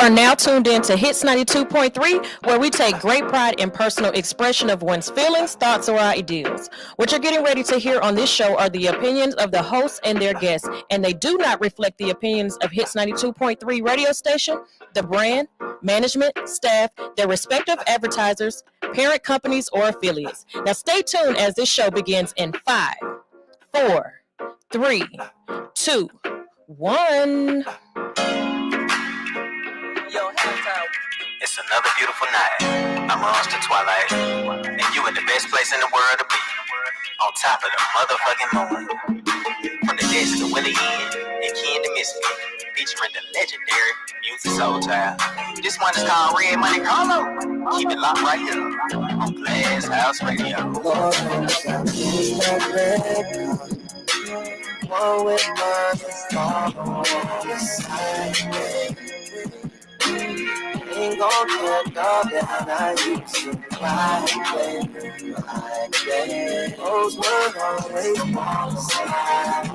are now tuned in to Hits 92.3, where we take great pride in personal expression of one's feelings, thoughts, or ideals. What you're getting ready to hear on this show are the opinions of the hosts and their guests, and they do not reflect the opinions of Hits 92.3 radio station, the brand, management, staff, their respective advertisers, parent companies, or affiliates. Now stay tuned as this show begins in 5, 4, 3, 2, 1. It's another beautiful night. I'm amongst the twilight, and you in the best place in the world to be. On top of the motherfucking moon. From the desert to Willie Inn and Ken to Misfit, featuring the legendary Music Soul Child. This one is called Red Money Carlo. Keep it locked right here on Glass House Radio. One with ain't gon' get dog that I used to cry, baby. Those were always on the side.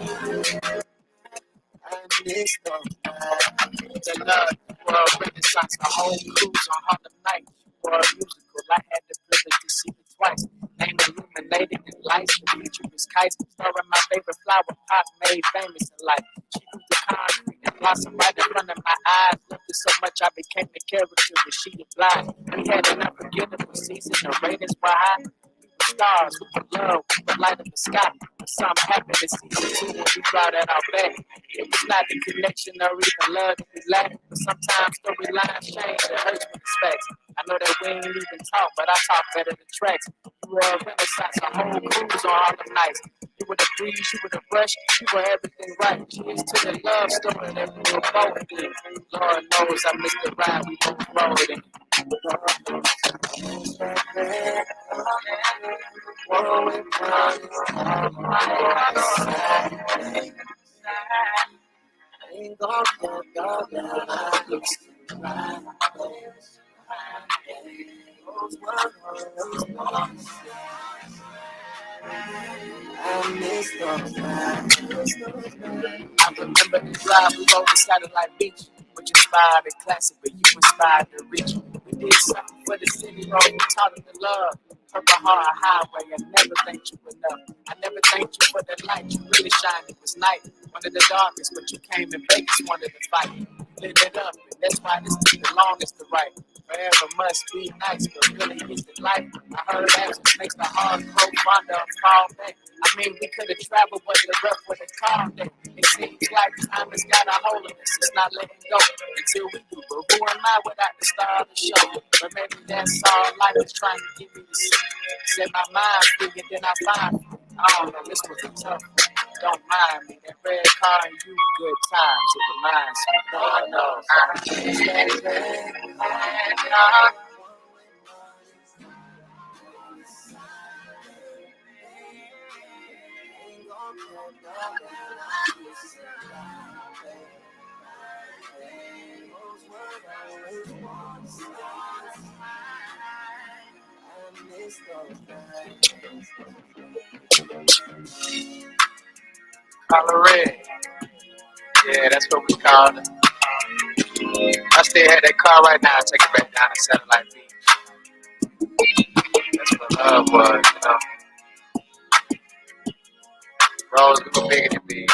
I miss those The love, world renaissance, a whole cruise on Harlem Night. World musical, I had the privilege to see it twice. Name illuminated in lights, the future was kites. Starring my favorite flower pot made famous in life. She grew the concrete and blossomed right in front of my eyes. Loved her so much I became the character when she applied. We had an unforgettable season, the ratings were high. Stars with the love, with the light of the sky. Something happened in season 2 when we brought it all back. It was not the connection or even love that we lacked, but sometimes storylines change. It hurts when it's facts. I know that we ain't even talk, but I talk better than tracks. You were a renaissance, a whole cruise on all the nights. You were the breeze, you were the brush, you were everything right. Cheers to the love story that we were both in. Lord knows I missed the ride we both rode in. ain't gon' get dog that I used to cry, those were always on the side. I miss those nights. I remember the drive we rode to Satellite Beach, which inspired the classic, but you inspired the rich. We did something for the city, bro. We taught them to love. Purple Heart Highway, I never thanked you enough. I never thanked you for the light. You really shined. It was night, one of the darkest, but you came in Vegas, wanted to fight. Lit it up, and that's why this took the longest to write. Forever must be nice, but really is it life? I heard absence makes the heart grow fonder and fall back. I mean, we could have traveled, but the rough with a car day. It seems like time has got a hold of us. It's not letting go until we do. But who am I without the star of the show? But maybe that's all life is trying to give me to see. Set my mind free and then I find me. I don't know, this was a tough one. Don't mind me. That red car and you, good times. It reminds me. Lord knows. Color red. Yeah, that's what we called it. I still had that car right now. I take it back down to Satellite Beach. That's what love was, you know. Rose, we were bigger than big.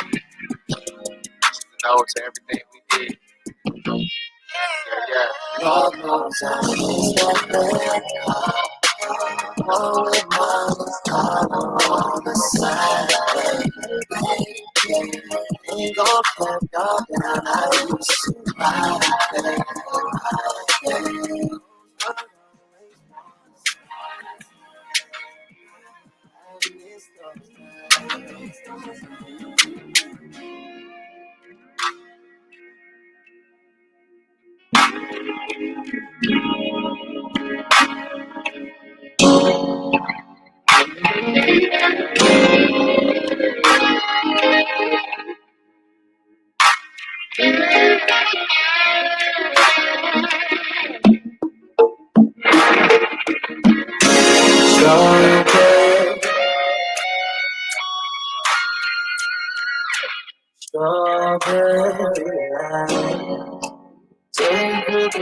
Just a nod to everything we did. Yeah. Lord knows I miss that red car. One with mama's car on the side. Ain't gon' get dog that I used to cry, baby. Strawberry light, take good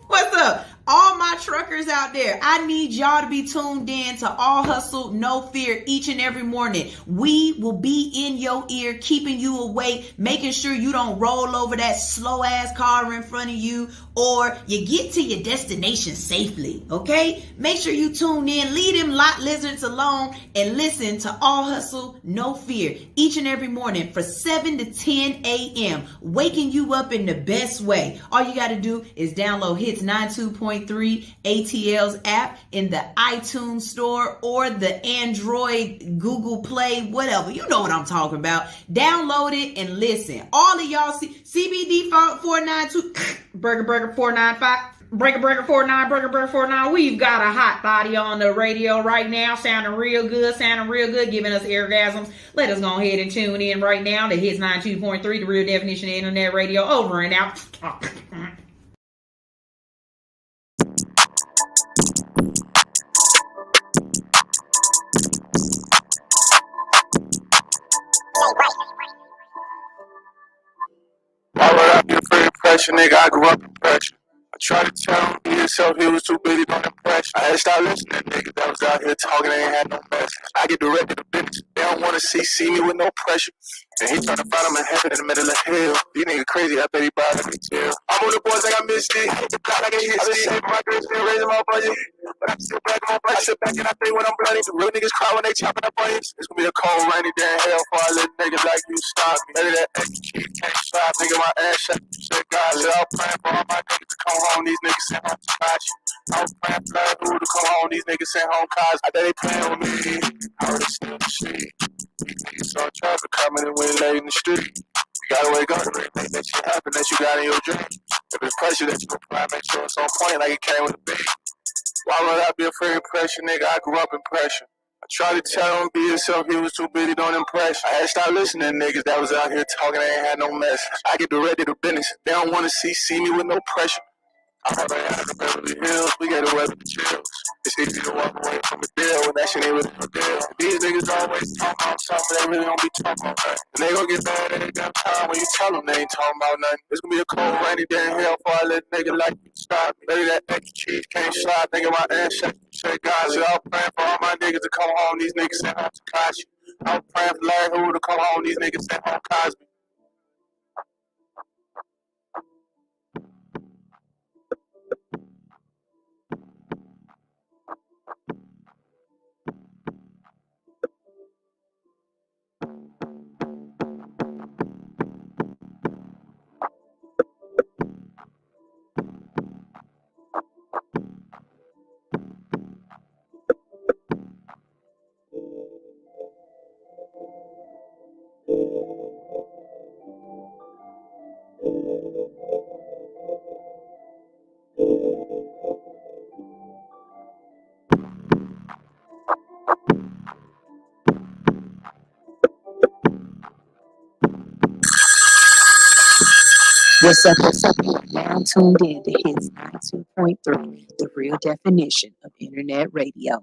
What's up? All my truckers out there, I need y'all to be tuned in to All Hustle, No Fear each and every morning. We will be in your ear, keeping you awake, making sure you don't roll over that slow ass car in front of you, or you get to your destination safely, okay? Make sure you tune in, leave them lot lizards alone, and listen to All Hustle, No Fear each and every morning for 7 to 10 a.m., waking you up in the best way. All you got to do is download Hits 92.3 ATL's app in the iTunes store or the Android, Google Play, whatever. You know what I'm talking about. Download it and listen. All of y'all CBD 492 Burger 495. Breaker 49, Breaker 49. We've got a hot body on the radio right now, sounding real good, giving us orgasms. Let us go ahead and tune in right now to Hits 92.3, the real definition of internet radio. Over and out. Why would I be afraid of pressure, nigga? I grew up in pressure. I tried to tell him he himself he was too busy doing impression. I had to stop listening to niggas that was out here talking, they ain't had no message. I get directed to business. They don't want to see me with no pressure. And he trying to find him in heaven in the middle of hell. These niggas crazy, I bet he buy me tell. I'm on the boys like I missed it. Hit the block like I hit it. I been saving my girl, still raising my budget. But I'm still back in my budget. I sit back and I think when I'm bloody. The real niggas cry when they chopping up onions. It's gonna be a cold, rainy day in hell for all little niggas like you stop me. Better that extra kid can't stop. Nigga, my ass shut. You said God, said I'm praying for all my niggas to come home. These niggas sent home to watch you. I was praying for that dude to come home. These niggas sent home cars. I bet they playing with me. I already still the shit. These niggas saw traffic coming and went late in the street. You gotta wake up and make that shit happen that you got in your dream. If it's pressure that you apply, make sure it's on point like it came with a beat. Why would I be afraid of pressure, nigga? I grew up in pressure. I tried to tell him be yourself, he was too busy doing impression. I had to stop listening to niggas that was out here talking, they ain't had no message. I get directed to business. They don't want to see me with no pressure. I'm already out of the Beverly Hills, we gotta weather the chills. It's easy to walk away from a deal when that shit ain't really a deal. These niggas always talk about something, they really don't be talking about nothing. And they gon' get mad every damn time when you tell them they ain't talking about nothing. It's gonna be a cold, rainy day in hell for a little nigga like you stop me. Maybe that extra cheese can't slide, nigga, my ass shut. Say God, so I'm praying for all my niggas to come home, these niggas sent home to Cosby. I'm praying for Larry Hoover to come home, these niggas sent home Cosby. What's up? You are now tuned in to Hits 92.3, the real definition of internet radio.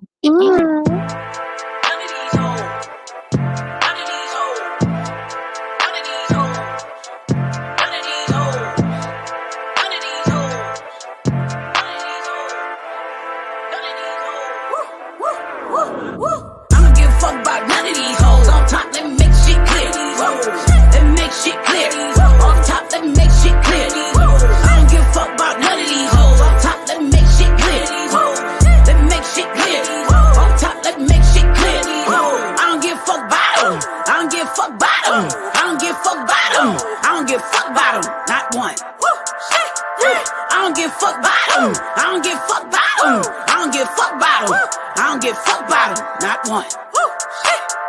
Not one.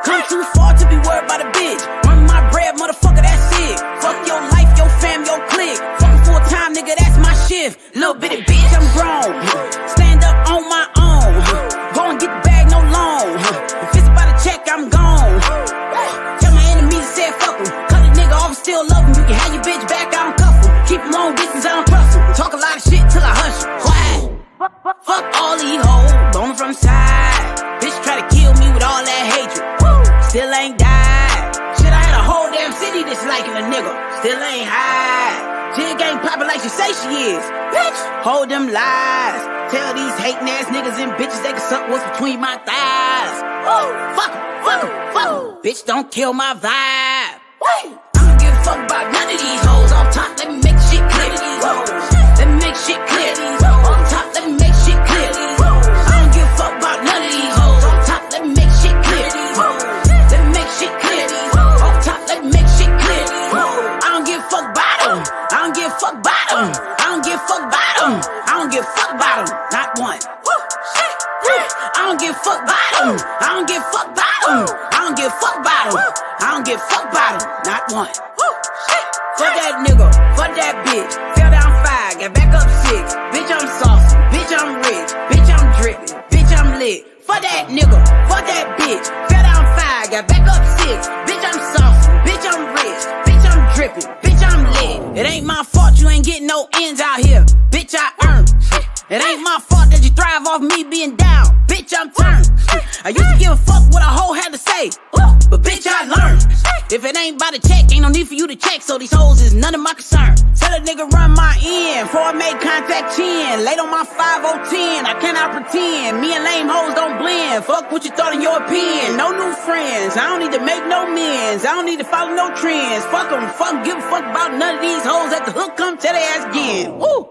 Come too far to be worried about a bitch. Run my bread, motherfucker, that's it. have your bitch back, I don't cuff 'em. Keep 'em long distance, I don't trust 'em. Talk a lot of shit till I hush 'em. Quiet. Fuck all these hoes, bone from side. Bitch try to kill me with all that hatred. Still ain't died. Shit, I had a whole damn city disliking a nigga. Still ain't high. Jig ain't poppin' like she say she is. Bitch, hold them lies. Tell these hating ass niggas and bitches they can suck what's between my thighs. Fuck 'em, fuck 'em, fuck 'em. Bitch, don't kill my vibe. I don't give a fuck about none of these hoes. Off top, let me make shit clear to these hoes. Let me make shit clear to these hoes. Off top, let me make shit clear to these hoes. I don't give a fuck about none of these hoes. Off top, let me make shit clear to these hoes. Let me make shit clear to these hoes. Off top, let me make shit clear to these hoes. I don't give a fuck about them. I don't give a fuck about them. I don't give a fuck about them. I don't give a fuck about them. Not one. I don't give a fuck about them. I don't give a fuck about them. I don't give a fuck about them. I don't give a fuck about them. Not one. Fuck that nigga. Fuck that bitch. Fell down 5. Got back up 6. Bitch, I'm saucy. Bitch, I'm rich. Bitch, I'm drippin'. Bitch, I'm lit. Fuck that nigga. Fuck that bitch. Fell down 5. Got back up 6. Bitch, I'm saucy. Bitch, I'm rich. Bitch, I'm drippin'. Bitch, I'm lit. It ain't my fault you ain't getting no ends out here. Bitch, I earned. It ain't my fault that you thrive off me being down. Bitch, I'm turned. I used to give a fuck what a hoe had to say, but bitch, I learned. If it ain't by the check, ain't no need for you to check. So these hoes is none of my concern. Tell a nigga run my end before I make contact 10. Late on my 5-0-10, I cannot pretend. Me and lame hoes don't blend. Fuck what you thought in your opinion. No new friends. I don't need to make no amends. I don't need to follow no trends. Fuck them. Fuck, give a fuck about none of these hoes. At the hook, come tell their ass again. Woo.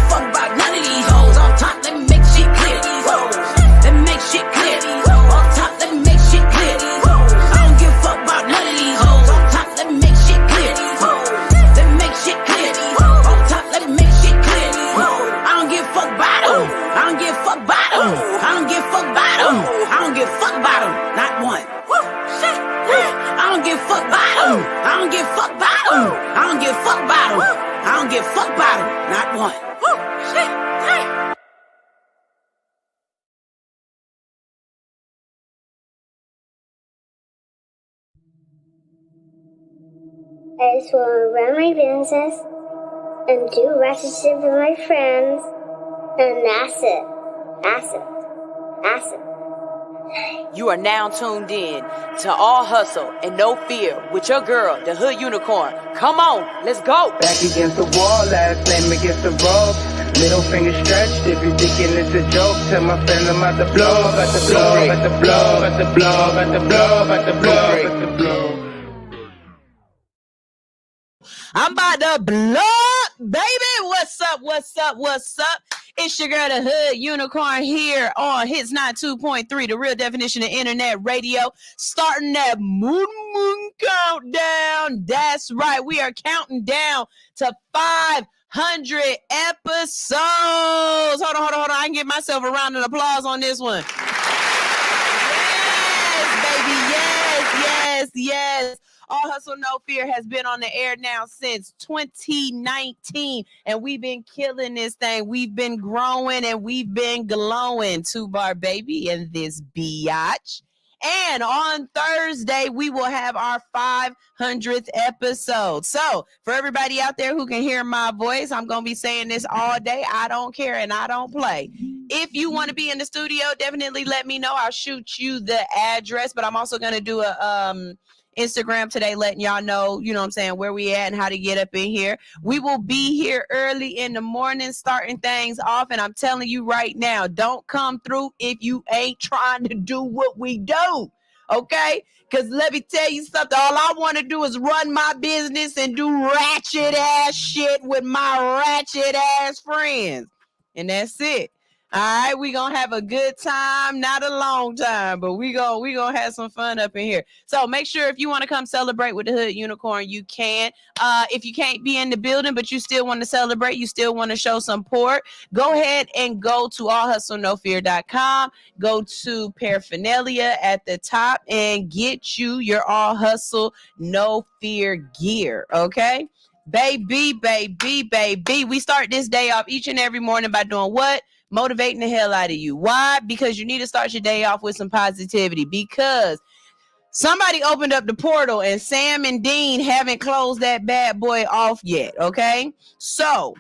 Fuck about none of these hoes. Off top, let me make shit clear. These hoes. Let me make shit clear. These hoes. Off top, let me make shit clear. These hoes. I don't give a fuck about none of these hoes. Off top, let me make shit clear. These hoes. Let me make shit clear. These hoes. Off top, let me make shit clear. These hoes. I don't give a fuck about them. I don't give a fuck about them. I don't give a fuck about them. I don't give a fuck about them. Not one. I don't give a fuck about them. I don't give a fuck about them. I don't give a fuck about them. I don't give a fuck about them. Not one. I just want to run my business and do ratchet shit with my friends, and that's it. That's it. That's it. You are now tuned in to All Hustle and No Fear with your girl, the Hood Unicorn. Come on, let's go. Back against the wall, last name against the ropes. Middle finger stretched, if you thinking it's a joke, tell my friend I'm about to blow, about to blow, about to blow, about to blow, about to blow, about to blow, about to blow. I'm about to blow up, baby. What's up? What's up? What's up? It's your girl, the Hood Unicorn, here on Hits 92.3, the real definition of internet radio. Starting that moon countdown. That's right. We are counting down to 500 episodes. Hold on. I can give myself a round of applause on this one. Yes, baby. Yes. All Hustle, No Fear has been on the air now since 2019, and we've been killing this thing. We've been growing, and we've been glowing. 2-bar baby in this biatch. And on Thursday, we will have our 500th episode. So for everybody out there who can hear my voice, I'm going to be saying this all day. I don't care, and I don't play. If you want to be in the studio, definitely let me know. I'll shoot you the address, but I'm also going to do a Instagram today, letting y'all know, you know what I'm saying, where we at and how to get up in here. We will be here early in the morning, starting things off. And I'm telling you right now, don't come through if you ain't trying to do what we do. Okay? Because let me tell you something. All I want to do is run my business and do ratchet ass shit with my ratchet ass friends. And that's it. All right, we're going to have a good time, not a long time, but we gonna have some fun up in here. So make sure if you want to come celebrate with the Hood Unicorn, you can. If you can't be in the building, but you still want to celebrate, you still want to show support, go ahead and go to allhustlenofear.com, go to paraphernalia at the top, and get you your All Hustle No Fear gear, okay? Baby. We start this day off each and every morning by doing what? Motivating the hell out of you. Why? Because you need to start your day off with some positivity. Because Somebody opened up the portal and Sam and Dean haven't closed that bad boy off yet, okay? So,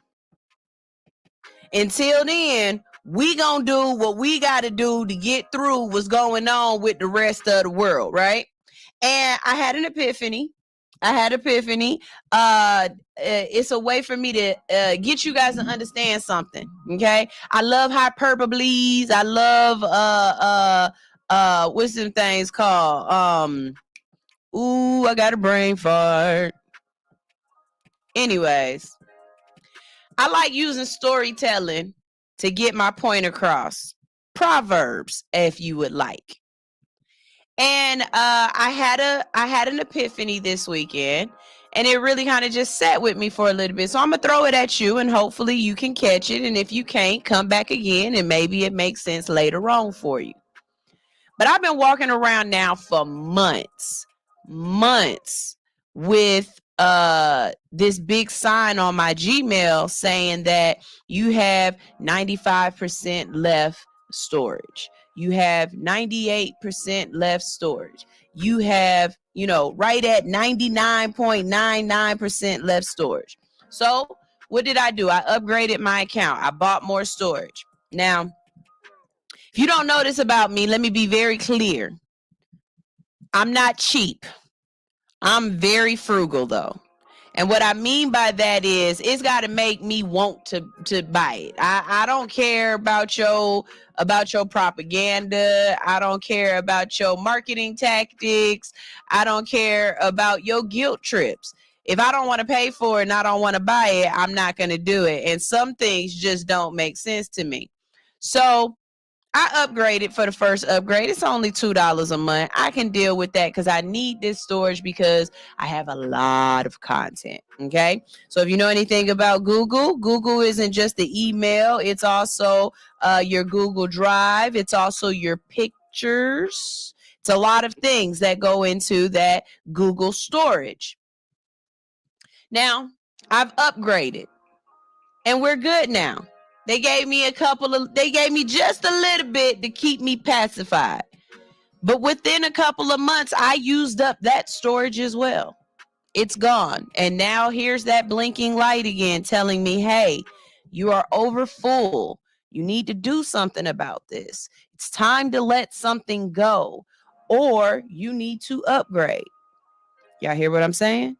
until then, we gonna do what we gotta do to get through what's going on with the rest of the world, right? And I had an epiphany. It's a way for me to get you guys to understand something, okay? I love hyperboles. I love what's them things called? I got a brain fart. Anyways, I like using storytelling to get my point across. Proverbs, if you would like. And I had an epiphany this weekend, and it really kind of just sat with me for a little bit. So I'm gonna throw it at you, and hopefully you can catch it. And if you can't, come back again, and maybe it makes sense later on for you. But I've been walking around now for months with this big sign on my Gmail saying that you have 95% left storage. You have 98% left storage. You have, right at 99.99% left storage. So what did I do? I upgraded my account. I bought more storage. Now, if you don't know this about me, let me be very clear. I'm not cheap. I'm very frugal, though. And what I mean by that is it's got to make me want to buy it. I don't care about your propaganda. I don't care about your marketing tactics. I don't care about your guilt trips. If I don't want to pay for it and I don't want to buy it, I'm not going to do it. And some things just don't make sense to me. So I upgraded for the first upgrade. It's only $2 a month. I can deal with that because I need this storage because I have a lot of content. Okay. So if you know anything about Google isn't just the email. It's also your Google Drive. It's also your pictures. It's a lot of things that go into that Google storage. Now, I've upgraded and we're good now. They gave me just a little bit to keep me pacified. But within a couple of months, I used up that storage as well. It's gone. And now here's that blinking light again telling me, hey, you are over full. You need to do something about this. It's time to let something go, or you need to upgrade. Y'all hear what I'm saying?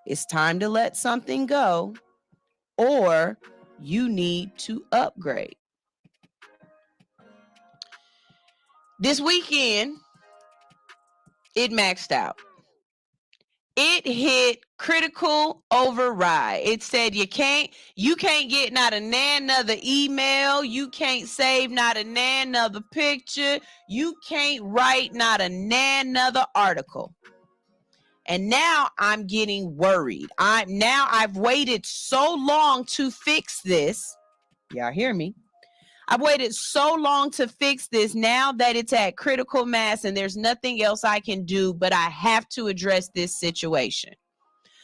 It's time to let something go, or you need to upgrade. This weekend, it maxed out. It hit critical override. It said you can't get not a another email. You can't save not a another picture. You can't write not a another article. And now I'm getting worried. I've waited so long to fix this. Y'all hear me? I've waited so long to fix this now that it's at critical mass and there's nothing else I can do, but I have to address this situation.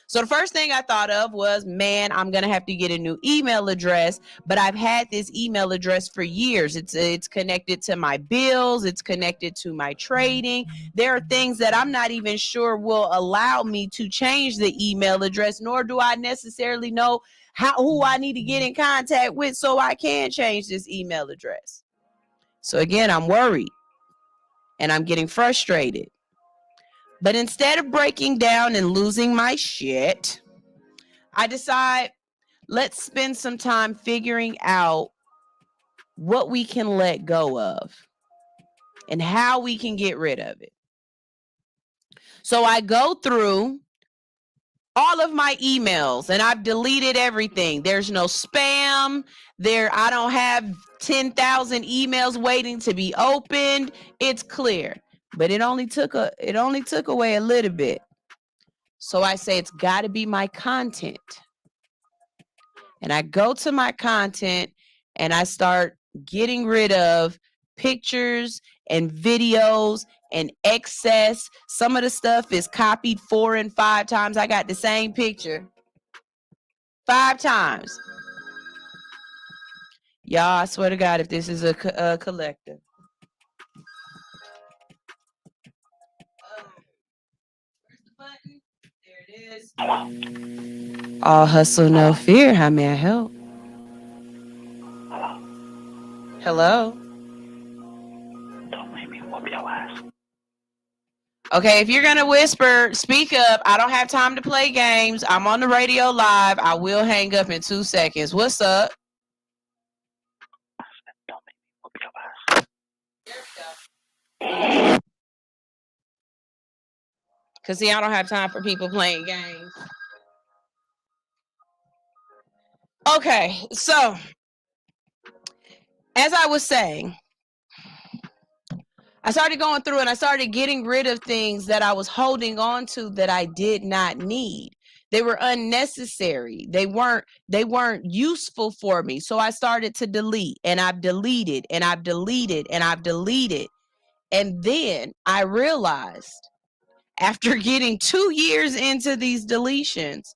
So the first thing I thought of was, man, I'm going to have to get a new email address, but I've had this email address for years. It's connected to my bills. It's connected to my trading. There are things that I'm not even sure will allow me to change the email address, nor do I necessarily know who I need to get in contact with so I can change this email address. So again, I'm worried and I'm getting frustrated. But instead of breaking down and losing my shit, I decide let's spend some time figuring out what we can let go of and how we can get rid of it. So I go through all of my emails and I've deleted everything. There's no spam there. I don't have 10,000 emails waiting to be opened. It's clear, but it only took away a little bit. So I say it's got to be my content. And I go to my content and I start getting rid of pictures and videos and excess. Some of the stuff is copied 4 and 5 times. I got the same picture 5 times. Y'all, I swear to God, if this is a collector. All hustle, no fear. How may I help? Hello? Don't make me whoop your ass. Okay, if you're gonna whisper, speak up. I don't have time to play games. I'm on the radio live. I will hang up in 2 seconds. What's up? Don't make me whoop your ass. Because, see, I don't have time for people playing games. Okay, so as I was saying, I started going through and I started getting rid of things that I was holding on to that I did not need. They were unnecessary. They weren't useful for me. So I started to delete, and I've deleted and I've deleted and I've deleted. And then I realized after getting 2 years into these deletions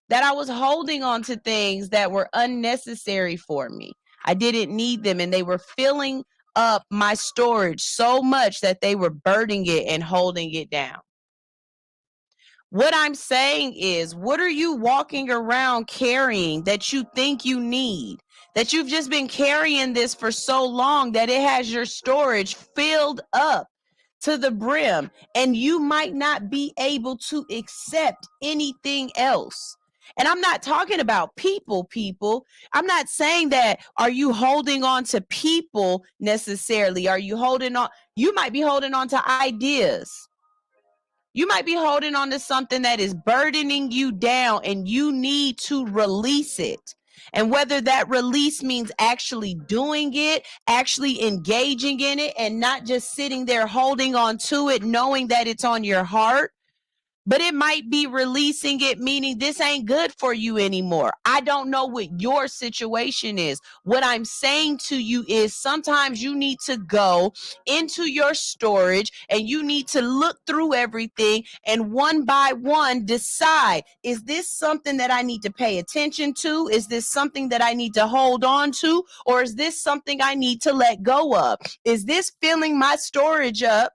that I was holding on to things that were unnecessary for me. I didn't need them, and they were filling up my storage so much that they were burning it and holding it down. What I'm saying is, what are you walking around carrying that you think you need? That you've just been carrying this for so long that it has your storage filled up to the brim, and you might not be able to accept anything else. And I'm not talking about people. I'm not saying that, are you holding on to people necessarily? Are you holding on? You might be holding on to ideas. You might be holding on to something that is burdening you down, and you need to release it. And whether that release means actually doing it, actually engaging in it, and not just sitting there holding on to it, knowing that it's on your heart, but it might be releasing it, meaning this ain't good for you anymore. I don't know what your situation is. What I'm saying to you is sometimes you need to go into your storage and you need to look through everything and one by one decide, is this something that I need to pay attention to? Is this something that I need to hold on to? Or is this something I need to let go of? Is this filling my storage up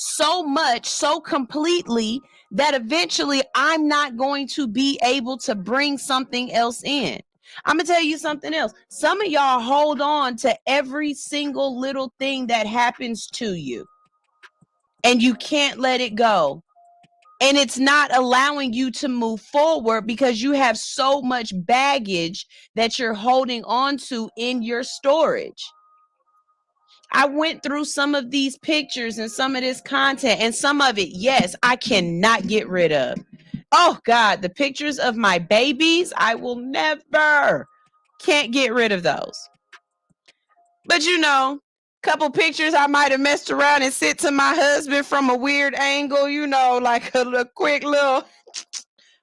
so much, so completely, that eventually I'm not going to be able to bring something else in? I'm gonna tell you something else. Some of y'all hold on to every single little thing that happens to you, and you can't let it go. And it's not allowing you to move forward because you have so much baggage that you're holding on to in your storage. I went through some of these pictures and some of this content, and some of it, yes, I cannot get rid of. Oh God, the pictures of my babies, I will never, can't get rid of those. But you know, couple pictures I might have messed around and sent to my husband from a weird angle, you know, like a quick little,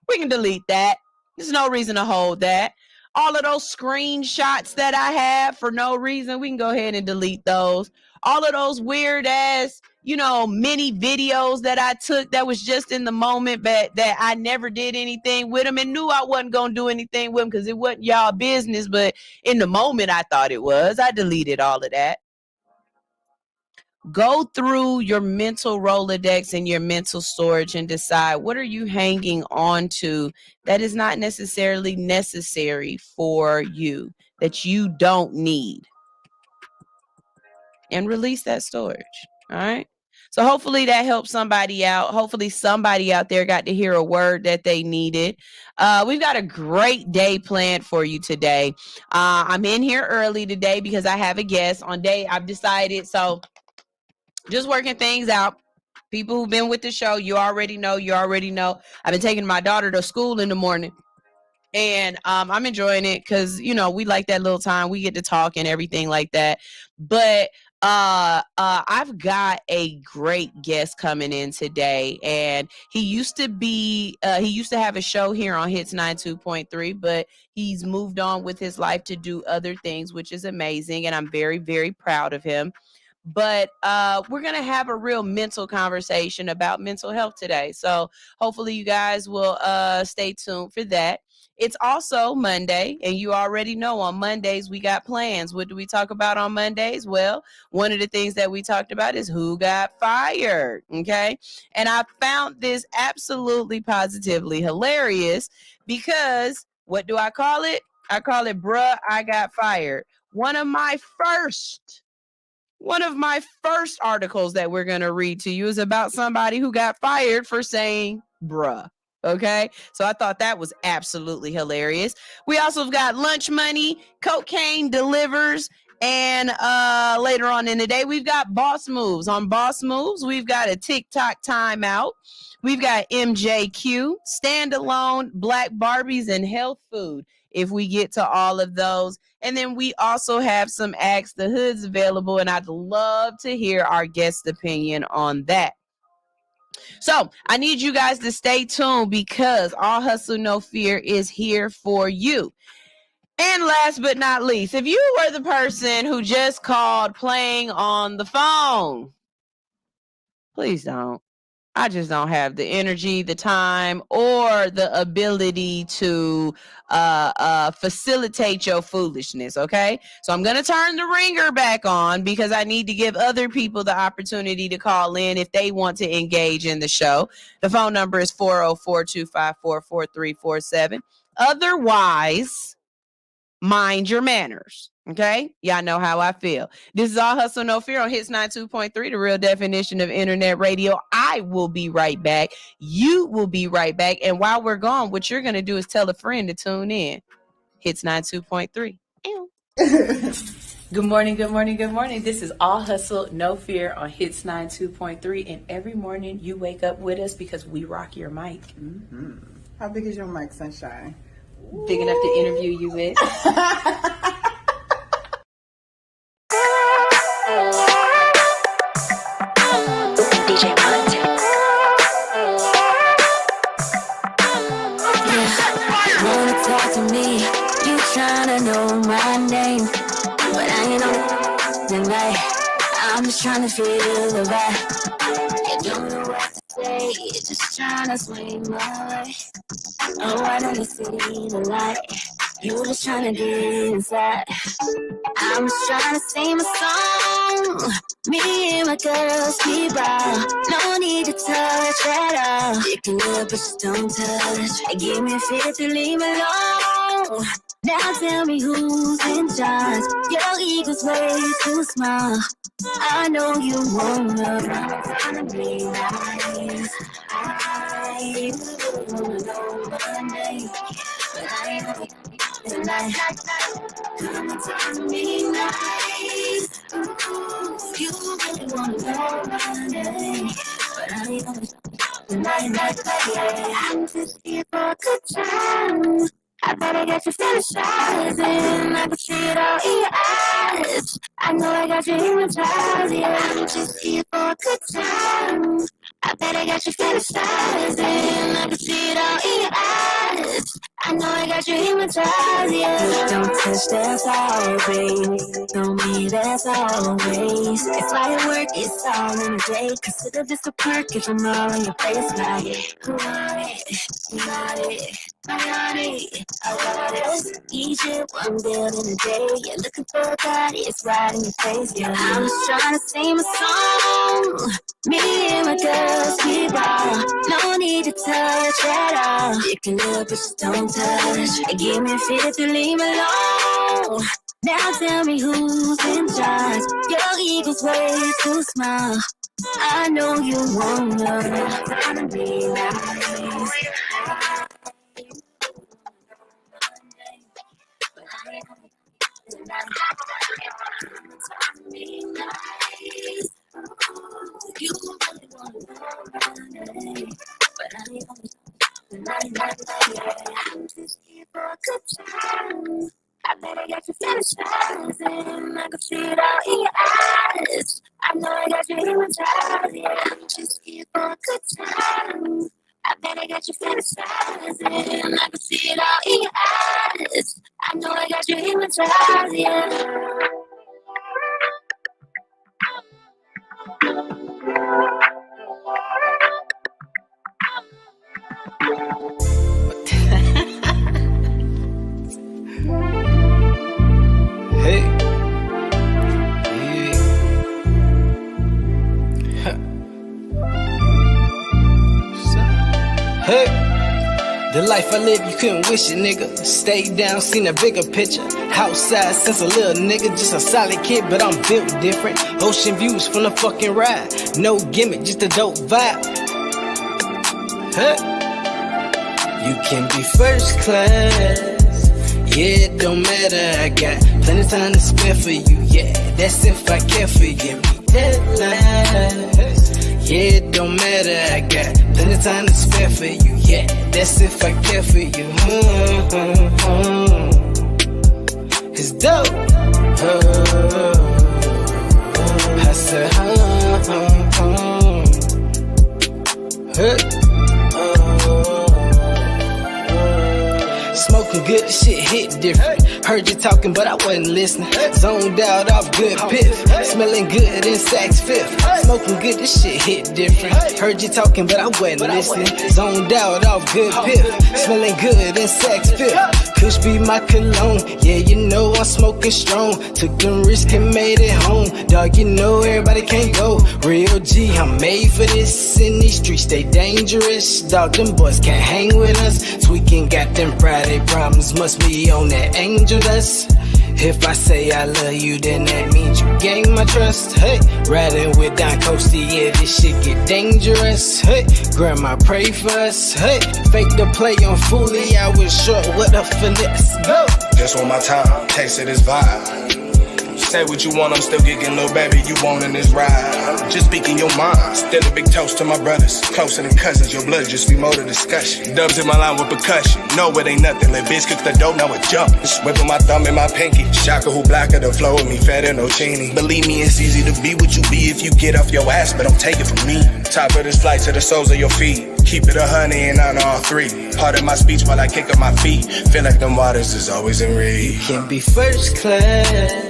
we can delete that. There's no reason to hold that. All of those screenshots that I have for no reason, we can go ahead and delete those. All of those weird ass, you know, mini videos that I took that was just in the moment, but that I never did anything with them and knew I wasn't going to do anything with them because it wasn't y'all business. But in the moment, I thought it was. I deleted all of that. Go through your mental Rolodex and your mental storage and decide, what are you hanging on to that is not necessarily necessary for you, that you don't need, and release that storage. All right. So hopefully that helps somebody out. Hopefully somebody out there got to hear a word that they needed. We've got a great day planned for you today. I'm in here early today because I have a guest on day. I've decided. So just working things out. People who've been with the show, you already know. I've been taking my daughter to school in the morning, and I'm enjoying it because, you know, we like that little time. We get to talk and everything like that. But I've got a great guest coming in today, and he used to have a show here on Hits 92.3, but he's moved on with his life to do other things, which is amazing, and I'm very, very proud of him. but we're going to have a real mental conversation about mental health today. So hopefully you guys will stay tuned for that. It's also Monday, and you already know on Mondays we got plans. What do we talk about on Mondays? Well, one of the things that we talked about is who got fired, okay? And I found this absolutely positively hilarious because what do I call it? I call it, bruh, I got fired. One of my first articles that we're going to read to you is about somebody who got fired for saying bruh. Okay. So I thought that was absolutely hilarious. We also have got lunch money, cocaine delivers, and later on in the day, we've got boss moves. On boss moves, we've got a TikTok timeout. We've got MJQ, standalone, Black Barbies, and health food. If we get to all of those. And then we also have some Ask the Hoods available, and I'd love to hear our guest opinion on that. So I need you guys to stay tuned because All Hustle, No Fear is here for you. And last but not least, if you were the person who just called playing on the phone, please don't. I just don't have the energy, the time, or the ability to facilitate your foolishness, okay? So I'm going to turn the ringer back on because I need to give other people the opportunity to call in if they want to engage in the show. The phone number is 404-254-4347. Otherwise, mind your manners. Okay? Y'all know how I feel. This is All Hustle, No Fear on Hits 92.3, the real definition of internet radio. I will be right back. You will be right back. And while we're gone, what you're going to do is tell a friend to tune in. Hits 92.3. Good morning, good morning, good morning. This is All Hustle, No Fear on Hits 92.3. And every morning you wake up with us because we rock your mic. Mm-hmm. How big is your mic, Sunshine? Big enough to interview you with. DJ Monte. Wanna talk to me? You tryna know my name, but I ain't on tonight. I'm just tryna feel the vibe. You don't know what to say, you're just tryna swing my way. Oh, I know you see the light. You just tryna get inside. I'm just tryna sing my song. Me and my girls keep out. No need to touch at all. You can look, but just don't touch. Give me a fit to leave me alone. Now tell me who's in charge. Your ego's way too small. I know you wanna be nice. I wanna know my name, but I ain't know tonight. Come and talk to me nice. Ooh, you really wanna know my name, but I ain't know tonight. I'm just here for a good time. I better get you fantasizing. I can see it all in your eyes. I know I got you hypnotized. Yeah, I'm just here for a good time. I better get you fantasizing. I can see it all in your eyes. I know I got you hypnotized. Yeah, don't touch, that's all, baby. Don't me, that's always. It's firework, it's all in a day. Consider this a perk if I'm all in your face. Like, who want it? You got it. I got it. I got it. Egypt, one building a day. You're looking for a body, it's right in your face. Yeah, I'm just trying to sing my song. Me and my girls keep on. No need to touch at all. You can look, but just don't touch. Give me a fit to leave me alone. Now tell me who's in charge. Your ego's way too small. I know you wanna be nice. You really wanna know my name, but I ain't I'm just here for a good time. I better get you fantasizing. I can see it all in your eyes. I know I got you hypnotized. Yeah, I'm just here for a good time. I better get you fantasizing. I can see it all in your eyes. I know I got you hypnotized. Yeah. life I live, you couldn't wish it, nigga. Stayed down, seen a bigger picture. Outside since a little nigga, just a solid kid, but I'm built different. Ocean views from the fucking ride. No gimmick, just a dope vibe. Huh? You can be first class. Yeah, it don't matter, I got plenty of time to spare for you. Yeah, that's if I care for you. Deadlines. Yeah, it don't matter, I got plenty of time to spare for you. Yeah, that's if I care for you. It's dope. I said, smoking good, this shit hit different. Heard you talking, but I wasn't listening. Zoned out off good piff. Smelling good in Saks Fifth. Smoking good, this shit hit different. Heard you talking, but I wasn't listening. Zoned out off good piff. Smelling good in Saks Fifth. Kush be my cologne. Yeah, you know I'm smoking strong. Took them risks and made it home. Dog, you know everybody can't go. Real G, I'm made for this. In these streets, they dangerous. Dog, them boys can't hang with us. Tweaking got them Friday problems. Must be on that angel dust. If I say I love you, then that means you gain my trust. Hey, riding with Don Coasty, yeah, this shit get dangerous. Hey, grandma pray for us. Hey, fake the play on Foolie, I was short with a finesse. Go! Just want my time, taste of this vibe. Say what you want, I'm still gigging, little baby, you want in this ride. Just speaking your mind, still a big toast to my brothers. Closer than cousins, your blood just be more to discussion. Dubs in my line with percussion, no it ain't nothing. Let bitch cook the dough, now it jumping. Whipping my thumb in my pinky, shocker who blacker the flow with me, fatter no chini. Believe me, it's easy to be what you be if you get off your ass, but don't take it from me. Top of this flight to the soles of your feet. Keep it 100 and on all three. Part of my speech while I kick up my feet. Feel like them waters is always in reach. You can be first class.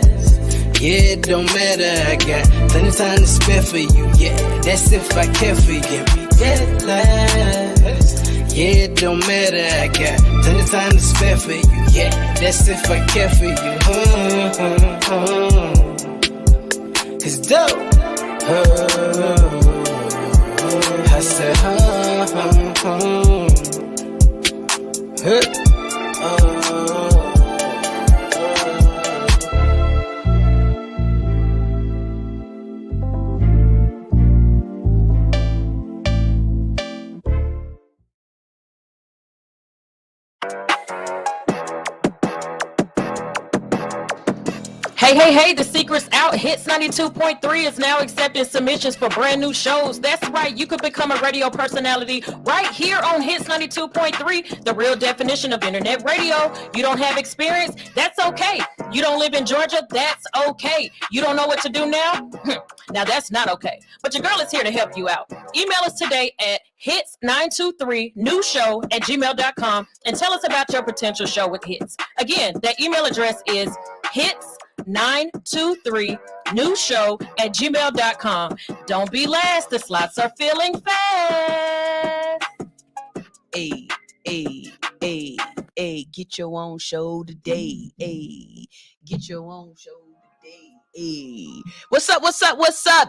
Yeah, it don't matter, I got plenty of time to spare for you. Yeah, that's if I care for you. Deadlines. Yeah, it don't matter, I got plenty of time to spare for you. Yeah, that's if I care for you. It's dope. I said, Hey, the secret's out. Hits 92.3 is now accepting submissions for brand new shows. That's right, you could become a radio personality right here on Hits 92.3, the real definition of internet radio. You don't have experience? That's okay. You don't live in Georgia? That's okay. You don't know what to do now? Now that's not okay. But your girl is here to help you out. Email us today at hits923newshow@gmail.com and tell us about your potential show with Hits. Again, that email address is hits923newshow@gmail.com. Don't be last. The slots are filling fast. Hey, get your own show today. Hey, get your own show today. Hey. What's up?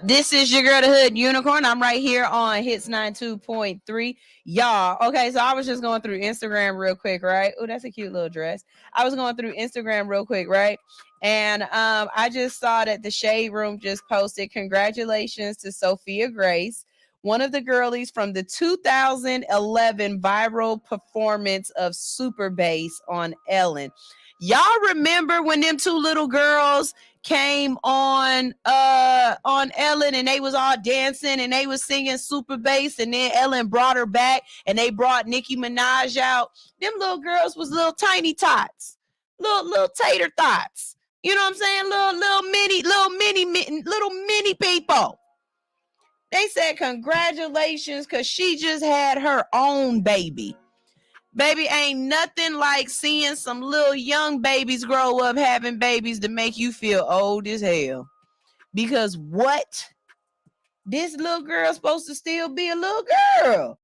This is your girl, the Hood Unicorn. I'm right here on Hits 92.3. Y'all, okay, so I was just going through Instagram real quick, right? Oh, that's a cute little dress. I was going through Instagram real quick, right? And I just saw that the Shade Room just posted congratulations to Sophia Grace, one of the girlies from the 2011 viral performance of Super Bass on Ellen. Y'all remember when them two little girls came on Ellen and they was all dancing and they was singing Super Bass, and then Ellen brought her back and they brought Nicki Minaj out. Them little girls was little tiny tots, little tater tots. You know what I'm saying? Little mini people. They said congratulations because she just had her own baby. Baby, ain't nothing like seeing some little young babies grow up having babies to make you feel old as hell. Because what? This little girl's supposed to still be a little girl.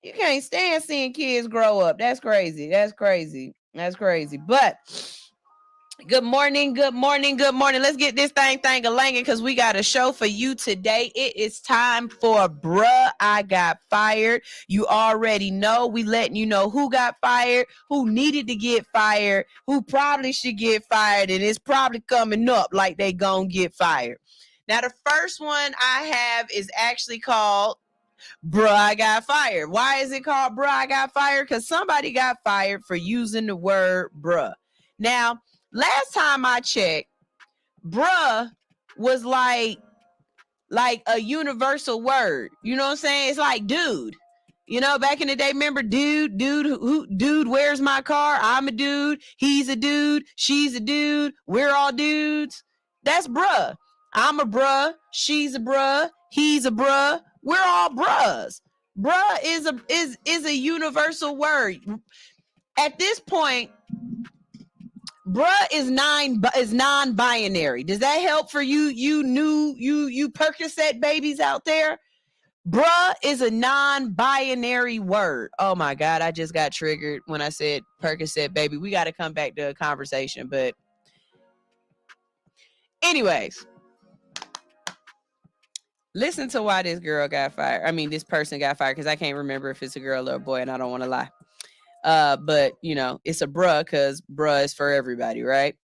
You can't stand seeing kids grow up. That's crazy. But Good morning, good morning, good morning. Let's get this thing a-langin' because we got a show for you today. It is time for Bruh, I Got Fired. You already know. We letting you know who got fired, who needed to get fired, who probably should get fired, and it's probably coming up like they gonna get fired. Now, the first one I have is actually called Bruh, I Got Fired. Why is it called Bruh, I Got Fired? Because somebody got fired for using the word bruh. Now, last time I checked, bruh was like a universal word. You know what I'm saying? It's like dude. You know, back in the day, remember dude, where's my car? I'm a dude. He's a dude. She's a dude. We're all dudes. That's bruh. I'm a bruh. She's a bruh. He's a bruh. We're all bruhs. Bruh is a universal word. At this point, bruh is non-binary. Does that help for you? You Percocet babies out there? Bruh is a non-binary word. Oh my God, I just got triggered when I said Percocet baby. We got to come back to a conversation. But anyways, listen to why this girl got fired. I mean, this person got fired because I can't remember if it's a girl or a boy, and I don't want to lie. But you know, it's a bruh because bruh is for everybody, right?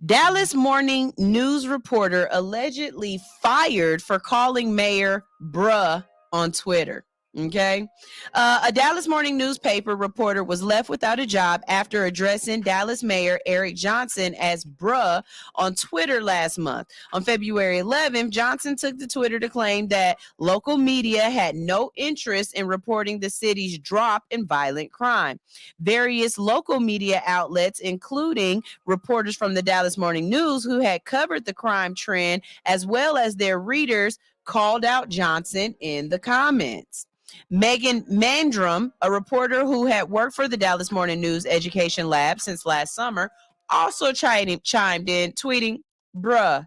Dallas Morning News reporter allegedly fired for calling mayor bruh on Twitter. Okay. A Dallas Morning newspaper reporter was left without a job after addressing Dallas Mayor Eric Johnson as bruh on Twitter last month. On February 11th, Johnson took to Twitter to claim that local media had no interest in reporting the city's drop in violent crime. Various local media outlets, including reporters from the Dallas Morning News who had covered the crime trend, as well as their readers, called out Johnson in the comments. Megan Mandrum, a reporter who had worked for the Dallas Morning News Education Lab since last summer, also chimed in, tweeting, bruh,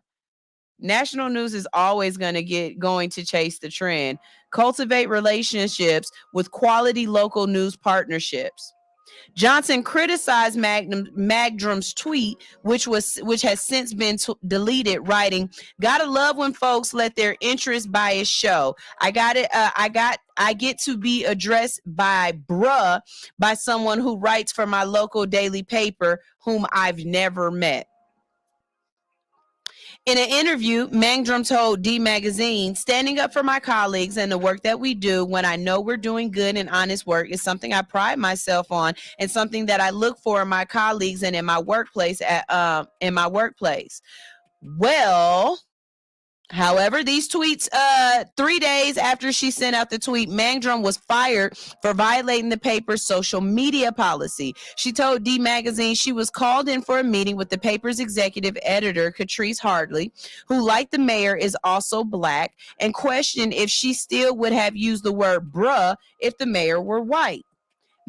national news is always going to chase the trend. Cultivate relationships with quality local news partnerships. Johnson criticized Magdrum's tweet, which has since been deleted, writing, "Gotta love when folks let their interest bias show. I get to be addressed by bruh by someone who writes for my local daily paper, whom I've never met." In an interview, Mangdrum told D Magazine, "Standing up for my colleagues and the work that we do when I know we're doing good and honest work is something I pride myself on and something that I look for in my colleagues and in my workplace. Well, however, these tweets, 3 days after she sent out the tweet, Mangdrum was fired for violating the paper's social media policy. She told D Magazine she was called in for a meeting with the paper's executive editor, Catrice Hardley, who, like the mayor, is also Black, and questioned if she still would have used the word bruh if the mayor were white.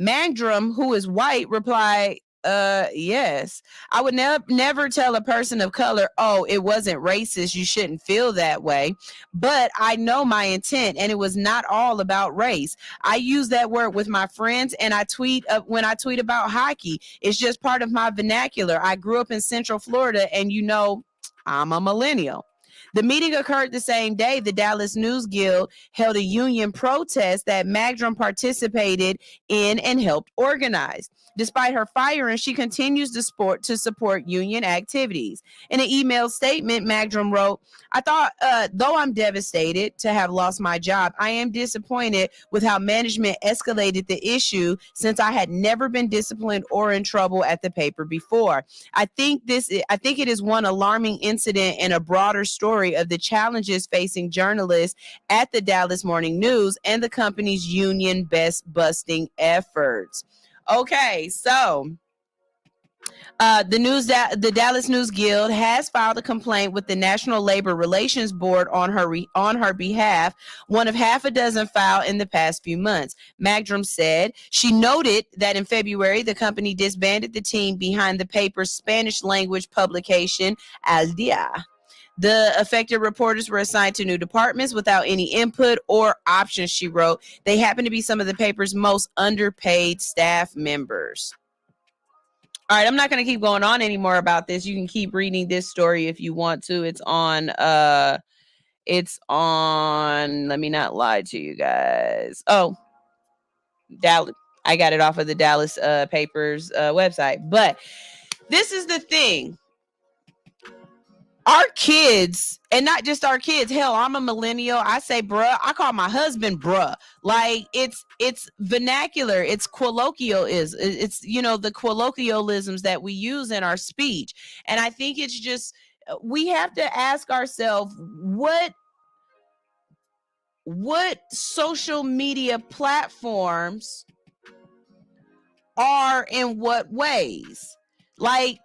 Mangdrum, who is white, replied, yes. I would never tell a person of color, oh, it wasn't racist, you shouldn't feel that way. But I know my intent, and it was not all about race. I use that word with my friends, and I tweet when I tweet about hockey. It's just part of my vernacular. I grew up in Central Florida, and you know, I'm a millennial." The meeting occurred the same day the Dallas News Guild held a union protest that Magdrum participated in and helped organize. Despite her firing, she continues to support union activities. In an email statement, Magdrum wrote, "I thought, though I'm devastated to have lost my job, I am disappointed with how management escalated the issue since I had never been disciplined or in trouble at the paper before. I think it is one alarming incident in a broader story of the challenges facing journalists at the Dallas Morning News and the company's union busting efforts." Okay, so the Dallas News Guild has filed a complaint with the National Labor Relations Board on her behalf, one of half a dozen filed in the past few months. Magdrum said she noted that in February, the company disbanded the team behind the paper's Spanish language publication, Al Dia. The affected reporters were assigned to new departments without any input or options, she wrote. They happen to be some of the paper's most underpaid staff members. All right, I'm not going to keep going on anymore about this. You can keep reading this story if you want to. It's on let me not lie to you guys. Oh, Dallas. I got it off of the Dallas Papers website. But this is the thing. Our kids, and not just our kids, hell, I'm a millennial. I say bruh. I call my husband bruh. Like it's vernacular, it's colloquial, it's the colloquialisms that we use in our speech. And I think it's just we have to ask ourselves what social media platforms are in what ways. Like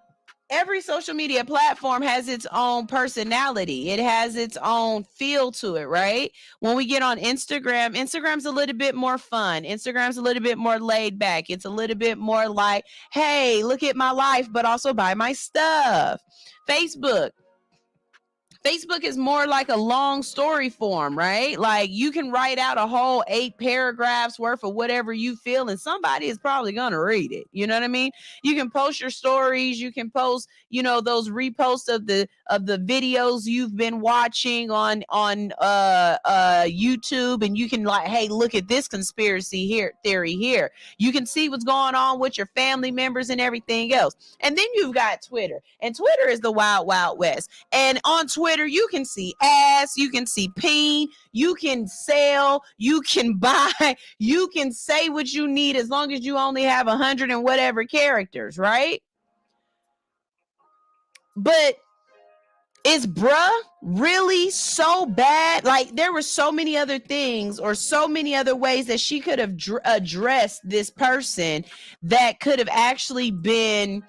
every social media platform has its own personality. It has its own feel to it, right? When we get on Instagram's a little bit more fun. Instagram's a little bit more laid back. It's a little bit more like, hey, look at my life, but also buy my stuff. Facebook is more like a long story form, right? Like you can write out a whole 8 paragraphs worth of whatever you feel, and somebody is probably going to read it. You know what I mean? You can post your stories. You can post, those reposts of the videos you've been watching on YouTube, and you can like, hey, look at this conspiracy theory here. You can see what's going on with your family members and everything else. And then you've got Twitter, and Twitter is the wild, wild west. And on Twitter, you can see ass, you can see peen, you can sell, you can buy, you can say what you need as long as you only have 100 and whatever characters, right? But is bruh really so bad? Like there were so many other things or so many other ways that she could have addressed this person that could have actually been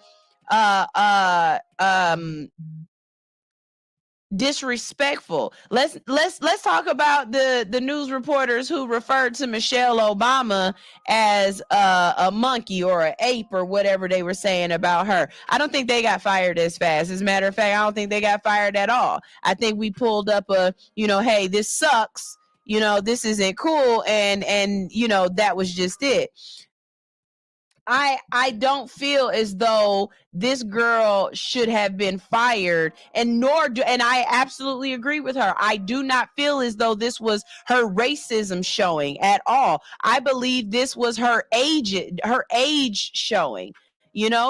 disrespectful. Let's talk about the news reporters who referred to Michelle Obama as a monkey or an ape or whatever they were saying about her. I don't think they got fired as fast. As a matter of fact, I don't think they got fired at all. I think we pulled up hey, this sucks. This isn't cool, and that was just it. I don't feel as though this girl should have been fired, and I absolutely agree with her. I do not feel as though this was her racism showing at all. I believe this was her age showing.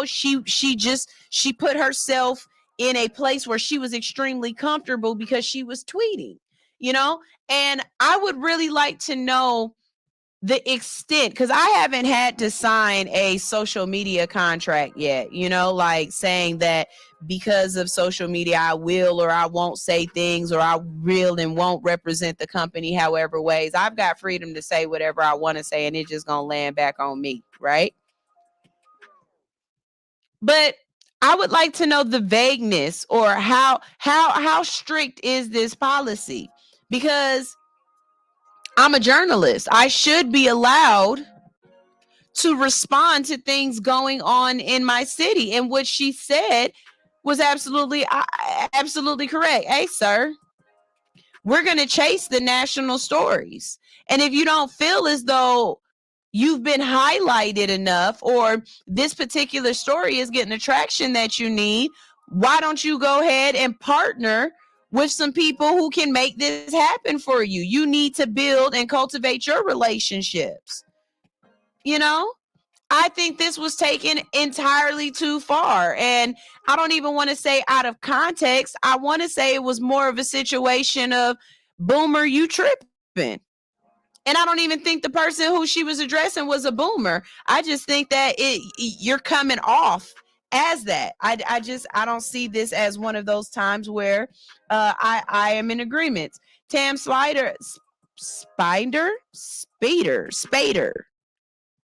She put herself in a place where she was extremely comfortable because she was tweeting, and I would really like to know the extent, because I haven't had to sign a social media contract yet, like saying that because of social media I will or I won't say things, or I will and won't represent the company however ways. I've got freedom to say whatever I want to say, and it's just gonna land back on me, right? But I would like to know the vagueness, or how strict is this policy, because I'm a journalist. I should be allowed to respond to things going on in my city. And what she said was absolutely correct. Hey, sir, we're going to chase the national stories. And if you don't feel as though you've been highlighted enough, or this particular story is getting the traction that you need, why don't you go ahead and partner with some people who can make this happen for you? You need to build and cultivate your relationships. I think this was taken entirely too far. And I don't even want to say out of context. I want to say it was more of a situation of, boomer, you tripping. And I don't even think the person who she was addressing was a boomer. I just think that you're coming off as that. I don't see this as one of those times where I am in agreement. Tam Spader,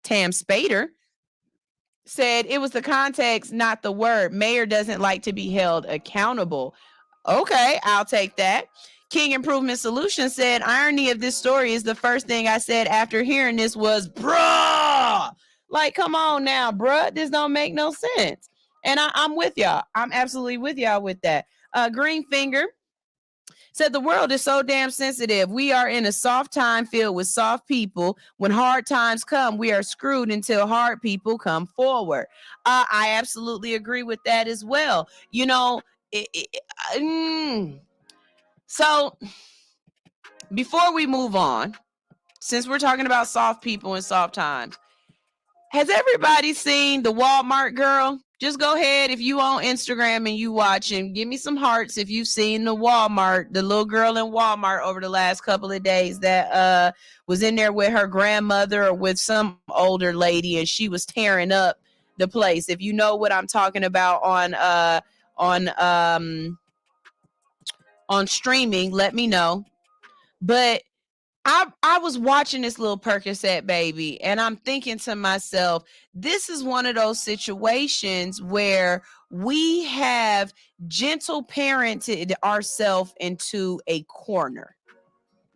Tam Spader said it was the context, not the word. Mayor doesn't like to be held accountable. Okay, I'll take that. King Improvement Solutions said, irony of this story is the first thing I said after hearing this was, bruh. Like, come on now, bruh. This don't make no sense. And I'm with y'all. I'm absolutely with y'all with that. Greenfinger Said the world is so damn sensitive. We are in a soft time filled with soft people. When hard times come, we are screwed until hard people come forward. I absolutely agree with that as well. You know, so before we move on, since we're talking about soft people and soft times, has everybody seen the Walmart girl? Just go ahead if you on Instagram and you watching. Give me some hearts if you've seen the little girl in Walmart over the last couple of days that was in there with her grandmother or with some older lady, and she was tearing up the place. If you know what I'm talking about on streaming, let me know. But I was watching this little Percocet baby, and I'm thinking to myself, this is one of those situations where we have gentle parented ourselves into a corner.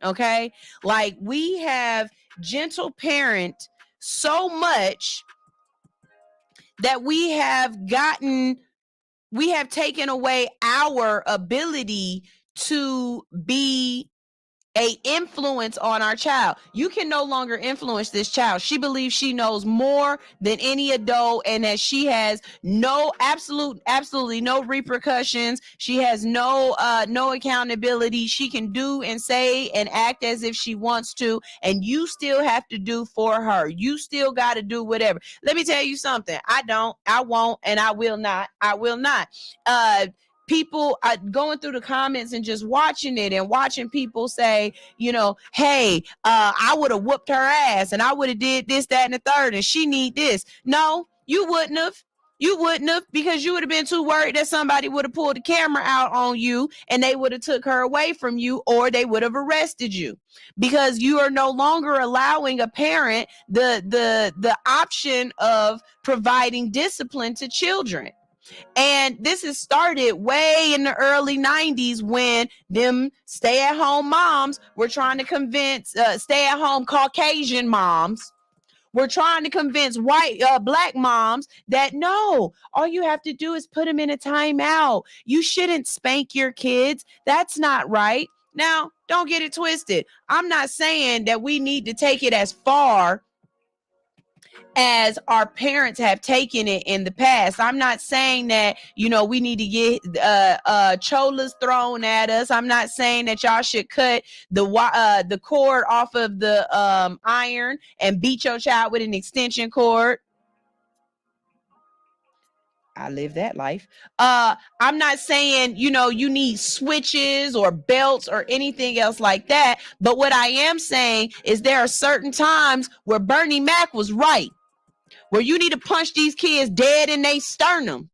Okay? Like we have gentle parent so much that we have taken away our ability to be a influence on our child. You can no longer influence this child. She believes she knows more than any adult, and that she has absolutely no repercussions. She has no accountability. She can do and say and act as if she wants to, and you still have to do for her. You still got to do whatever. Let me tell you something. I won't, and I will not. People going through the comments and just watching it and watching people say, you know, hey, I would have whooped her ass and I would have did this, that, and the third, and she need this. No, you wouldn't have. You wouldn't have, because you would have been too worried that somebody would have pulled the camera out on you and they would have took her away from you, or they would have arrested you, because you are no longer allowing a parent the option of providing discipline to children. And this has started way in the early 90s when them stay-at-home moms were trying to convince stay-at-home Caucasian moms were trying to convince black moms that no, all you have to do is put them in a timeout. You shouldn't spank your kids. That's not right. Now, don't get it twisted. I'm not saying that we need to take it as far as our parents have taken it in the past. I'm not saying that, you know, we need to get cholas thrown at us. I'm not saying that y'all should cut the cord off of the iron and beat your child with an extension cord. I live that life. I'm not saying, you know, you need switches or belts or anything else like that. But what I am saying is there are certain times where Bernie Mac was right, where you need to punch these kids dead in their sternum,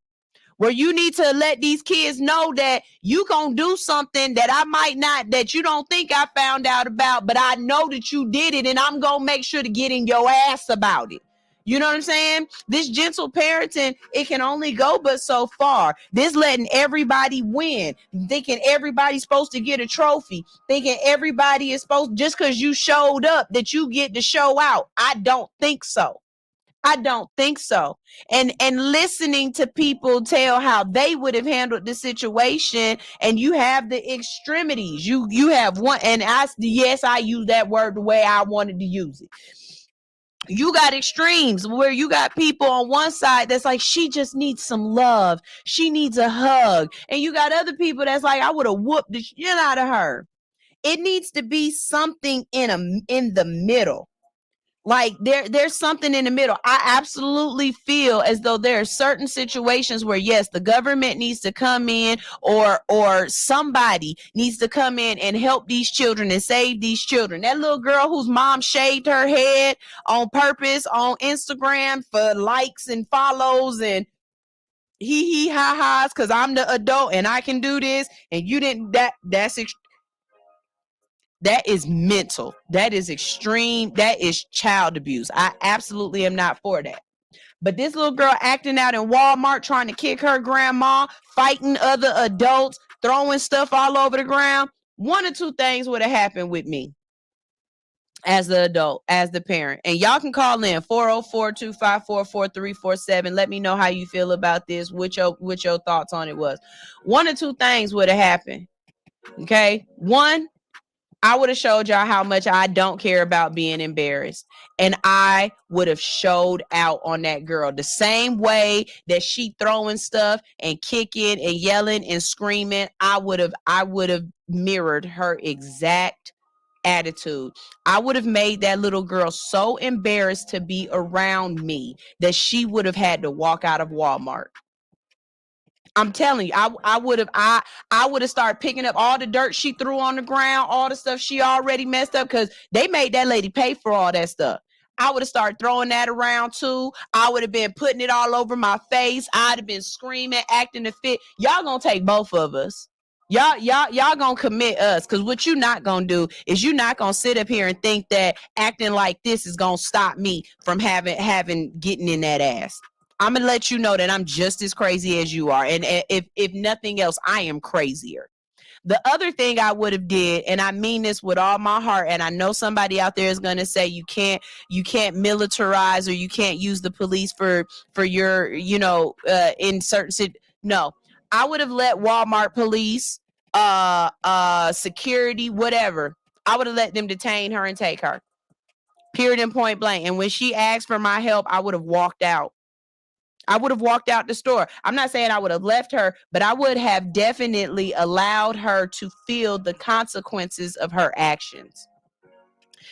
where you need to let these kids know that you gonna do something that I might not, that you don't think I found out about, but I know that you did it, and I'm gonna make sure to get in your ass about it. You know what I'm saying? This gentle parenting, it can only go but so far. This letting everybody win, thinking everybody's supposed to get a trophy, thinking everybody is supposed, just because you showed up, that you get to show out. I don't think so. I don't think so. And listening to people tell how they would have handled the situation, and you have the extremities. You have one, and I use that word the way I wanted to use it. You got extremes where you got people on one side that's like, she just needs some love, she needs a hug, and you got other people that's like, I would have whooped the shit out of her. It needs to be something in the middle. Like there's something in the middle. I absolutely feel as though there are certain situations where, yes, the government needs to come in, or somebody needs to come in and help these children and save these children. That little girl whose mom shaved her head on purpose on Instagram for likes and follows and hee ha ha's, because I'm the adult and I can do this, and you didn't. That is mental. That is extreme. That is child abuse. I absolutely am not for that. But this little girl acting out in Walmart, trying to kick her grandma, fighting other adults, throwing stuff all over the ground. One or two things would have happened with me as the adult, as the parent. And y'all can call in 404-254-4347. Let me know how you feel about this, what your thoughts on it was. One or two things would have happened. Okay. One, I would have showed y'all how much I don't care about being embarrassed. And I would have showed out on that girl the same way that she throwing stuff and kicking and yelling and screaming. I would have mirrored her exact attitude. I would have made that little girl so embarrassed to be around me that she would have had to walk out of Walmart. I'm telling you, I would have started picking up all the dirt she threw on the ground, all the stuff she already messed up, because they made that lady pay for all that stuff. I would have started throwing that around too. I would have been putting it all over my face. I'd have been screaming, acting a fit. Y'all gonna take both of us. Y'all gonna commit us, because what you not gonna do is you not gonna sit up here and think that acting like this is gonna stop me from having getting in that ass. I'm gonna let you know that I'm just as crazy as you are, and if nothing else, I am crazier. The other thing I would have did, and I mean this with all my heart, and I know somebody out there is gonna say you can't militarize, or you can't use the police for your in certain no. I would have let Walmart police, security, whatever. I would have let them detain her and take her. Period and point blank. And when she asked for my help, I would have walked out. I would have walked out the store. I'm not saying I would have left her, but I would have definitely allowed her to feel the consequences of her actions.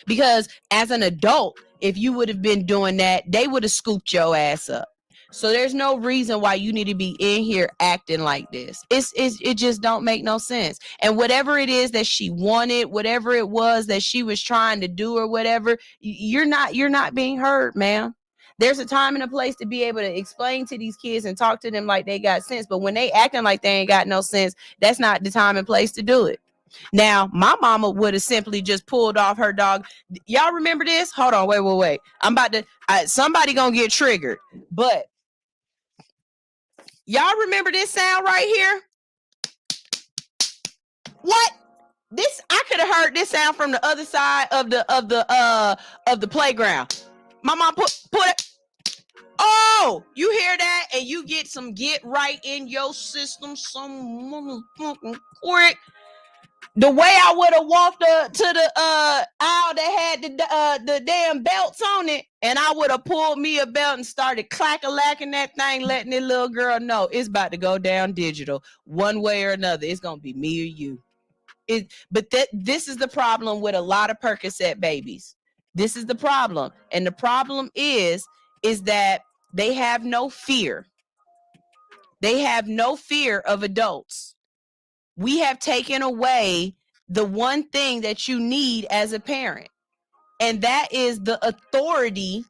Because as an adult, if you would have been doing that, they would have scooped your ass up. So there's no reason why you need to be in here acting like this. It just don't make no sense. And whatever it is that she wanted, whatever it was that she was trying to do or whatever, you're not being heard, ma'am. There's a time and a place to be able to explain to these kids and talk to them like they got sense. But when they acting like they ain't got no sense, that's not the time and place to do it. Now, my mama would have simply just pulled off her dog. Y'all remember this? Hold on, wait. I'm about to, somebody gonna get triggered. But y'all remember this sound right here? What? This, I could have heard this sound from the other side of the playground. My mom put it. Oh, you hear that? And you get right in your system some motherfucking quick. The way I would have walked up to the aisle that had the damn belts on it, and I would have pulled me a belt and started clack-a-lacking that thing, letting that little girl know it's about to go down digital one way or another. It's gonna be me or you. This is the problem with a lot of Percocet babies. This is the problem, and the problem is that they have no fear. They have no fear of adults. We have taken away the one thing that you need as a parent, and that is the authority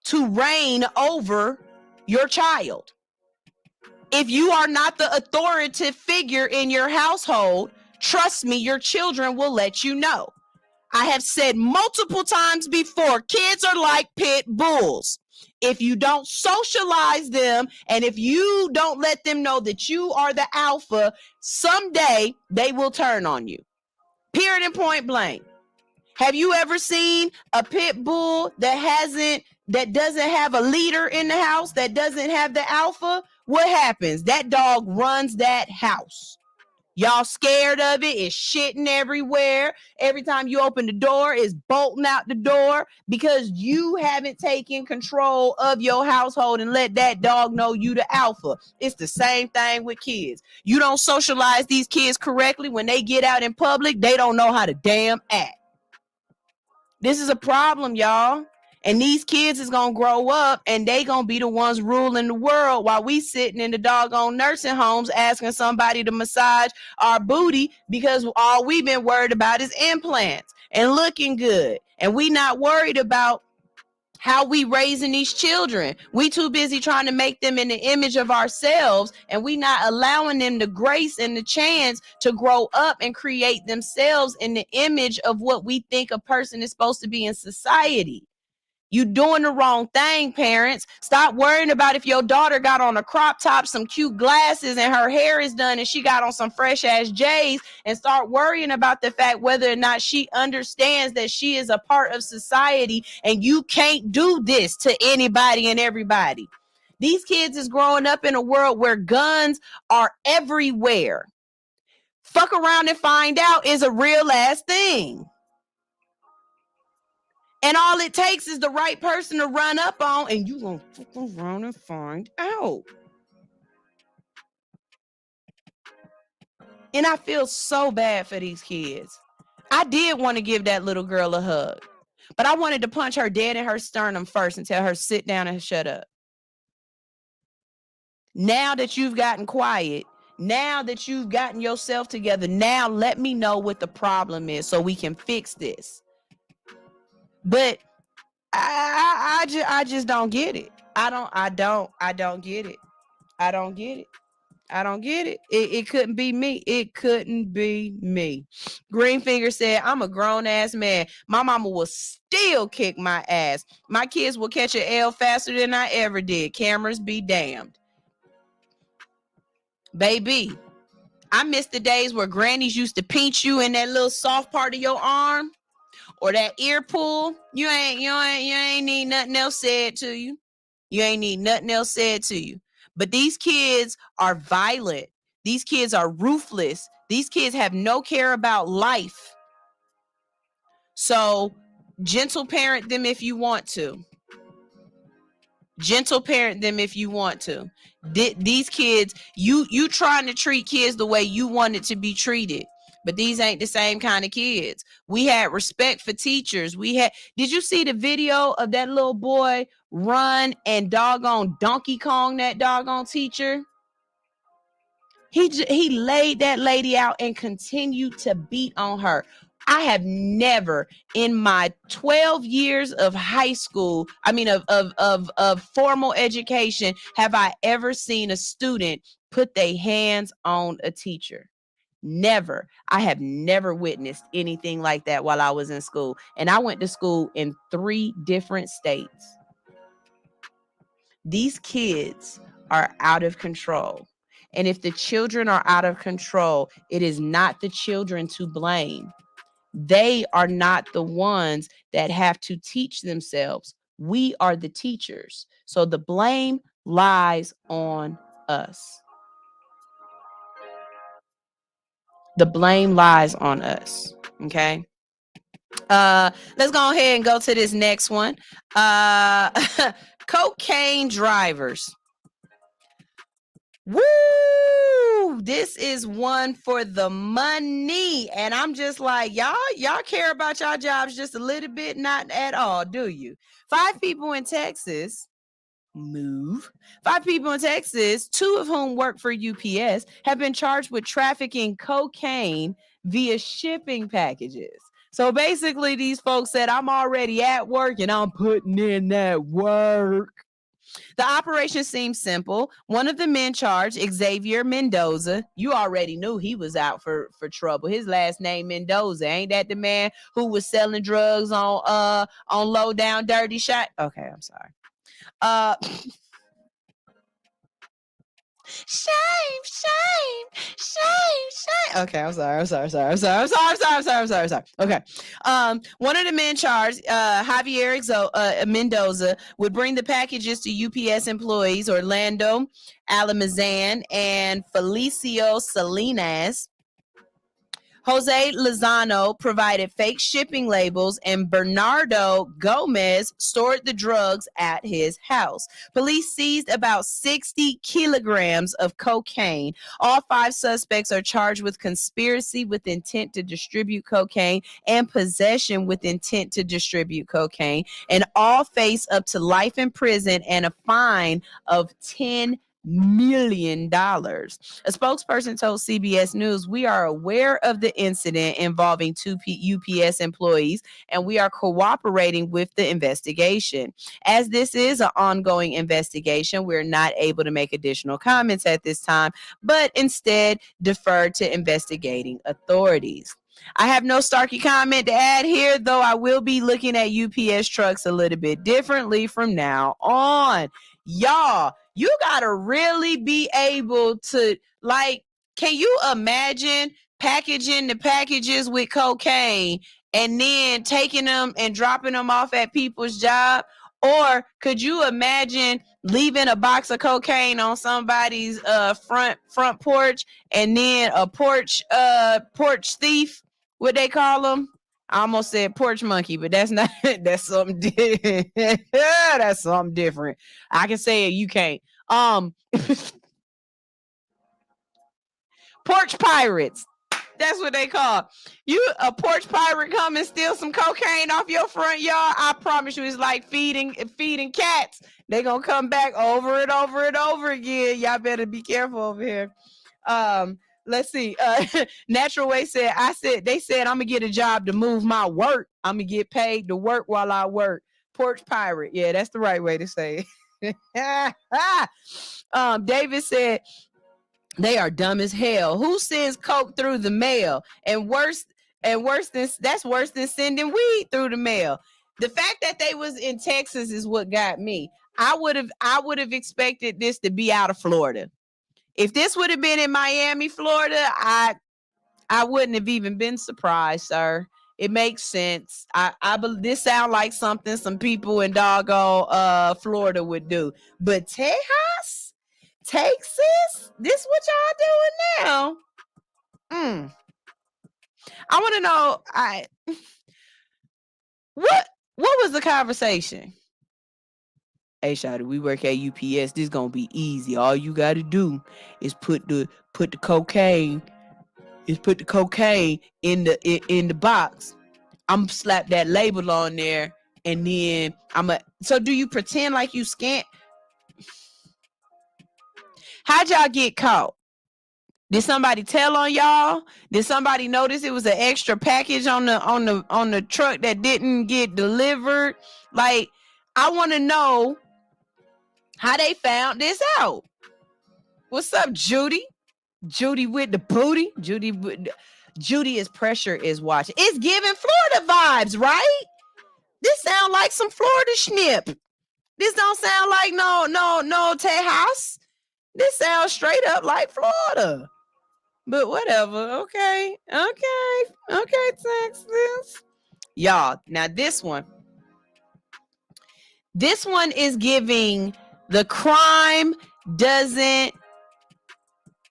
to reign over your child. If you are not the authoritative figure in your household, trust me, your children will let you know. I have said multiple times before, kids are like pit bulls. If you don't socialize them, and if you don't let them know that you are the alpha, someday they will turn on you. Period and point blank. Have you ever seen a pit bull that doesn't have a leader in the house, that doesn't have the alpha? What happens? That dog runs that house. Y'all scared of it. It's shitting everywhere. Every time you open the door, it's bolting out the door because you haven't taken control of your household and let that dog know you the alpha. It's the same thing with kids. You don't socialize these kids correctly. When they get out in public, they don't know how to damn act. This is a problem, y'all. And these kids is going to grow up and they going to be the ones ruling the world while we sitting in the doggone nursing homes asking somebody to massage our booty because all we've been worried about is implants and looking good. And we not worried about how we raising these children. We too busy trying to make them in the image of ourselves, and we not allowing them the grace and the chance to grow up and create themselves in the image of what we think a person is supposed to be in society. You doing the wrong thing, parents. Stop worrying about if your daughter got on a crop top, some cute glasses, and her hair is done, and she got on some fresh ass J's, and start worrying about the fact whether or not she understands that she is a part of society, and you can't do this to anybody and everybody. These kids is growing up in a world where guns are everywhere. fuck around and find out is a real ass thing. And all it takes is the right person to run up on, and you gonna fuck around and find out. And I feel so bad for these kids. I did want to give that little girl a hug, but I wanted to punch her dead in her sternum first and tell her sit down and shut up. Now that you've gotten quiet, now that you've gotten yourself together, now let me know what the problem is so we can fix this. But I just don't get it. I don't get it. I don't get it. I don't get it. It couldn't be me. It couldn't be me. Greenfinger said, I'm a grown ass man. My mama will still kick my ass. My kids will catch an L faster than I ever did. Cameras be damned. Baby, I miss the days where grannies used to pinch you in that little soft part of your arm or that ear pull. You ain't need nothing else said to you. You ain't need nothing else said to you. But these kids are violent. These kids are ruthless. These kids have no care about life. So gentle parent them if you want to. Gentle parent them if you want to. These kids, you trying to treat kids the way you want it to be treated. But these ain't the same kind of kids. We had respect for teachers. Did you see the video of that little boy run and doggone Donkey Kong that doggone teacher? He laid that lady out and continued to beat on her. I have never in my 12 years of high school, of formal education, have I ever seen a student put their hands on a teacher. Never. I have never witnessed anything like that while I was in school. And I went to school in 3 different states. These kids are out of control. And if the children are out of control, it is not the children to blame. They are not the ones that have to teach themselves. We are the teachers. So the blame lies on us. The blame lies on us. Okay. Let's go ahead and go to this next one. Cocaine drivers. Woo! This is one for the money. And I'm just like, y'all care about y'all jobs just a little bit? Not at all, do you? 5 people in Texas. Move. 5 people in Texas, 2 of whom work for UPS, have been charged with trafficking cocaine via shipping packages. So basically, these folks said, I'm already at work and I'm putting in that work. The operation seems simple. One of the men charged, Xavier Mendoza, you already knew he was out for trouble. His last name Mendoza. Ain't that the man who was selling drugs on low down dirty shot? Okay, I'm sorry. Shame. Okay, I'm sorry. Okay. One of the men charged, Javier Mendoza, would bring the packages to UPS employees Orlando Alamazan and Felicio Salinas. Jose Lozano provided fake shipping labels, and Bernardo Gomez stored the drugs at his house. Police seized about 60 kilograms of cocaine. All 5 suspects are charged with conspiracy with intent to distribute cocaine and possession with intent to distribute cocaine, and all face up to life in prison and a fine of $10 million. A spokesperson told CBS News, we are aware of the incident involving 2 UPS employees and we are cooperating with the investigation. As this is an ongoing investigation, we're not able to make additional comments at this time, but instead defer to investigating authorities. I have no Starkey comment to add here, though I will be looking at UPS trucks a little bit differently from now on. Y'all, you gotta really be able to, like, can you imagine packaging the packages with cocaine and then taking them and dropping them off at people's job? Or could you imagine leaving a box of cocaine on somebody's front porch, and then a porch thief, what they call them? I almost said porch monkey, but that's not. That's something different. That's something different. I can say it, you can't. Porch pirates. That's what they call you. A porch pirate come and steal some cocaine off your front yard. I promise you, it's like feeding cats. They gonna come back over and over and over again. Y'all better be careful over here. Let's see. Natural Way said, they said I'm gonna get a job to move my work. I'm gonna get paid to work while I work. Porch pirate. Yeah, that's the right way to say it. David said, they are dumb as hell. Who sends coke through the mail? And worse than that's worse than sending weed through the mail. The fact that they was in Texas is what got me. I would have expected this to be out of Florida. If this would have been in Miami, Florida, I wouldn't have even been surprised, sir. It makes sense. I believe this sounds like something some people in doggone Florida would do. But Texas, this what y'all doing now? I want to know. What was the conversation? Hey, Shawty, we work at UPS. This gonna be easy. All you gotta do is put the cocaine. Put the cocaine in the box. I'm slap that label on there, and then So do you pretend like you scanned? How'd y'all get caught? Did somebody tell on y'all? Did somebody notice it was an extra package on the truck that didn't get delivered? Like, I want to know how they found this out. What's up, Judy? Judy with the booty. Judy is pressure is watching. It's giving Florida vibes, right? This sound like some Florida schnip. This don't sound like no Tejas. This sounds straight up like Florida. But whatever. Okay, Texas. Y'all, now this one is giving the crime doesn't,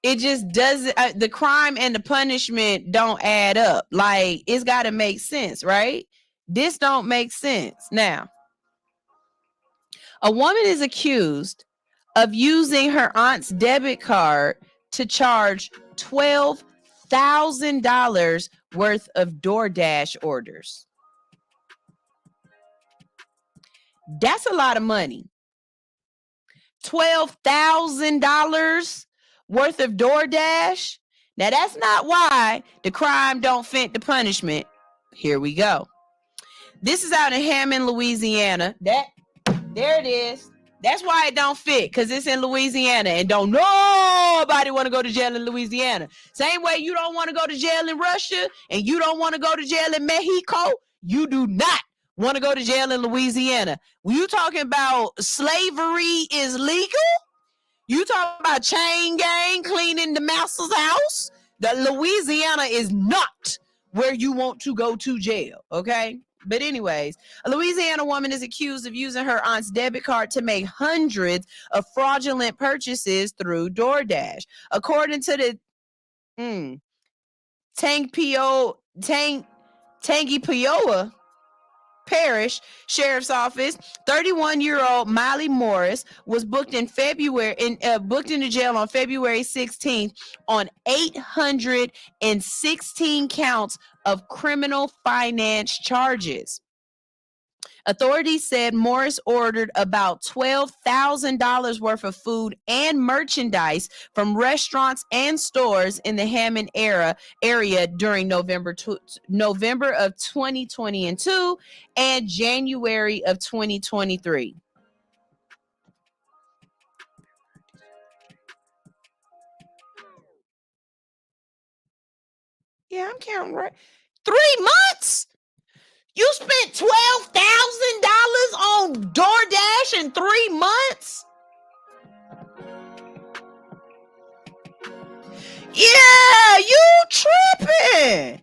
it just doesn't, the crime and the punishment don't add up. Like, it's got to make sense, right? This don't make sense. Now, a woman is accused of using her aunt's debit card to charge $12,000 worth of DoorDash orders. That's a lot of money. $12,000 worth of DoorDash. Now, that's not why the crime don't fit the punishment. Here we go. This is out in Hammond, Louisiana. There it is. That's why it don't fit, because it's in Louisiana, and don't nobody want to go to jail in Louisiana. Same way you don't want to go to jail in Russia, and you don't want to go to jail in Mexico. You do not want to go to jail in Louisiana. When you talking about slavery is legal, you talking about chain gang cleaning the master's house, the Louisiana is not where you want to go to jail, okay? But anyways, a Louisiana woman is accused of using her aunt's debit card to make hundreds of fraudulent purchases through DoorDash. According to the Tangipahoa Parish Sheriff's Office, 31-year-old Miley Morris was booked in the jail on February 16th on 816 counts of criminal finance charges. Authorities said Morris ordered about $12,000 worth of food and merchandise from restaurants and stores in the Hammond area during November of 2022 and January of 2023. Yeah, I'm counting right. 3 months? You spent $12,000 on DoorDash in 3 months? Yeah, you tripping.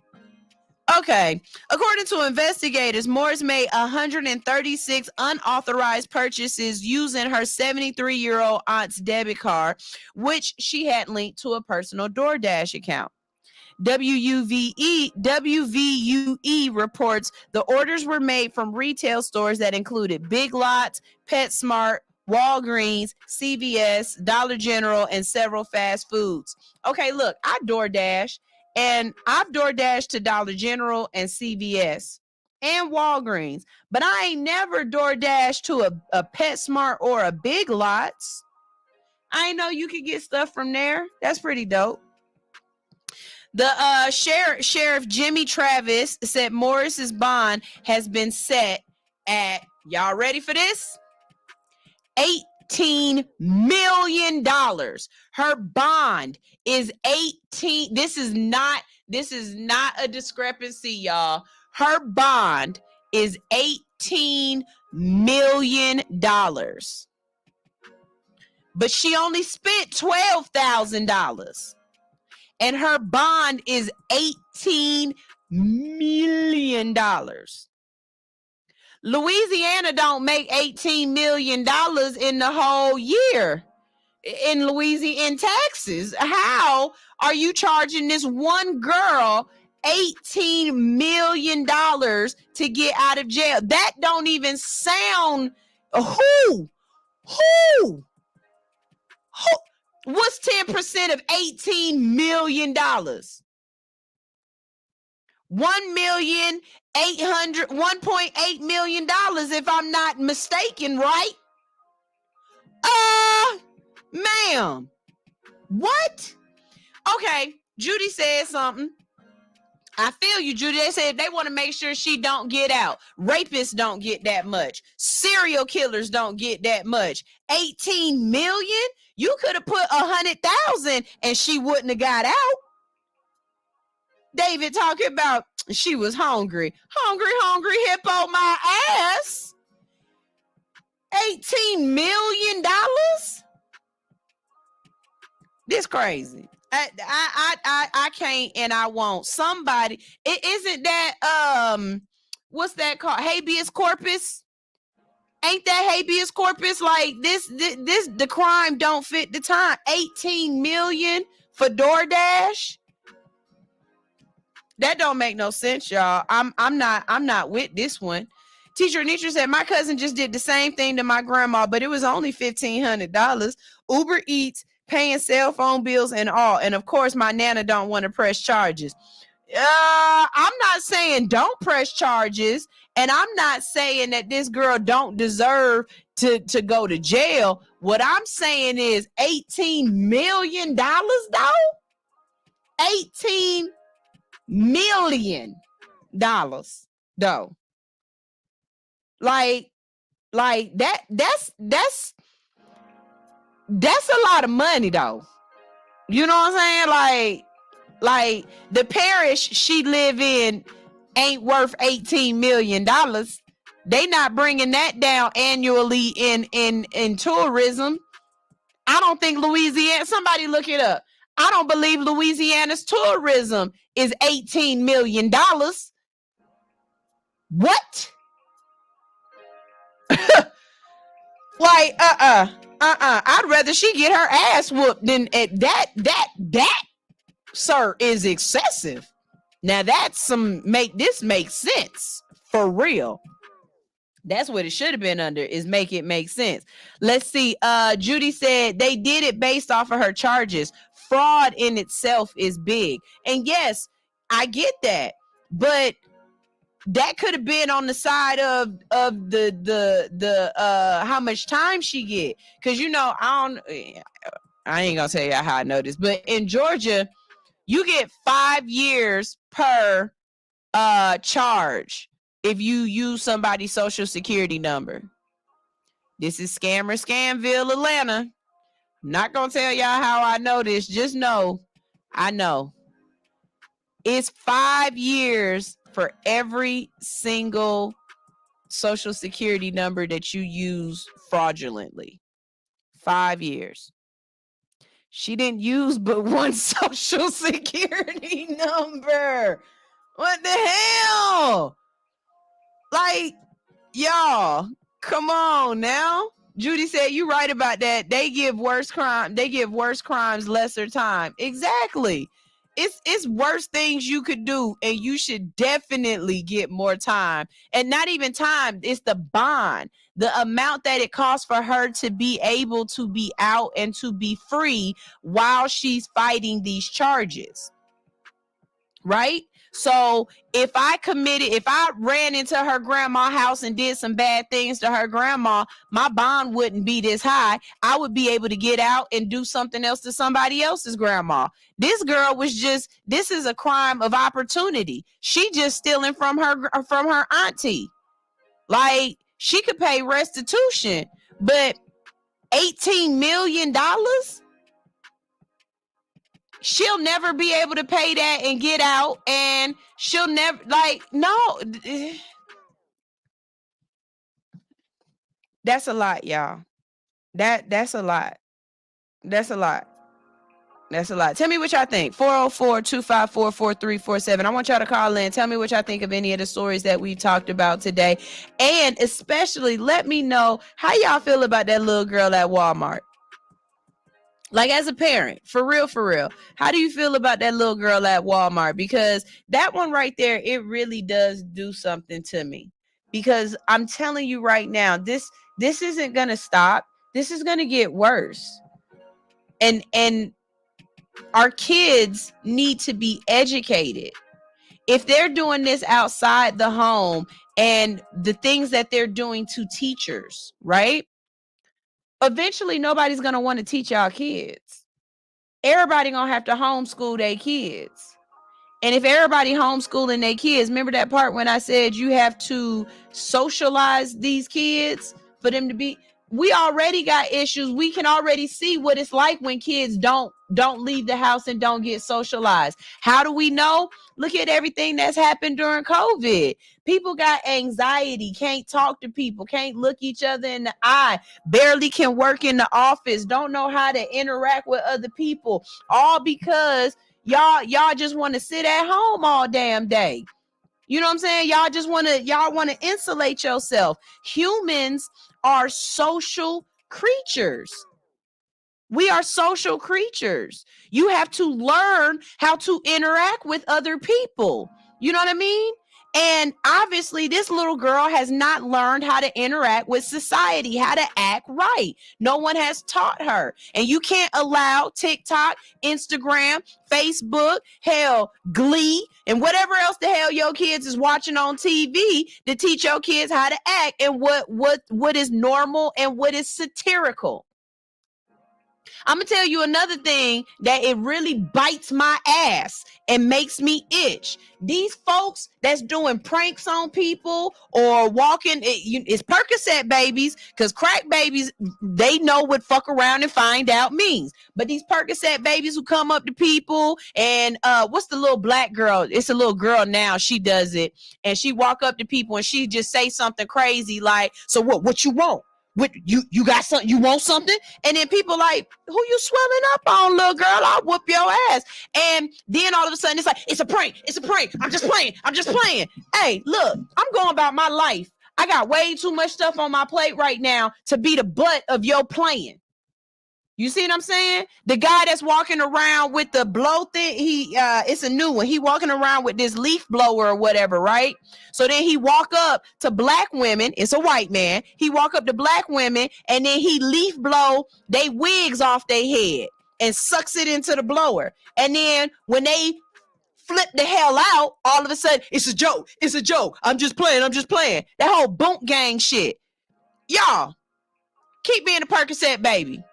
Okay. According to investigators, Morris made 136 unauthorized purchases using her 73-year-old aunt's debit card, which she had linked to a personal DoorDash account. WVUE reports the orders were made from retail stores that included Big Lots, PetSmart, Walgreens, CVS, Dollar General, and several fast foods. Okay, look, I DoorDash, and I've DoorDashed to Dollar General and CVS and Walgreens, but I ain't never DoorDashed to a PetSmart or a Big Lots. I ain't know you could get stuff from there. That's pretty dope. The Sheriff Jimmy Travis said Morris's bond has been set at, y'all ready for this? $18 million. Her bond is 18. This is not a discrepancy, y'all. Her bond is $18 million. But she only spent $12,000. And her bond is $18 million. Louisiana don't make $18 million in the whole year in Louisiana in taxes. How are you charging this one girl $18 million to get out of jail? That don't even sound. Who? What's 10% of $18 million? $1.8 million, if I'm not mistaken, right? Ma'am. What? Okay, Judy said something. I feel you, Judy. They said they want to make sure she don't get out. Rapists don't get that much. Serial killers don't get that much. 18 million? You could have put 100,000 and she wouldn't have got out. David talking about she was hungry. Hungry hippo my ass. $18 million? This crazy. I can't and I won't. Somebody, it isn't that what's that called? Habeas corpus? Ain't that habeas corpus? Like this the crime don't fit the time. 18 million for DoorDash? That don't make no sense, y'all. I'm not with this one. Teacher Anitra said my cousin just did the same thing to my grandma, but it was only $1,500. Uber Eats, paying cell phone bills and all. And of course, my nana don't want to press charges. I'm not saying don't press charges, and I'm not saying that this girl don't deserve to go to jail. What I'm saying is $18 million, though. $18 million, though. Like that's a lot of money, though. You know what I'm saying? Like the parish she live in ain't worth $18 million. They not bringing that down annually in tourism. I don't think Louisiana, somebody look it up. I don't believe Louisiana's tourism is $18 million. What? Like, I'd rather she get her ass whooped than that, sir, is excessive. Now that's some make sense for real. That's what it should have been under, is make it make sense. Let's see. Judy said they did it based off of her charges. Fraud in itself is big. And yes, I get that. But that could have been on the side of the how much time she get. Because I ain't gonna tell you how I know this, but in Georgia, you get 5 years per charge if you use somebody's social security number. This is Scamville, Atlanta. I'm not gonna tell y'all how I know this. Just know I know. It's 5 years for every single social security number that you use fraudulently. 5 years. She didn't use but one social security number. What the hell? Like, y'all, come on now. Judy said, you right about that. They give worse crimes lesser time. Exactly. It's worse things you could do, and you should definitely get more time. And not even time, it's the bond. The amount that it costs for her to be able to be out and to be free while she's fighting these charges. Right? So if I ran into her grandma's house and did some bad things to her grandma, my bond wouldn't be this high. I would be able to get out and do something else to somebody else's grandma. This girl this is a crime of opportunity. She just stealing from her auntie. Like, she could pay restitution, but $18 million? She'll never be able to pay that and get out, and she'll never, like, no. That's a lot, y'all. That's a lot. That's a lot. That's a lot. Tell me what y'all think. 404-254-4347. I want y'all to call in. Tell me what y'all think of any of the stories that we talked about today. And especially let me know how y'all feel about that little girl at Walmart. Like, as a parent, for real, how do you feel about that little girl at Walmart? Because that one right there, it really does do something to me. Because I'm telling you right now, this isn't going to stop. This is going to get worse. And our kids need to be educated. If they're doing this outside the home and the things that they're doing to teachers, right? Eventually, nobody's going to want to teach our kids. Everybody gonna have to homeschool their kids. And if everybody homeschooling their kids, remember that part when I said you have to socialize these kids for them to be, we already got issues. We can already see what it's like when kids don't leave the house and don't get socialized. How do we know? Look at everything that's happened during COVID. People got anxiety, can't talk to people, can't look each other in the eye, barely can work in the office, don't know how to interact with other people, all because y'all just want to sit at home all damn day. You know what I'm saying? Y'all want to insulate yourself. Humans are social creatures. We are social creatures. You have to learn how to interact with other people. You know what I mean? And obviously, this little girl has not learned how to interact with society, how to act right. No one has taught her. And you can't allow TikTok, Instagram, Facebook, hell, Glee, and whatever else the hell your kids is watching on TV to teach your kids how to act and what is normal and what is satirical. I'm gonna tell you another thing that it really bites my ass and makes me itch. These folks that's doing pranks on people or walking, it's Percocet babies, because crack babies, they know what fuck around and find out means. But these Percocet babies who come up to people and what's the little black girl? It's a little girl now. She does it, and she walk up to people and she just say something crazy like, "So what you want? What you got something? You want something?" And then people like, "Who you swelling up on, little girl? I'll whoop your ass." And then all of a sudden it's like, "It's a prank. It's a prank. I'm just playing. Hey, look, I'm going about my life. I got way too much stuff on my plate right now to be the butt of your playing. You see what I'm saying? The guy that's walking around with the blow thing, it's a new one. He walking around with this leaf blower or whatever, right? So then he walk up to black women. It's a white man. He walk up to black women and then he leaf blow they wigs off their head and sucks it into the blower. And then when they flip the hell out, all of a sudden, "It's a joke. It's a joke. I'm just playing. That whole boot gang shit. Y'all, keep being a Percocet baby.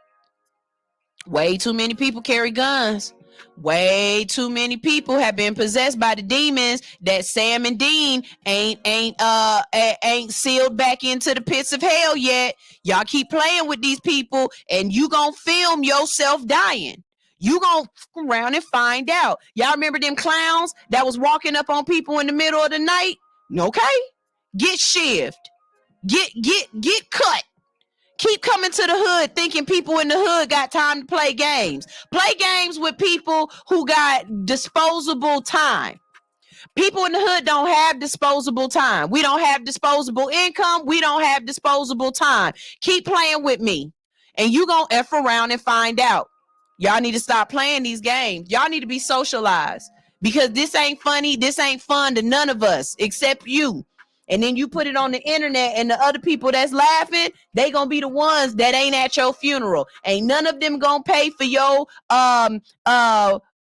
Way too many people carry guns. Way too many people have been possessed by the demons that Sam and Dean ain't sealed back into the pits of hell yet. Y'all keep playing with these people and you gonna film yourself dying. You gonna fuck around and find out. Y'all remember them clowns that was walking up on people in the middle of the night? Okay, get shivved. Get cut. Keep coming to the hood thinking people in the hood got time to play games. Play games with people who got disposable time. People in the hood don't have disposable time. We don't have disposable income. We don't have disposable time. Keep playing with me, and you gonna F around and find out. Y'all need to stop playing these games. Y'all need to be socialized, because this ain't funny. This ain't fun to none of us except you. And then you put it on the internet, and the other people that's laughing, they gonna be the ones that ain't at your funeral. Ain't none of them gonna pay for your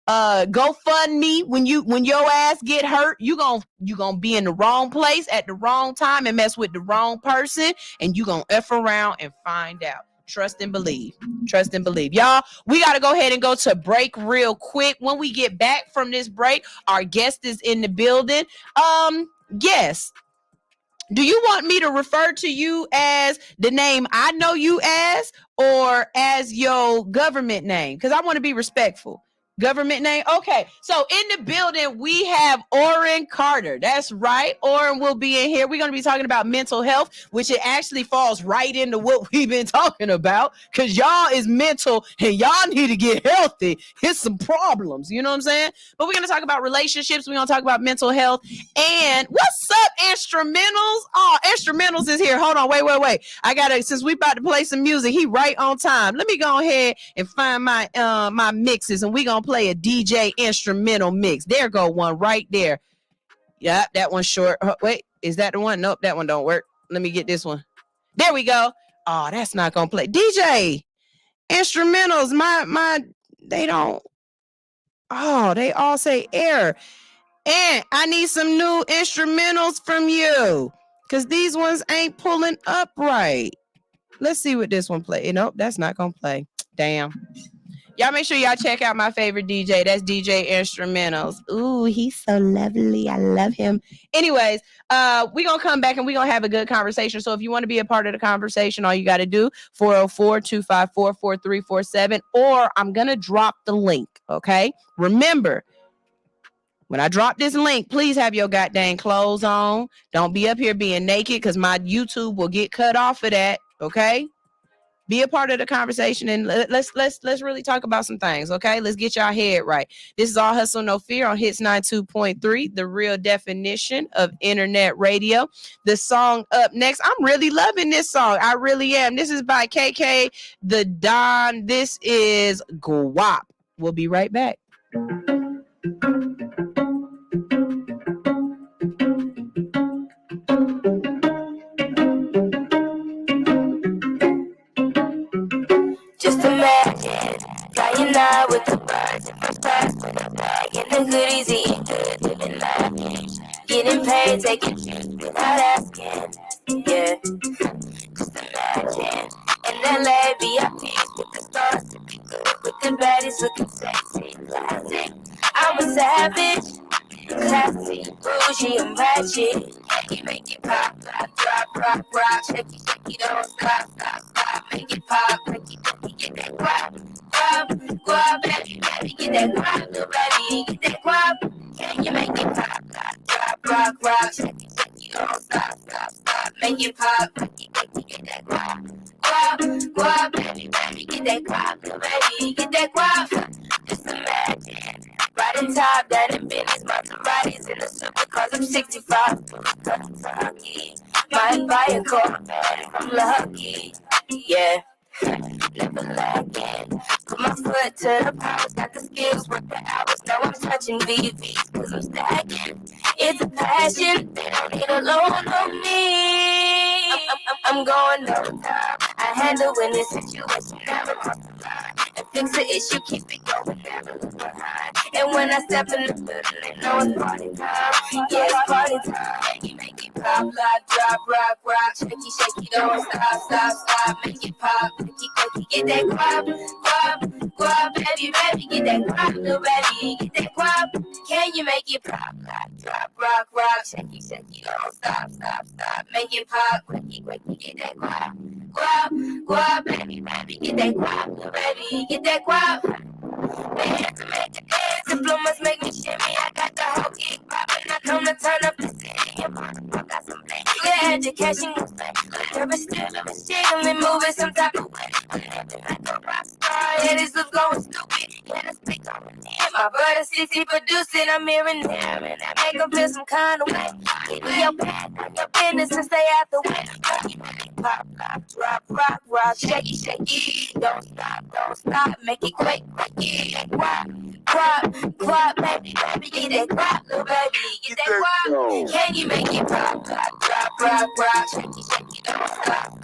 GoFundMe when your ass get hurt. You gonna be in the wrong place at the wrong time and mess with the wrong person, and you gonna F around and find out. Trust and believe. Trust and believe. Y'all, we got to go ahead and go to break real quick. When we get back from this break, our guest is in the building. Yes. Do you want me to refer to you as the name I know you as, or as your government name? Because I want to be respectful. Government name? Okay. So in the building, we have Orrin Carter. That's right. Orrin will be in here. We're going to be talking about mental health, which it actually falls right into what we've been talking about, because y'all is mental and y'all need to get healthy. Here's some problems. You know what I'm saying? But we're going to talk about relationships. We're going to talk about mental health. And what's up, instrumentals? Oh, instrumentals is here. Hold on. Wait. I got to, since we about to play some music, he right on time. Let me go ahead and find my my mixes, and we going to play a DJ instrumental mix. There go one right there. Yeah, that one's short. Wait, is that the one? Nope, that one don't work. Let me get this one. There we go. Oh, that's not gonna play. DJ instrumentals, my they don't. Oh, they all say error. And I need some new instrumentals from you, because these ones ain't pulling up right. Let's see what this one play. Nope, that's not gonna play. Damn. Y'all make sure y'all check out my favorite DJ. That's DJ Instrumentals. Ooh, he's so lovely. I love him. Anyways, we're going to come back and we're going to have a good conversation. So if you want to be a part of the conversation, all you got to do, 404-254-4347, or I'm going to drop the link, okay? Remember, when I drop this link, please have your goddamn clothes on. Don't be up here being naked, because my YouTube will get cut off of that, okay? Be a part of the conversation, and let's really talk about some things, okay? Let's get y'all head right. This is All Hustle No Fear on Hits 92.3, the real definition of internet radio. The song up next, I'm really loving this song. I really am. This is by KK the Don. This is Guap. We'll be right back. Just imagine flying out with the birds in first class with a bag and the goodies, eating good, living life, getting paid, taking trips without asking. Yeah, just imagine. In LA, VIPs with the stars to be good, with the baddies looking sexy, classic. I'm a savage, classy, bougie, and ratchet. You make it pop, pop, drop, rock, rock, shake it, don't stop, stop, stop, make it pop, make it, get that guap, guap, guap, baby, baby, get that guap, little baby, get that guap. Can you make it pop, pop, drop, rock, rock, shake it, don't stop, stop, stop, make it pop, make it, get that guap, guap, guap, baby, baby, get that guap, little baby, get that guap. Just imagine. Riding top down in Bentley's, Maseratis in the supercars. I'm 65, Kentucky. Might buy a Corvette if I'm lucky. Yeah, never lacking. Put my foot to the powers, got the skills, work the hours. Now I'm touching VVs, cause I'm stacking. It's a passion, they don't need a loan on me. I'm going no time. I handle any situation, never cross the line. And fix the issue, keep it going, never look behind. And when I step in the building, they know it's party time. Yeah, it's party time. You make it pop, lock, drop, rock, rock. Shaky, shaky, don't stop, stop, stop. Make it pop, quickie, quickie, get that guap, guap, guap, baby, baby, get that guap, little baby, get that guap. Can you make it pop, lock, drop, rock, rock. Shaky, shaky, don't stop, stop, stop. Make it pop, quickie, quickie, get that guap, guap, guap, baby, baby, get that guap, little baby, get that guap. They had to make a dance, the bloomers make me shimmy. I got the whole gig poppin', I come to turn up the city. And I got some bling, clear education, no spec. Never still, never shaking me, moving some type of way. Like a rock star, yeah, this was going stupid. Yeah, that's big. My brother 60 producing, I'm hearing them, and I make them feel some kind of way. Keep your business and stay out the way. Pop, pop, drop, rock, rock, shake it, shake it. Don't stop, make it quick, quick. Guap, baby, get that guap, little baby, get that guap. Can you make it pop, pop, drop, rock, rock, shake it, don't stop,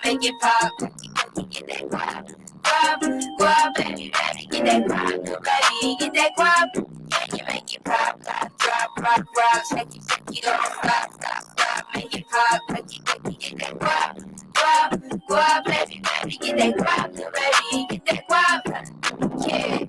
make it pop, get that guap. Guap, baby, get that guap, little baby, get that guap. Can you make it pop, pop, drop, rock, rock, shake it, don't stop, make it pop, get that guap. Guap, baby, get that guap, little baby, get that guap. Yeah.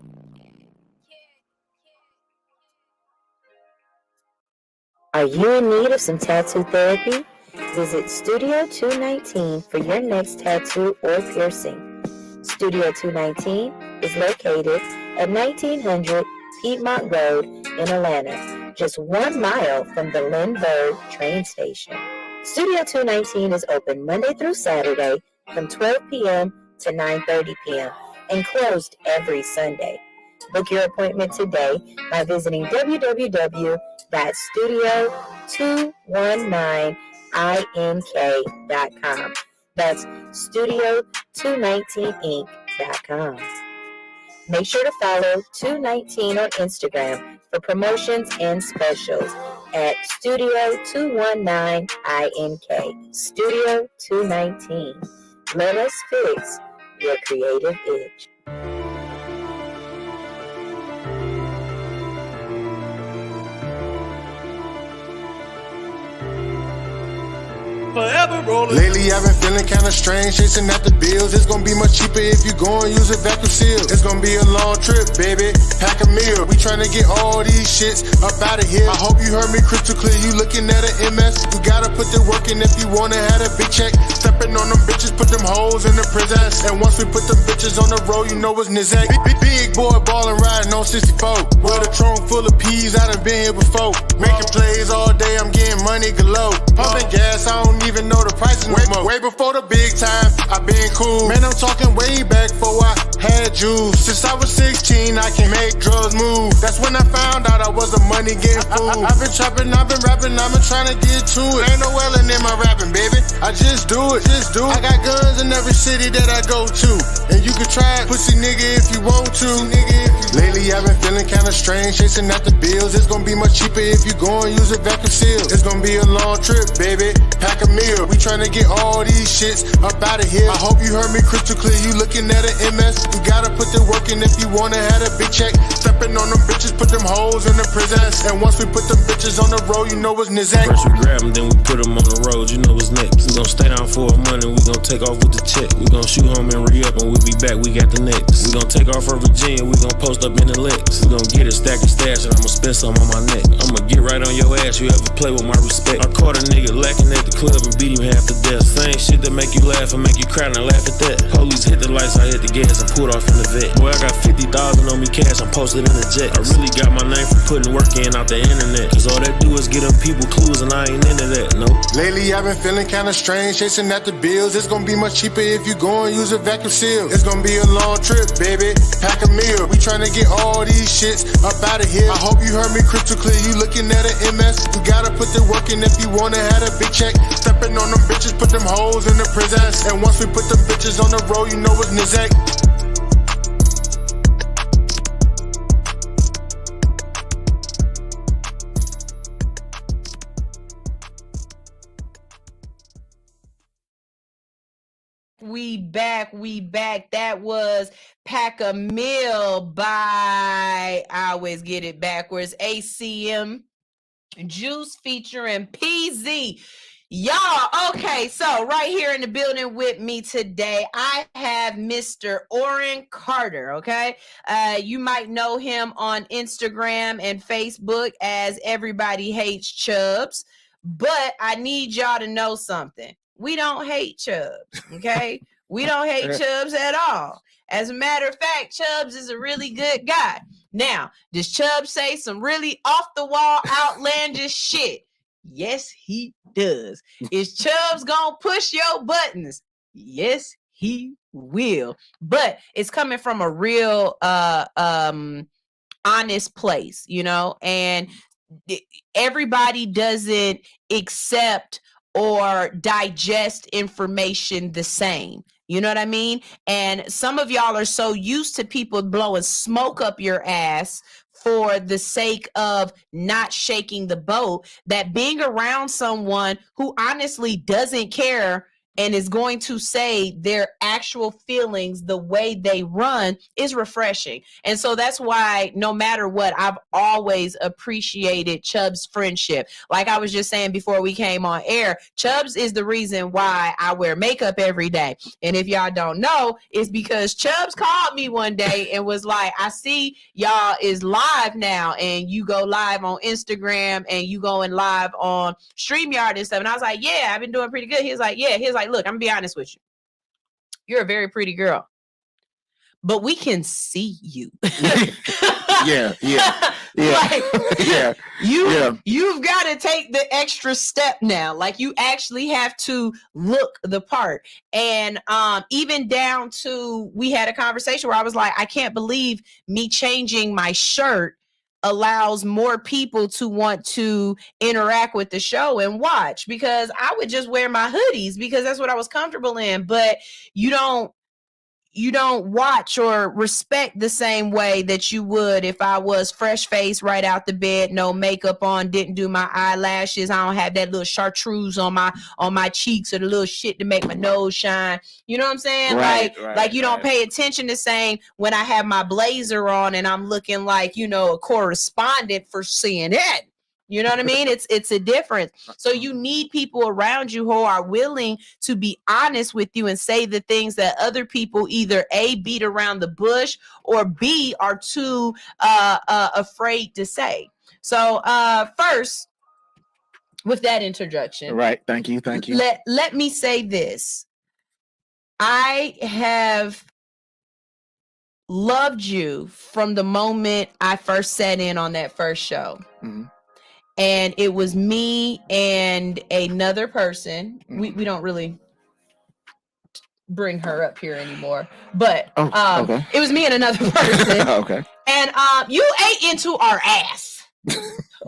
Are you in need of some tattoo therapy? Visit Studio 219 for your next tattoo or piercing. Studio 219 is located at 1900 Piedmont Road in Atlanta, just 1 mile from the Lindbergh train station. Studio 219 is open Monday through Saturday from 12 p.m. to 9:30 p.m. and closed every Sunday. Book your appointment today by visiting www.studio219ink.com. That's studio219ink.com. Make sure to follow 219 on Instagram for promotions and specials at Studio219ink. Studio 219. Let us fix your creative itch. Forever rolling. Lately I've been feeling kinda strange, chasing after bills. It's gonna be much cheaper if you go and use a vacuum seal. It's gonna be a long trip, baby. Pack a meal. We tryna get all these shits up out of here. I hope you heard me crystal clear. You looking at an MS? You gotta put the work in if you wanna have a big check. Stepping on them bitches, put them hoes in the prisons. And once we put them bitches on the road, you know it's Nizak. Big boy ballin', riding on 64. With a trunk full of peas, I done been here before. Making plays all day, I'm getting money galore. Pumping gas, I don't even know the prices no more. Way before the big time, I been cool. Man, I'm talking way back before I had juice. Since I was 16, I can make drugs move. That's when I found out I was a money getting fool. I've been trapping, I've been rapping, I've been trying to get to it. Ain't no Ellen in my rapping, baby. I just do it, just do it. I got guns in every city that I go to. And you can try it, pussy nigga, if you want to. Lately, I've been feeling kinda strange, chasing after bills. It's gonna be much cheaper if you go and use a vacuum seal. It's gonna be a long trip, baby. Pack a meal. We tryna get all these shits up out of here. I hope you heard me crystal clear. You looking at an MS? You gotta put the work in if you wanna have a big check. Stepping on them bitches, put them hoes in the prisons. And once we put them bitches on the road, you know it's Nizak. First we grab them, then we put them on the road. You know what's next. We gon' stay down for a month and we gon' take off with the check. We gon' shoot home and re-up and we'll be back. We got the next. We gon' take off from Virginia. We gon' post up in the Lex. We gon' get a stack of stash and I'ma spend some on my neck. I'ma get right on your ass. You ever play with my respect? I caught a nigga lacking at the club and beat him half to death. Same shit that make you laugh and make you cry, and I laugh at that. Police hit the lights, I hit the gas and pulled off in the vet. Boy, I got 50,000 on me cash, I'm posted in the jet. I really got my name from putting work in out the internet. Cause all that do is get them people clues and I ain't into that, no. Lately I've been feeling kinda strange, chasing after bills. It's gonna be much cheaper if you go and use a vacuum seal. It's gonna be a long trip, baby. Pack a meal. We tryna get all these shits up out of here. I hope you heard me crystal clear. You looking at an MS? You gotta put the work in if you wanna have a big check. Stepping on them bitches, put them hoes in the prisons. And once we put them bitches on the road, you know it's Nizak. We back. That was Pack a Meal by, I always get it backwards, ACM Juice featuring PZ. Y'all, okay, so right here in the building with me today, I have Mr. Orrin Carter, okay? You might know him on Instagram and Facebook as Everybody Hates Chubbs, but I need y'all to know something. We don't hate Chubbs, okay? We don't hate Chubbs at all. As a matter of fact, Chubbs is a really good guy. Now, does Chubbs say some really off-the-wall, outlandish shit? Yes, he does. Is Chubbs gonna push your buttons? Yes, he will. But it's coming from a real honest place, you know, and everybody doesn't accept or digest information the same. You know what I mean? And some of y'all are so used to people blowing smoke up your ass for the sake of not shaking the boat, that being around someone who honestly doesn't care and is going to say their actual feelings the way they run is refreshing. And so that's why no matter what, I've always appreciated Chubb's friendship. Like I was just saying before we came on air, Chubb's is the reason why I wear makeup every day. And if y'all don't know, it's because Chubb's called me one day and was like, I see y'all is live now, and you go live on Instagram and you going live on StreamYard and stuff. And I was like, yeah, I've been doing pretty good. He was like, yeah. He was like, look, I'm gonna be honest with you. You're a very pretty girl, but we can see you. Yeah. Like, you've got to take the extra step now. Like, you actually have to look the part. And even down to, we had a conversation where I was like, I can't believe me changing my shirt allows more people to want to interact with the show and watch, because I would just wear my hoodies because that's what I was comfortable in. But you don't watch or respect the same way that you would if I was fresh faced right out the bed, no makeup on, didn't do my eyelashes, I don't have that little chartreuse on my cheeks or the little shit to make my nose shine. You know what I'm saying? Like you don't pay attention to saying when I have my blazer on and I'm looking like, you know, a correspondent for CNN. You know what I mean? It's a difference. So you need people around you who are willing to be honest with you and say the things that other people either A, beat around the bush, or B, are too afraid to say. So first, with that introduction. Right. Thank you. Let me say this. I have loved you from the moment I first sat in on that first show. Mm-hmm. And it was me and another person. We don't really bring her up here anymore, but okay. It was me and another person. Okay. And you ate into our ass.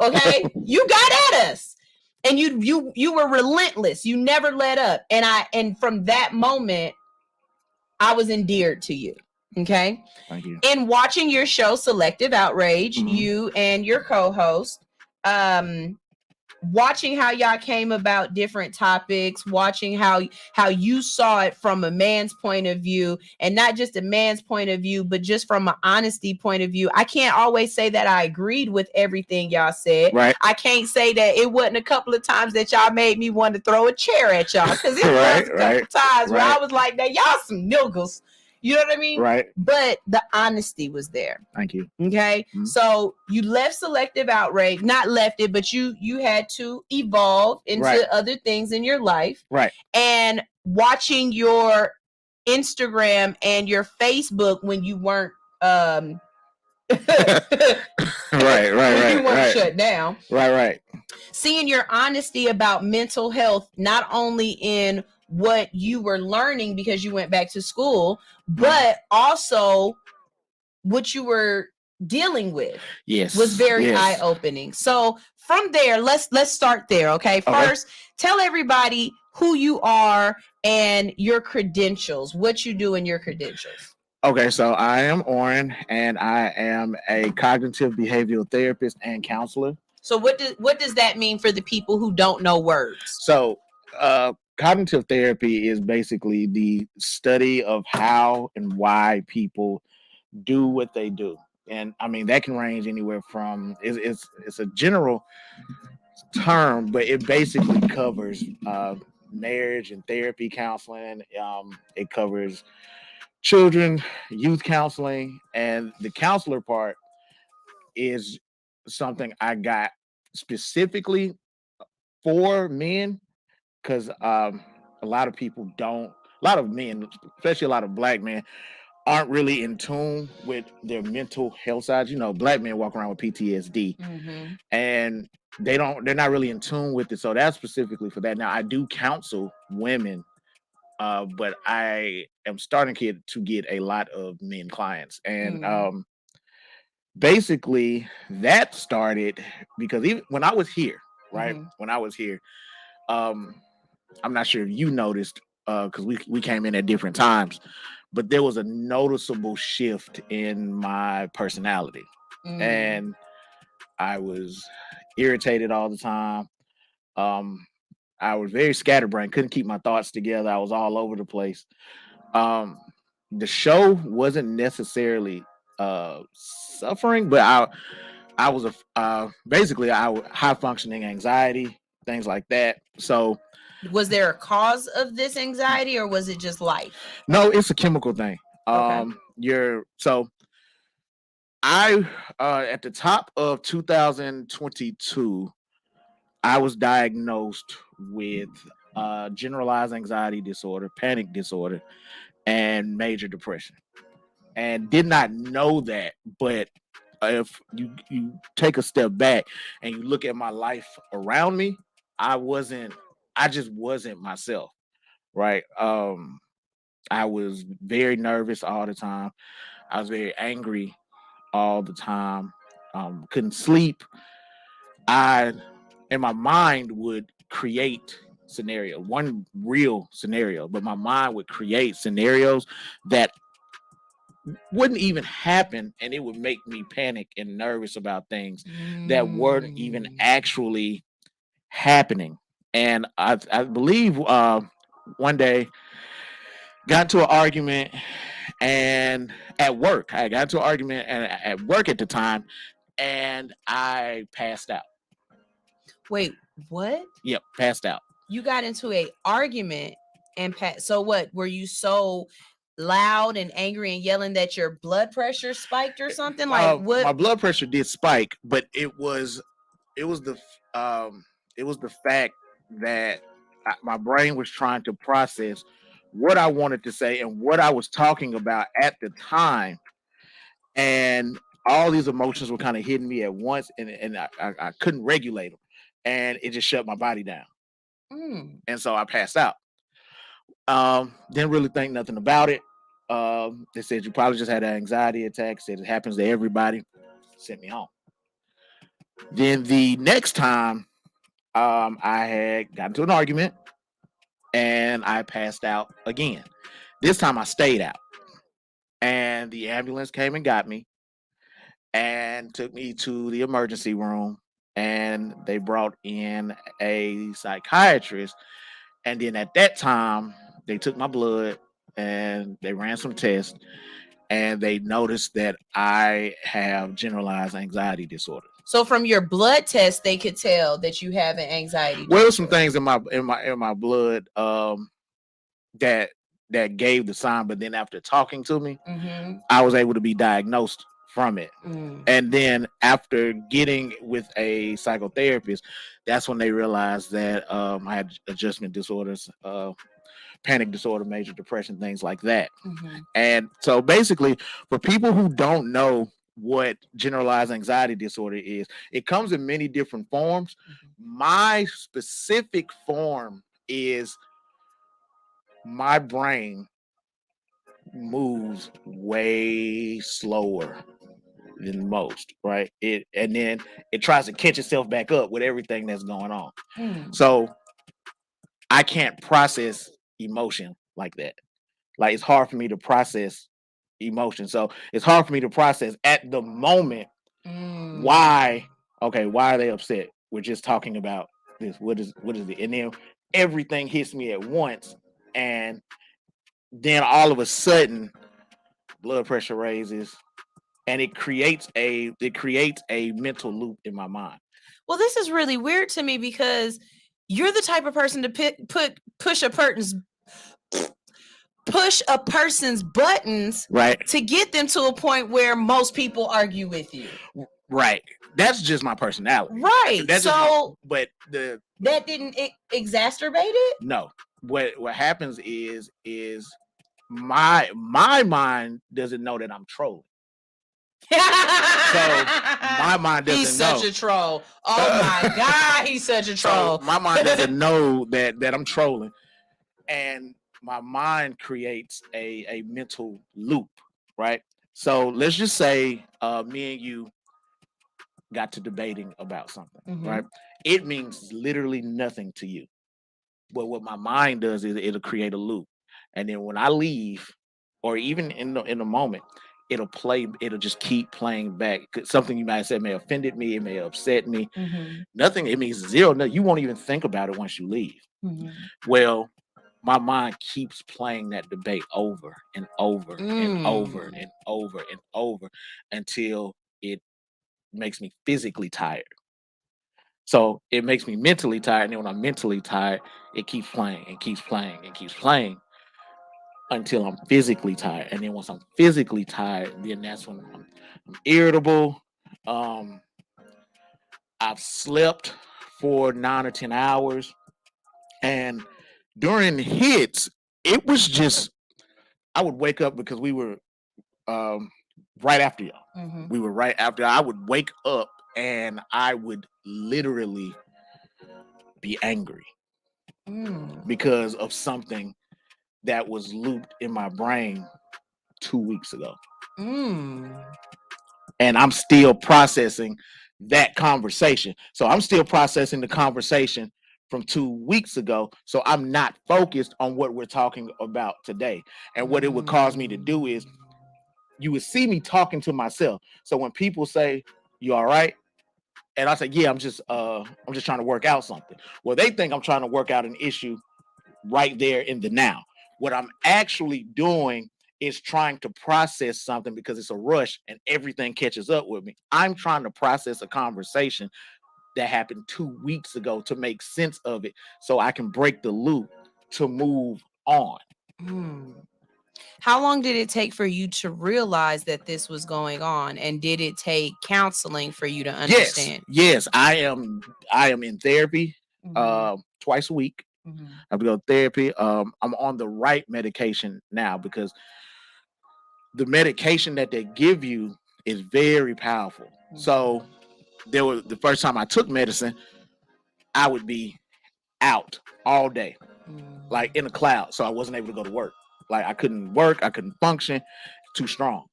Okay, you got at us, and you were relentless. You never let up. And from that moment, I was endeared to you. Okay. Thank you. In watching your show, Selective Outrage, you and your co-host, watching how y'all came about different topics, watching how you saw it from a man's point of view, and not just a man's point of view, but just from an honesty point of view. I can't always say that I agreed with everything y'all said. Right. I can't say that it wasn't a couple of times that y'all made me want to throw a chair at y'all, because it was a couple of times where I was like, "That y'all some niggles." You know what I mean? Right. But the honesty was there. Thank you. Okay. Mm-hmm. So you left Selective Outrage, not left it, but you had to evolve into other things in your life. Right. And watching your Instagram and your Facebook when you weren't right. you weren't shut down. Right. Seeing your honesty about mental health, not only in what you were learning because you went back to school, but also what you were dealing with. Yes, was very eye-opening. So from there, let's start there. Okay. First, tell everybody who you are and your credentials, what you do in your credentials. Okay, so I am Oren, and I am a cognitive behavioral therapist and counselor. So what does that mean for the people who don't know words? So cognitive therapy is basically the study of how and why people do what they do. And I mean, that can range anywhere from, it's a general term, but it basically covers marriage and therapy counseling. It covers children, youth counseling, and the counselor part is something I got specifically for men, because a lot of men, especially a lot of black men, aren't really in tune with their mental health side. You know, black men walk around with PTSD, and they're not really in tune with it. So that's specifically for that. Now, I do counsel women but I am starting to get a lot of men clients, and basically that started because even when I was here, right? When I was here, I'm not sure if you noticed because we came in at different times, but there was a noticeable shift in my personality, and I was irritated all the time. Um, I was very scatterbrained, couldn't keep my thoughts together. I was all over the place. Um, the show wasn't necessarily suffering, but I was basically high functioning anxiety, things like that. So was there a cause of this anxiety, or was it just life? No, it's a chemical thing. Okay. I at the top of 2022, I was diagnosed with generalized anxiety disorder, panic disorder, and major depression, and did not know that. But if you take a step back and you look at my life around me, I just wasn't myself, right? I was very nervous all the time. I was very angry all the time. Couldn't sleep. I, in my mind, would create one real scenario, but my mind would create scenarios that wouldn't even happen, and it would make me panic and nervous about things that weren't even actually happening. And I believe one day got into an argument and at work. I got into an argument and at work at the time, and I passed out. Wait, what? Yep, passed out. You got into a argument and so what? Were you so loud and angry and yelling that your blood pressure spiked or something? Like what? My blood pressure did spike, but it was the fact that my brain was trying to process what I wanted to say and what I was talking about at the time, and all these emotions were kind of hitting me at once, and I couldn't regulate them, and it just shut my body down, and so I passed out. Didn't really think nothing about it. They said you probably just had an anxiety attack. Said it happens to everybody. Sent me home. Then the next time, I had gotten into an argument and I passed out again. This time I stayed out, and the ambulance came and got me and took me to the emergency room, and they brought in a psychiatrist. And then at that time, they took my blood and they ran some tests, and they noticed that I have generalized anxiety disorder. So from your blood test, they could tell that you have an anxiety disorder. Well, there's some things in my blood that gave the sign, but then after talking to me, I was able to be diagnosed from it. And then after getting with a psychotherapist, that's when they realized that I had adjustment disorders, panic disorder, major depression, things like that. And so basically, for people who don't know what generalized anxiety disorder is, it comes in many different forms. My specific form is my brain moves way slower than most, right? And then it tries to catch itself back up with everything that's going on. So I can't process emotion like that. Like, it's hard for me to process emotion. So it's hard for me to process at the moment why are they upset? We're just talking about this. What is it? And then everything hits me at once, and then all of a sudden blood pressure raises, and it creates a mental loop in my mind. Well, this is really weird to me because you're the type of person to push a person's buttons, right, to get them to a point where most people argue with you. Right. That's just my personality. Right. That's that didn't exacerbate it? No. What happens is my mind doesn't know that I'm trolling. So my mind doesn't know. He's such a troll. Oh my God, he's such a troll. So my mind doesn't know that I'm trolling. And my mind creates a mental loop, right? So let's just say me and you got to debating about something, right? It means literally nothing to you. But what my mind does is it'll create a loop. And then when I leave, or even in the moment, it'll just keep playing back. 'Cause something you might have said may have offended me, it may have upset me. Nothing, it means zero. No, you won't even think about it once you leave. Well, my mind keeps playing that debate over and over and over and over and over until it makes me physically tired. So it makes me mentally tired. And then when I'm mentally tired, it keeps playing and keeps playing and keeps playing until I'm physically tired. And then once I'm physically tired, then that's when I'm irritable. Um, I've slept for 9 or 10 hours. And during hits, it was just, I would wake up because we were right after y'all. We were right after. I would wake up and I would literally be angry because of something that was looped in my brain 2 weeks ago. And I'm still processing that conversation. So I'm still processing the conversation from 2 weeks ago. So I'm not focused on what we're talking about today. And what it would cause me to do is you would see me talking to myself. So when people say, "You all right?" And I say, "Yeah, I'm just trying to work out something." Well, they think I'm trying to work out an issue right there in the now. What I'm actually doing is trying to process something because it's a rush and everything catches up with me. I'm trying to process a conversation that happened 2 weeks ago to make sense of it so I can break the loop to move on. How long did it take for you to realize that this was going on? And did it take counseling for you to understand? Yes, I am in therapy twice a week. I go to therapy. I'm on the right medication now because the medication that they give you is very powerful. So there was the first time I took medicine, I would be out all day, like in a cloud. So I wasn't able to go to work. Like I couldn't work, I couldn't function, too strong.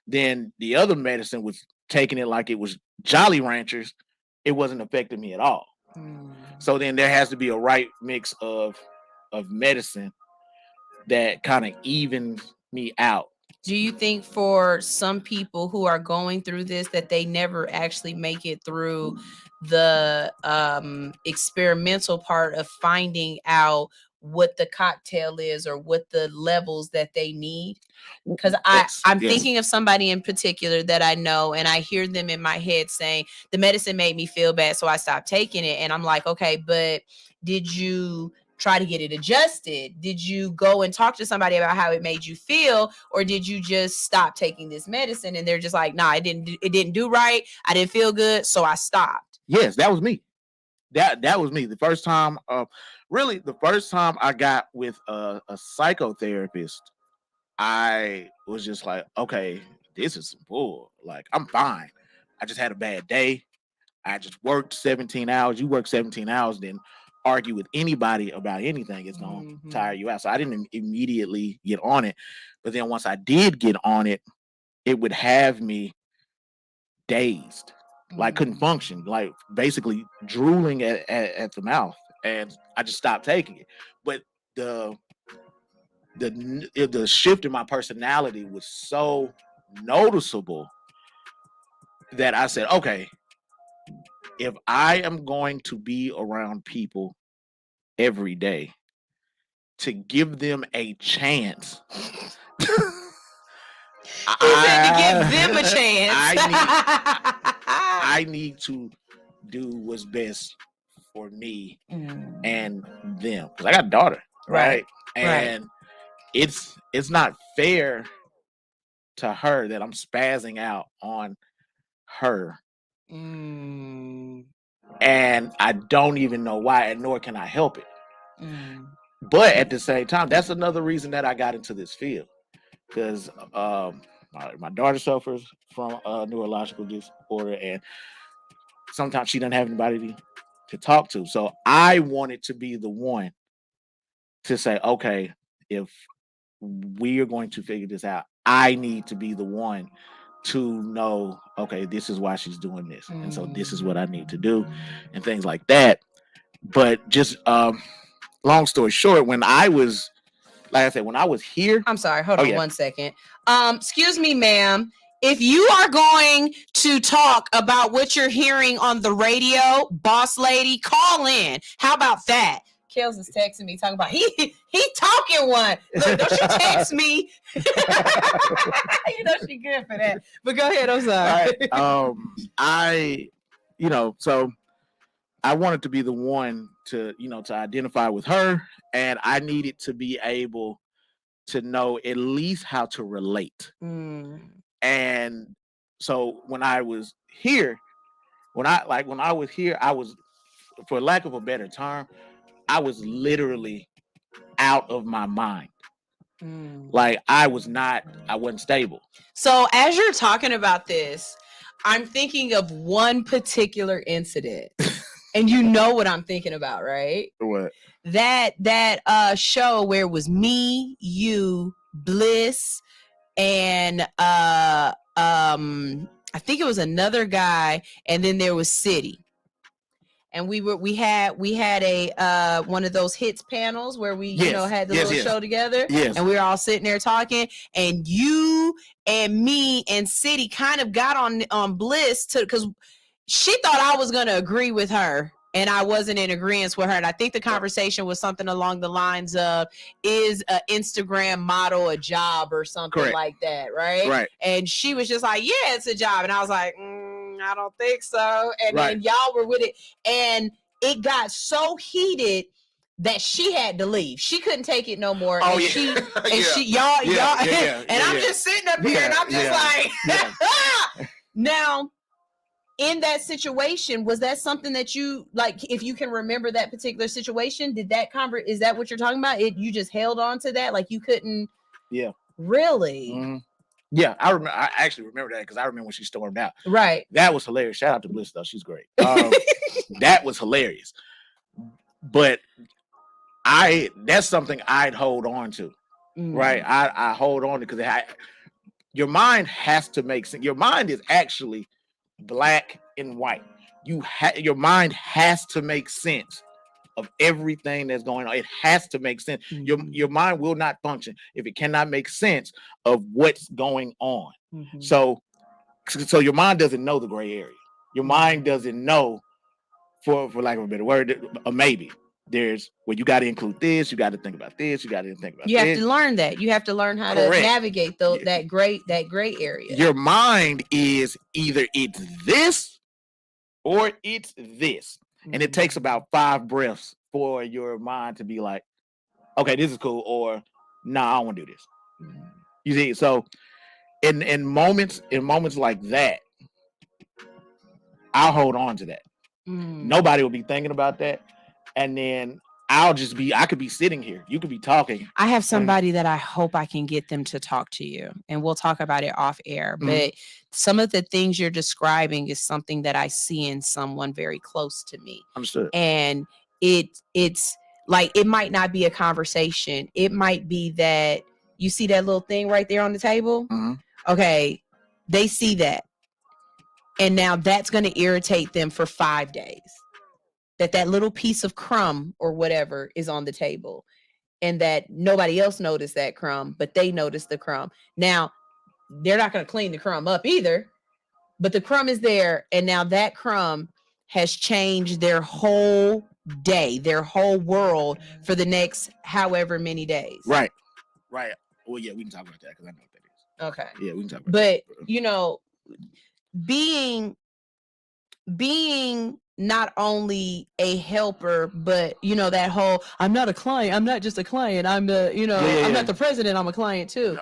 Then the other medicine was taking it like it was Jolly Ranchers. It wasn't affecting me at all. So then there has to be a right mix of medicine that kind of evens me out. Do you think for some people who are going through this that they never actually make it through the experimental part of finding out what the cocktail is or what the levels that they need? Because I'm thinking of somebody in particular that I know, and I hear them in my head saying the medicine made me feel bad, so I stopped taking it. And I'm like, okay, but did you try to get it adjusted? Did you go and talk to somebody about how it made you feel, or did you just stop taking this medicine? And they're just like, nah, it didn't do right. I didn't feel good, so I stopped. Yes, that was me. That was me. The first time, really, the first time I got with a psychotherapist, I was just like, okay, this is some bull. Like, I'm fine. I just had a bad day. I just worked 17 hours. You work 17 hours, then argue with anybody about anything. It's going to tire you out. So I didn't immediately get on it. But then once I did get on it, it would have me dazed, like couldn't function, like basically drooling at the mouth. And I just stopped taking it. But the shift in my personality was so noticeable that I said, okay, if I am going to be around people every day to give them a chance, to give them a chance, I need to do what's best for me and them, because I got a daughter, right? And it's not fair to her that I'm spazzing out on her. And I don't even know why, and nor can I help it. But at the same time, that's another reason that I got into this field, because my daughter suffers from a neurological disorder, and sometimes she doesn't have anybody to talk to. So I wanted to be the one to say, okay, if we are going to figure this out, I need to be the one to know, okay, this is why she's doing this. And so this is what I need to do and things like that. But just long story short, when I was, like I said, when I was here. I'm sorry, hold on 1 second. Excuse me, ma'am. If you are going to talk about what you're hearing on the radio, boss lady, call in. How about that? Kels is texting me talking about he talking one. Look, don't you text me? You know she good for that. But go ahead, I'm sorry. So I wanted to be the one to, to identify with her, and I needed to be able to know at least how to relate. And so when I was here, I was, for lack of a better term, I was literally out of my mind. Like I wasn't stable. So as you're talking about this, I'm thinking of one particular incident. And you know what I'm thinking about, right? What? That show where it was me, you, Bliss, and I think it was another guy, and then there was City. And we had a one of those hits panels where we had the little show together, and we were all sitting there talking, and you and me and City kind of got on Bliss because she thought I was gonna agree with her, and I wasn't in agreement with her. And I think the conversation was something along the lines of, is an Instagram model a job or something like that, right? Right. And she was just like, yeah, it's a job. And I was like, I don't think so. And then y'all were with it. And it got so heated that she had to leave. She couldn't take it no more. Oh, and yeah. she, and Yeah. and I'm just sitting up here and I'm just like, now, in that situation, was that something that you, like, if you can remember that particular situation, is that what you're talking about? You just held on to that? Like you couldn't? Yeah. Really? Mm-hmm. Yeah, I actually remember that because I remember when she stormed out. Right. That was hilarious. Shout out to Bliss though. She's great. That was hilarious. But that's something I'd hold on to. Right. I hold on to because your mind has to make sense. Your mind is actually black and white. Your mind has to make sense of everything that's going on. It has to make sense. Your mind will not function if it cannot make sense of what's going on. So your mind doesn't know the gray area. Your mind doesn't know, for lack of a better word, a maybe. There's you got to include this, you got to think about this, you got to think about this. You have to learn that. You have to learn how to navigate that gray area. Your mind is either it's this or it's this. And it takes about 5 breaths for your mind to be like, okay, this is cool, or nah, I don't want to do this. You see, so in moments like that, I'll hold on to that. Nobody will be thinking about that. And then I could be sitting here. You could be talking. I have somebody that I hope I can get them to talk to you, and we'll talk about it off air. But some of the things you're describing is something that I see in someone very close to me. Understood. And it's like, it might not be a conversation. It might be that you see that little thing right there on the table. Okay. They see that. And now that's going to irritate them for 5 days. That little piece of crumb or whatever is on the table, and that nobody else noticed that crumb, but they noticed the crumb. Now, they're not going to clean the crumb up either, but the crumb is there. And now that crumb has changed their whole day, their whole world for the next however many days. Right. Well, yeah, we can talk about that because I know what that is. Okay. Yeah, we can talk about that. But, being not only a helper, but that whole, I'm not a client, I'm not just a client, I'm the, I'm not the president, I'm a client too.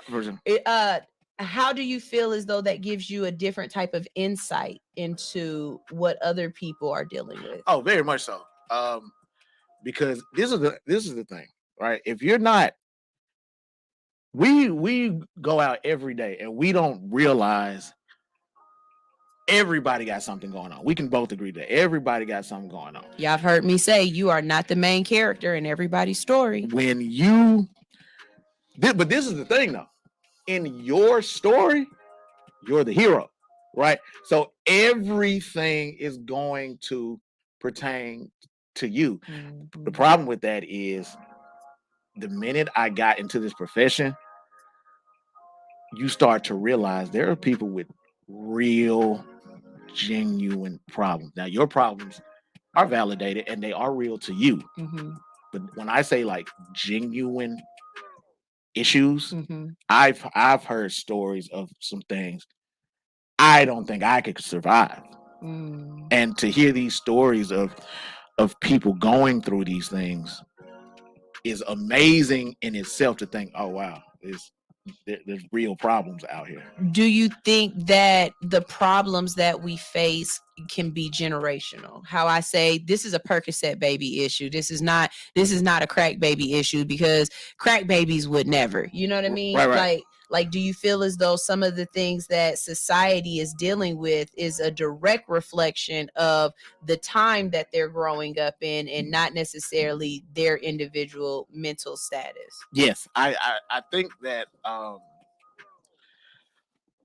How do you feel as though that gives you a different type of insight into what other people are dealing with? Oh, very much so. Because this is the thing, right? If you're not, we go out every day and we don't realize everybody got something going on. We can both agree that everybody got something going on. Y'all have heard me say you are not the main character in everybody's story. When you But this is the thing, though. In your story, you're the hero, right? So everything is going to pertain to you. The problem with that is the minute I got into this profession, you start to realize there are people with real, genuine problems. Now, your problems are validated and they are real to you. But when I say like genuine issues, I've heard stories of some things I don't think I could survive. And to hear these stories of people going through these things is amazing in itself. To think, oh wow, there's real problems out here. Do you think that the problems that we face can be generational? How I say this is a Percocet baby issue. This is not a crack baby issue, because crack babies would never. You know what I mean? Right. Like, do you feel as though some of the things that society is dealing with is a direct reflection of the time that they're growing up in, and not necessarily their individual mental status? Yes, I think that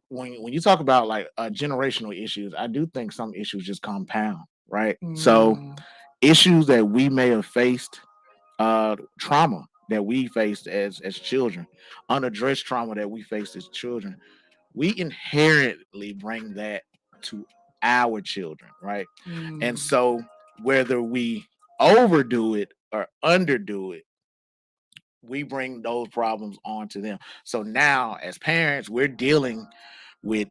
when you talk about like generational issues, I do think some issues just compound, right? So issues that we may have faced, trauma that we faced as children, unaddressed trauma that we faced as children, we inherently bring that to our children, right? And so whether we overdo it or underdo it, we bring those problems onto them. So now as parents, we're dealing with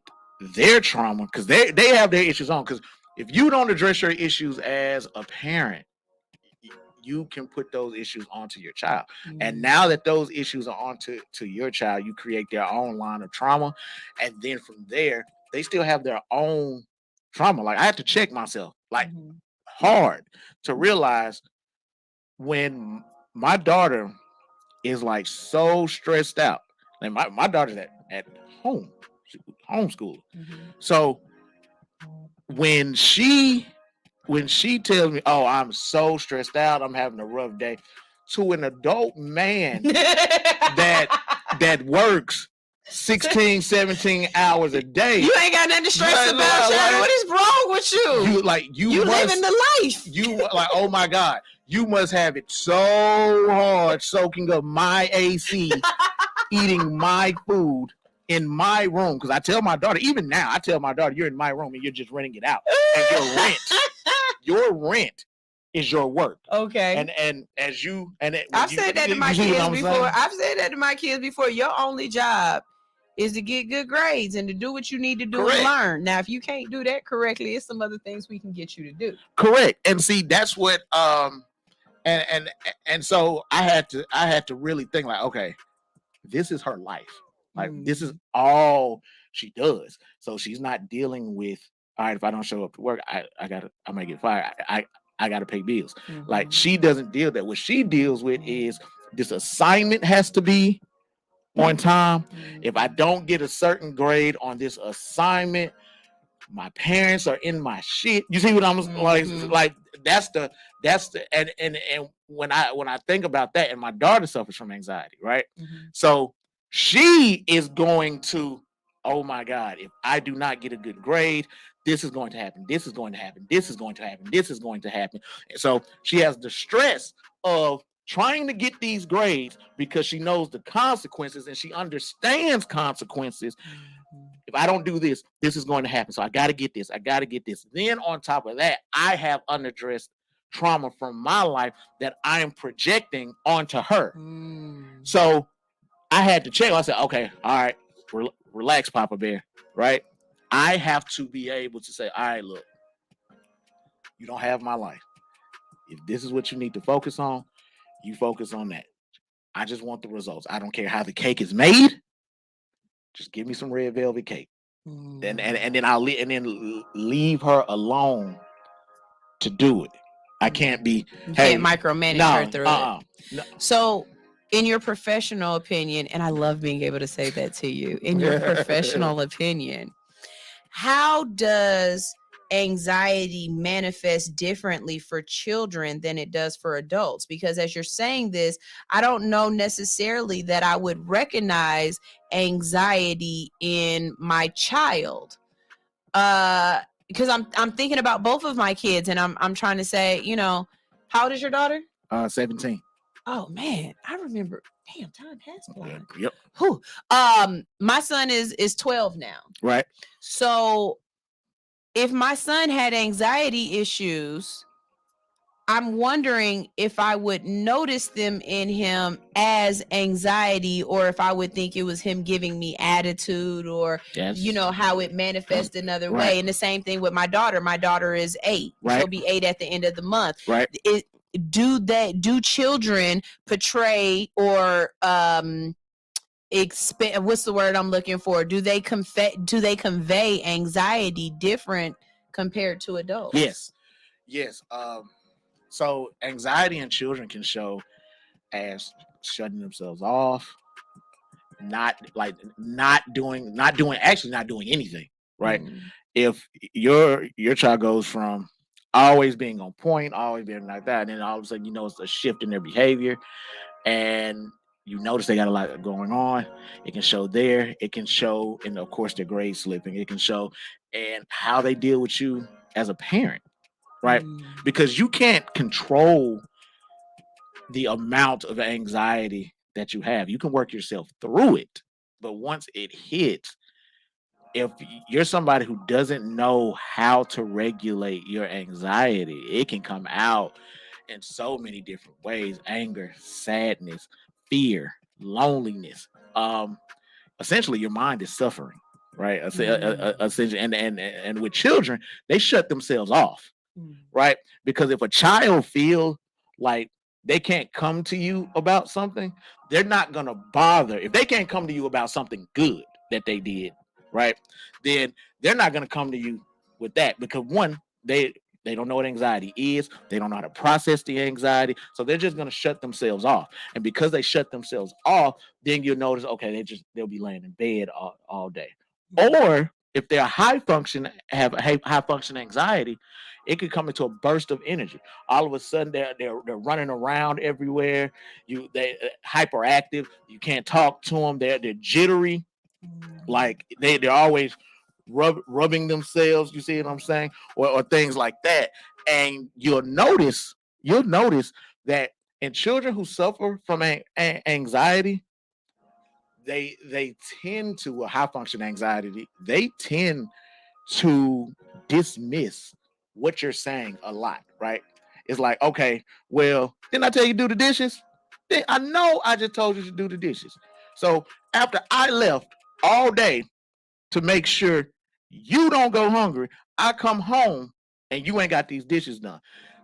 their trauma because they have their issues on. Because if you don't address your issues as a parent, you can put those issues onto your child. And now that those issues are onto your child, you create their own line of trauma. And then from there, they still have their own trauma. Like I have to check myself like hard to realize when my daughter is like so stressed out. Like my daughter's at home, homeschool. So when she tells me, oh, I'm so stressed out, I'm having a rough day, to an adult man that works 16, 17 hours a day. You ain't got nothing to stress about, Shadow. What is wrong with you? You living the life. You like, oh my God, you must have it so hard soaking up my AC, eating my food in my room. Because I tell my daughter, even now, I tell my daughter, you're in my room and you're just renting it out. And your rent is your work. Okay. And as you I've said that to my kids before. I've said that to my kids before. Your only job is to get good grades and to do what you need to do and learn. Now, if you can't do that correctly, it's some other things we can get you to do. Correct. And see, that's what and so I had to really think like, okay, this is her life. Like this is all she does. So she's not dealing with, all right, if I don't show up to work, I might get fired. I gotta pay bills. Like she doesn't deal that. What she deals with is this assignment has to be on time. If I don't get a certain grade on this assignment, my parents are in my shit. You see what I'm like? That's the and when I think about that, and my daughter suffers from anxiety, right? So she is going to, oh my God, if I do not get a good grade, this is going to happen. This is going to happen. This is going to happen. This is going to happen. And so she has the stress of trying to get these grades because she knows the consequences and she understands consequences. If I don't do this, this is going to happen. So I got to get this. I got to get this. Then on top of that, I have unaddressed trauma from my life that I am projecting onto her. So I had to check. I said, okay, all right, relax, Papa Bear, right? I have to be able to say, all right, look, you don't have my life. If this is what you need to focus on, you focus on that. I just want the results. I don't care how the cake is made. Just give me some red velvet cake. And then I'll leave her alone to do it. I can't be. You can't micromanage her through it. No. So, in your professional opinion, and I love being able to say that to you, in your professional opinion, how does anxiety manifests differently for children than it does for adults? Because as you're saying this, I don't know necessarily that I would recognize anxiety in my child. Because I'm thinking about both of my kids, and I'm trying to say, how old is your daughter? 17. Oh man, I remember. Damn, time has flown. Yep. Whew. My son is 12 now. Right. So if my son had anxiety issues, I'm wondering if I would notice them in him as anxiety, or if I would think it was him giving me attitude, or how it manifests another way. And the same thing with my daughter. My daughter is 8. Right. She'll be 8 at the end of the month. Right. Do children portray or what's the word I'm looking for? Do they convey anxiety different compared to adults? Yes. So anxiety in children can show as shutting themselves off, not doing anything, right? If your child goes from always being on point, always being like that, and then all of a sudden it's a shift in their behavior, and you notice they got a lot going on, it can show there. It can show in, of course, their grade slipping. It can show and how they deal with you as a parent, right? Because you can't control the amount of anxiety that you have. You can work yourself through it, but once it hits, if you're somebody who doesn't know how to regulate your anxiety, it can come out in so many different ways: anger, sadness, fear, loneliness. Essentially your mind is suffering, right? Essentially, and with children, they shut themselves off, right? Because if a child feels like they can't come to you about something, they're not gonna bother. If they can't come to you about something good that they did, right, then they're not gonna come to you with that, because one, they don't know what anxiety is. They don't know how to process the anxiety. So they're just going to shut themselves off. And because they shut themselves off, then you'll notice, okay, they'll be laying in bed all day. Or if they're have high function anxiety, it could come into a burst of energy. All of a sudden they're running around everywhere. They hyperactive. You can't talk to them. They're jittery. Like they're always rubbing themselves, you see what I'm saying, or things like that. And you'll notice that in children who suffer from anxiety, they tend to high function anxiety. They tend to dismiss what you're saying a lot, right? It's like, okay, well, didn't I tell you to do the dishes? I know I just told you to do the dishes. So after I left all day to make sure you don't go hungry, I come home and you ain't got these dishes done.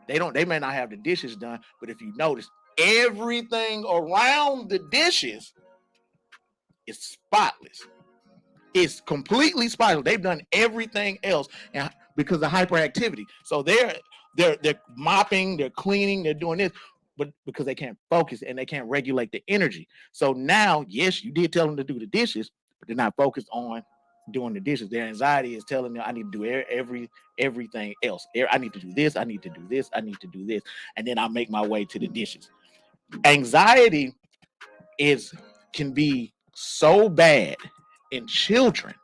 They may not have the dishes done, but if you notice, everything around the dishes is spotless. It's completely spotless. They've done everything else, and because of hyperactivity. So they're mopping, they're cleaning, they're doing this, but because they can't focus and they can't regulate the energy. So now, yes, you did tell them to do the dishes, but they're not focused on doing the dishes. Their anxiety is telling them, I need to do everything else. I need to do this, I need to do this, I need to do this, and then I'll make my way to the dishes. Anxiety can be so bad in children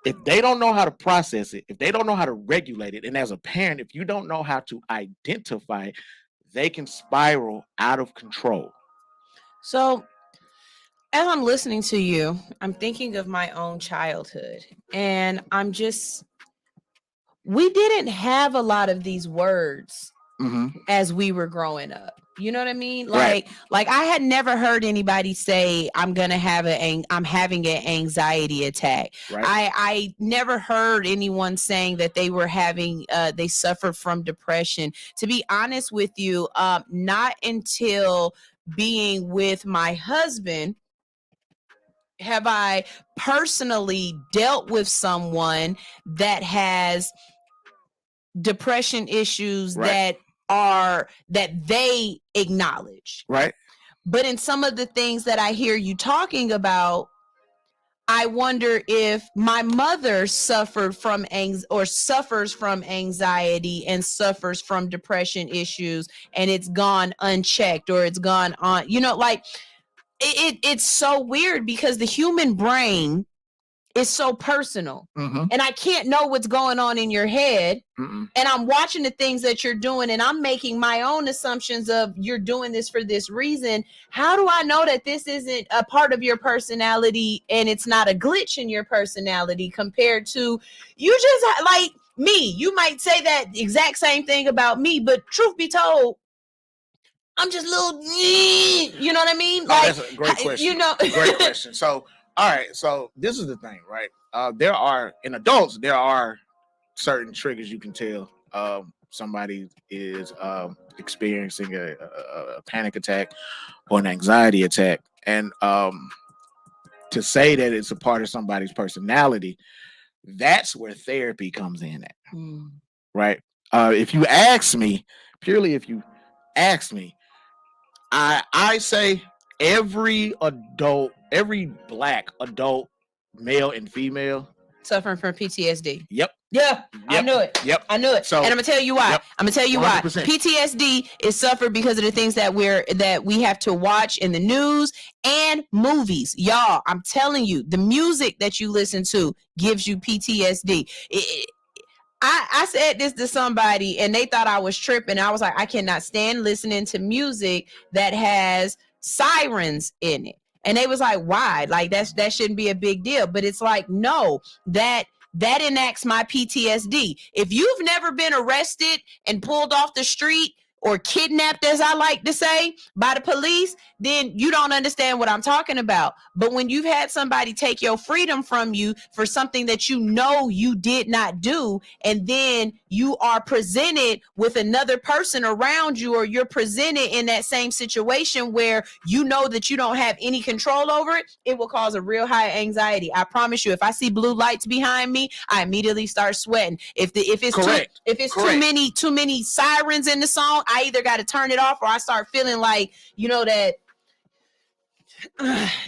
if they don't know how to process it, if they don't know how to regulate it, and as a parent, if you don't know how to identify it, they can spiral out of control. So as I'm listening to you, I'm thinking of my own childhood, and we didn't have a lot of these words as we were growing up. You know what I mean? Like I had never heard anybody say, I'm having an anxiety attack. Right. I never heard anyone saying that they were they suffered from depression. To be honest with you, not until being with my husband have I personally dealt with someone that has depression issues that they acknowledge. Right. But in some of the things that I hear you talking about, I wonder if my mother suffered from suffers from anxiety and suffers from depression issues, and it's gone unchecked or it's gone on. Like it's so weird because the human brain is so personal, and I can't know what's going on in your head. And I'm watching the things that you're doing, and I'm making my own assumptions of you're doing this for this reason. How do I know that this isn't a part of your personality and it's not a glitch in your personality compared to you just like me? You might say that exact same thing about me, but truth be told, I'm just a little, you know what I mean? That's a great question. Great question. So, all right. So this is the thing, right? In adults, there are certain triggers you can tell somebody is experiencing a panic attack or an anxiety attack. And to say that it's a part of somebody's personality, that's where therapy comes in at, right? If you ask me, I say every Black adult, male and female, suffering from PTSD. Yep. I knew it. Yep. I knew it. So, and I'm gonna tell you why. Yep. I'm gonna tell you why. 100%. PTSD is suffered because of the things that we have to watch in the news and movies. Y'all, I'm telling you, the music that you listen to gives you PTSD. I said this to somebody and they thought I was tripping. I was like, I cannot stand listening to music that has sirens in it. And they was like, why? Like that shouldn't be a big deal. But it's like, no, that enacts my PTSD. If you've never been arrested and pulled off the street or kidnapped, as I like to say, by the police, then you don't understand what I'm talking about. But when you've had somebody take your freedom from you for something that you know you did not do, and then you are presented with another person around you, or you're presented in that same situation where you know that you don't have any control over it, it will cause a real high anxiety. I promise you, if I see blue lights behind me, I immediately start sweating. If it's too many sirens in the song, I either got to turn it off or I start feeling like, that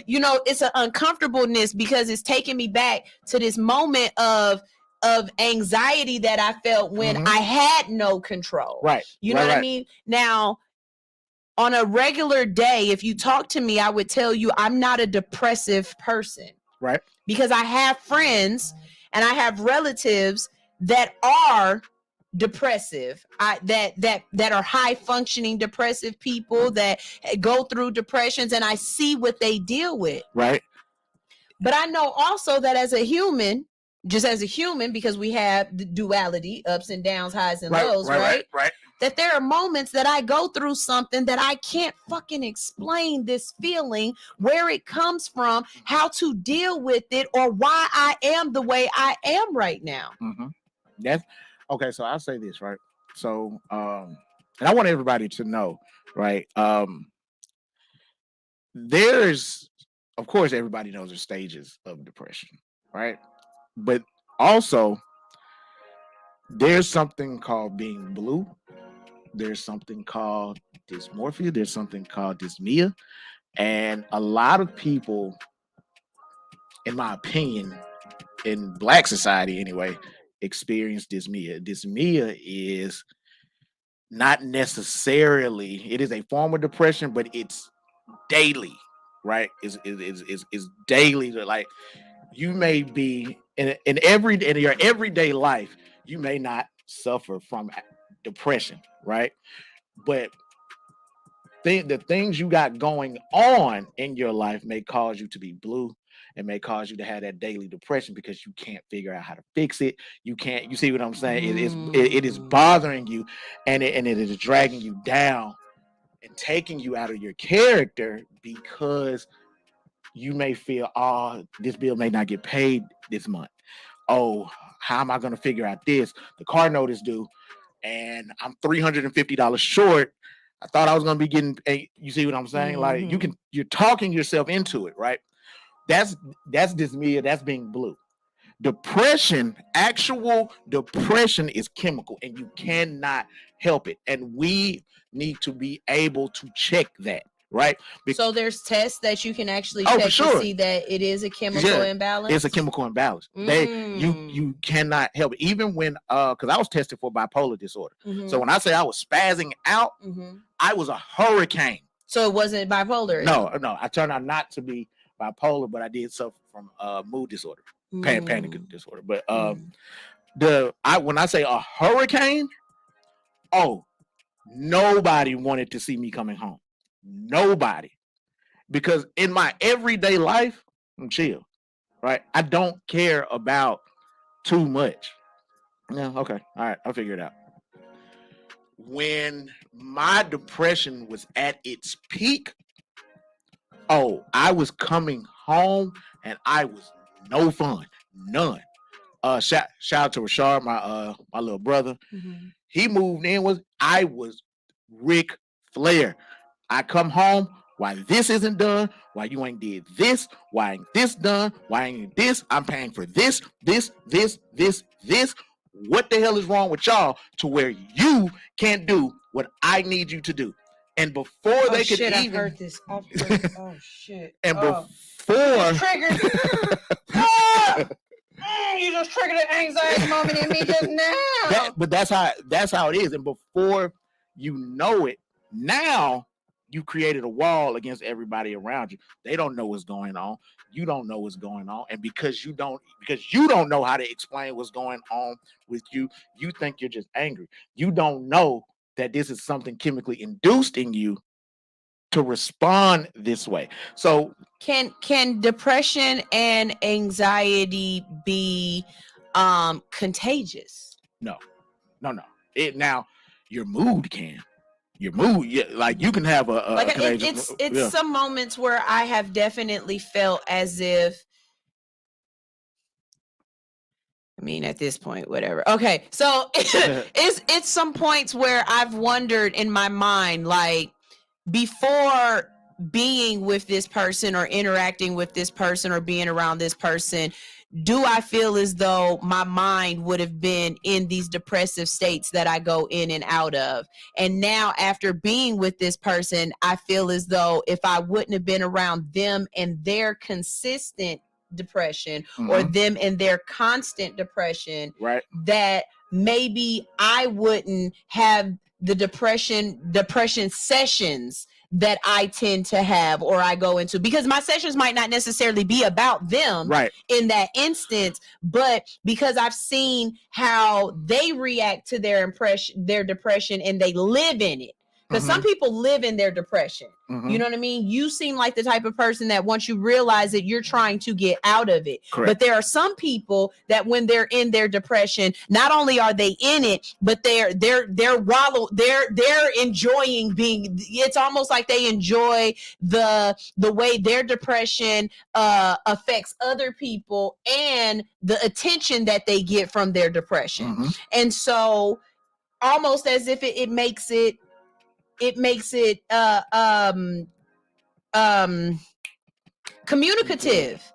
it's an uncomfortableness because it's taking me back to this moment of anxiety that I felt when I had no control. Right. You know what I mean? Now, on a regular day, if you talk to me, I would tell you I'm not a depressive person. Right. Because I have friends and I have relatives that are depressive, that are high functioning depressive people that go through depressions, and I see what they deal with. Right. But I know also that as a human, because we have the duality, ups and downs, highs and lows, right? That there are moments that I go through something that I can't fucking explain this feeling, where it comes from, how to deal with it, or why I am the way I am right now. That's okay. So I'll say this, right? So, and I want everybody to know, right? There's, of course, everybody knows the stages of depression, right? But also, there's something called being blue. There's something called dysmorphia. There's something called dysmia. And a lot of people, in my opinion, in Black society anyway, experience dysmia. Dysmia is not necessarily, it is a form of depression, but it's daily, right? Is daily. Like, you may be in your everyday life, you may not suffer from depression, right? But the things you got going on in your life may cause you to be blue and may cause you to have that daily depression because you can't figure out how to fix it. You see what I'm saying? It is bothering you, and it is dragging you down and taking you out of your character because you may feel, oh, this bill may not get paid this month. Oh, how am I going to figure out this? The car note is due and I'm $350 short. I thought I was going to be getting paid. You see what I'm saying? Like, you're talking yourself into it, right? That's dysmia. That's being blue. Depression, actual depression, is chemical and you cannot help it. And we need to be able to check that, right? So there's tests that you can actually Oh, check for sure. to see that it is a chemical imbalance. It's a chemical imbalance. You cannot help it. Even when because I was tested for bipolar disorder. So when I say I was spazzing out, I was a hurricane. So it wasn't bipolar. No. I turned out not to be bipolar, but I did suffer from mood disorder, panic disorder. But when I say a hurricane, nobody wanted to see me coming home. Nobody. Because in my everyday life, I'm chill, right? I don't care about too much. Yeah, okay. All right, I'll figure it out. When my depression was at its peak, I was coming home and I was no fun. None. Shout out to Rashard, my little brother. He moved in I was Ric Flair. I come home, why this isn't done, why you ain't did this, why ain't this done, why ain't this, I'm paying for this. What the hell is wrong with y'all to where you can't do what I need you to do? And before they could I've even heard this. Oh shit. and before Triggered. You just triggered an anxiety moment in me just now. but that's how it is. And before you know it, now you created a wall against everybody around you. They don't know what's going on. You don't know what's going on. And because you don't know how to explain what's going on with you, you think you're just angry. You don't know that this is something chemically induced in you to respond this way. So can depression and anxiety be contagious? No. Now your mood can. Your mood, like you can have a it's some moments where I have definitely felt as if, I mean, at this point, whatever. Okay, so it's some points where I've wondered in my mind, like, before being with this person or interacting with this person or being around this person, do I feel as though my mind would have been in these depressive states that I go in and out of? And now after being with this person, I feel as though if I wouldn't have been around them and their consistent depression or them and their constant depression, right, that maybe I wouldn't have the depression sessions that I tend to have or I go into, because my sessions might not necessarily be about them in that instance, but because I've seen how they react to their depression and they live in it. Because some people live in their depression. You know what I mean? You seem like the type of person that once you realize it, you're trying to get out of it. Correct. But there are some people that when they're in their depression, not only are they in it, but they're enjoying being. It's almost like they enjoy the way their depression affects other people and the attention that they get from their depression. And so almost as if it makes it communicative.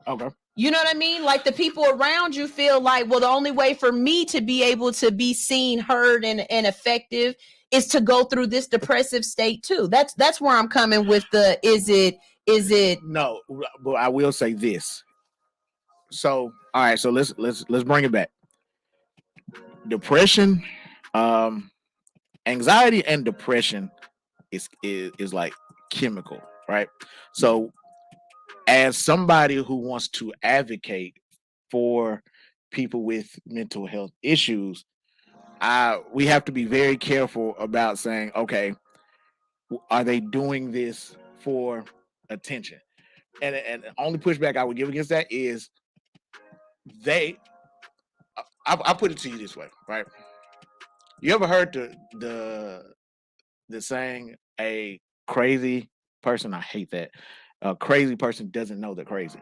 Okay. You know what I mean? Like the people around you feel like, well, the only way for me to be able to be seen, heard, and effective is to go through this depressive state too. That's where I'm coming with the is it no, but I will say this. So all right, so let's bring it back. Depression, anxiety and depression is like chemical, right? So as somebody who wants to advocate for people with mental health issues, we have to be very careful about saying, okay, are they doing this for attention? And the only pushback I would give against that is I'll put it to you this way, right? You ever heard the saying, a crazy person, I hate that, a crazy person doesn't know they're crazy?